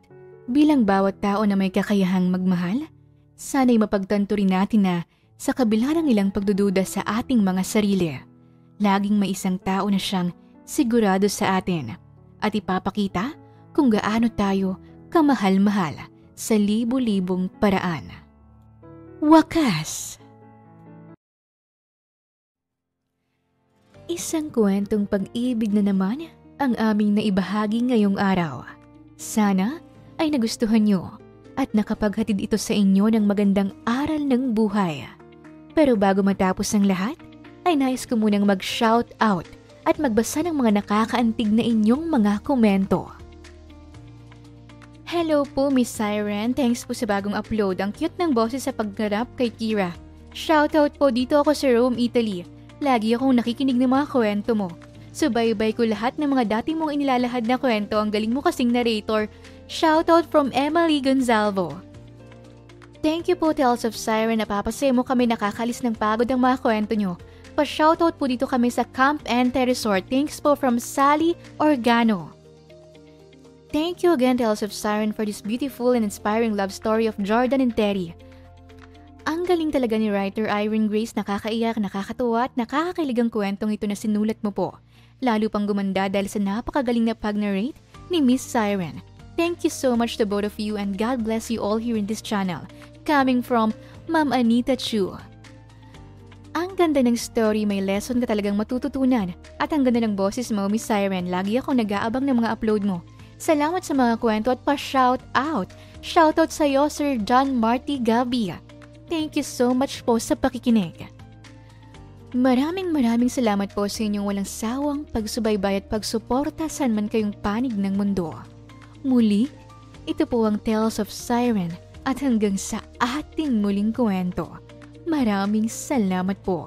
bilang bawat tao na may kakayahang magmahal, sana'y mapagtanto rin natin na sa kabila ng ilang pagdududa sa ating mga sarili, laging may isang tao na siyang sigurado sa atin at ipapakita kung gaano tayo kamahal-mahal sa libo-libong paraan. Wakas! Isang kwentong pag-ibig na naman ang aming naibahagi ngayong araw. Sana ay nagustuhan nyo at nakapaghatid ito sa inyo ng magandang aral ng buhay. Pero bago matapos ang lahat, ay nais ko munang mag-shout out at magbasa ng mga nakakaantig na inyong mga komento. Hello po Miss Siren, thanks po sa bagong upload. Ang cute ng boses sa paggarap kay Kira. Shoutout po, dito ako sa Rome, Italy. Lagi akong nakikinig ng mga kwento mo. Subaybay ko lahat ng mga dati mong inilalahad na kwento. Ang galing mo kasing narrator. Shoutout from Emily Gonzalvo. Thank you po Tales of Siren, napapasaya mo kami, nakakalis ng pagod ang mga kwento nyo. Pa-shoutout po dito kami sa Camp Ente Resort. Thanks po from Sally Organo. Thank you again Tales of Siren for this beautiful and inspiring love story of Jordan and Terry. Ang galing talaga ni writer Irene Grace, nakakaiyak, nakakatuwa at nakakakilig ang kwentong ito na sinulat mo po. Lalo pang gumanda dahil sa napakagaling na pag-narrate ni Miss Siren. Thank you so much to both of you and God bless you all here in this channel. Coming from Ma'am Anita Chu. Ang ganda ng story, may lesson ka talagang matututunan. At ang ganda ng boses mo, Miss Siren, lagi akong nag-aabang ng mga upload mo. Salamat sa mga kwento at pa-shout out. Shoutout sa iyo Sir John Marty Gabi. Thank you so much po sa pakikinig. Maraming salamat po sa inyong walang sawang pagsubaybay at pagsuporta saan man kayong panig ng mundo. Muli, ito po ang Tales of Siren at hanggang sa ating muling kwento. Maraming salamat po.